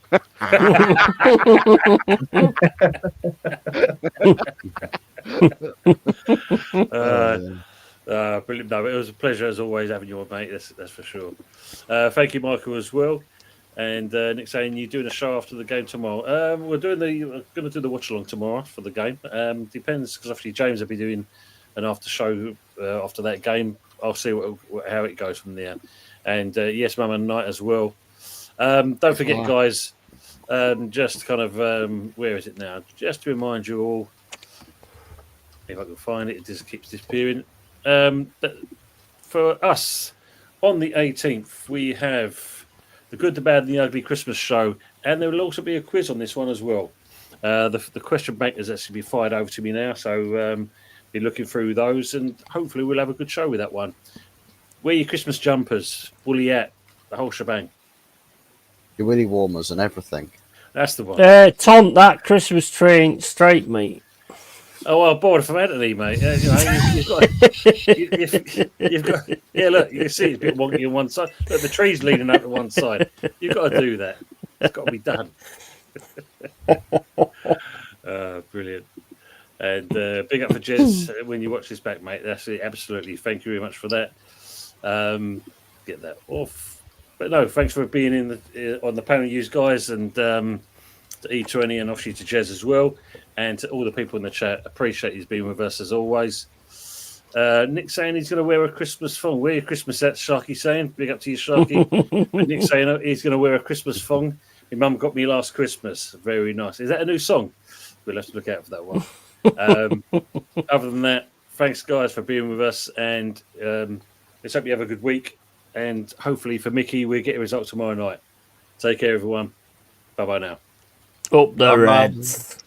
Speaker 1: Brilliant. No, it was a pleasure as always having you on, mate. That's for sure. Thank you, Michael, as well. And Nick saying you're doing a show after the game tomorrow. We're going to do the watch along tomorrow for the game. Depends because obviously James will be doing an after show after that game. I'll see how it goes from there. And yes, Mum and Night as well. Don't forget, guys. Just kind of where is it now? Just to remind you all, if I can find it, it just keeps disappearing. For us, on the 18th, we have the Good, the Bad, and the Ugly Christmas show, and there will also be a quiz on this one as well. The question bank has actually been fired over to me now, so be looking through those, and hopefully we'll have a good show with that one. Wear your Christmas jumpers, woolly hat, the whole shebang.
Speaker 5: Your willy warmers and everything.
Speaker 1: That's the one.
Speaker 3: Tom, that Christmas tree ain't straight, mate.
Speaker 1: Oh, well, bored from Anthony, mate. You've got. Yeah, look, you can see it's a bit wonky on one side. Look, the tree's leaning out to one side. You've got to do that. It's got to be done. Brilliant. And big up for Jez when you watch this back, mate. That's it. Absolutely. Thank you very much for that. Get that off. But no, thanks for being on the panel, you guys, and to E20 and obviously to Jez as well, and to all the people in the chat. Appreciate he's been with us as always. Nick saying he's going to wear a Christmas thong. Wear your Christmas hat, Sharky saying. Big up to you, Sharky. Nick saying he's going to wear a Christmas thong. My mum got me last Christmas. Very nice. Is that a new song? We'll have to look out for that one. Other than that, thanks guys for being with us, and let's hope you have a good week, and hopefully for Mickey we'll get a result tomorrow night. Take care everyone. Bye bye now.
Speaker 3: Up the Reds.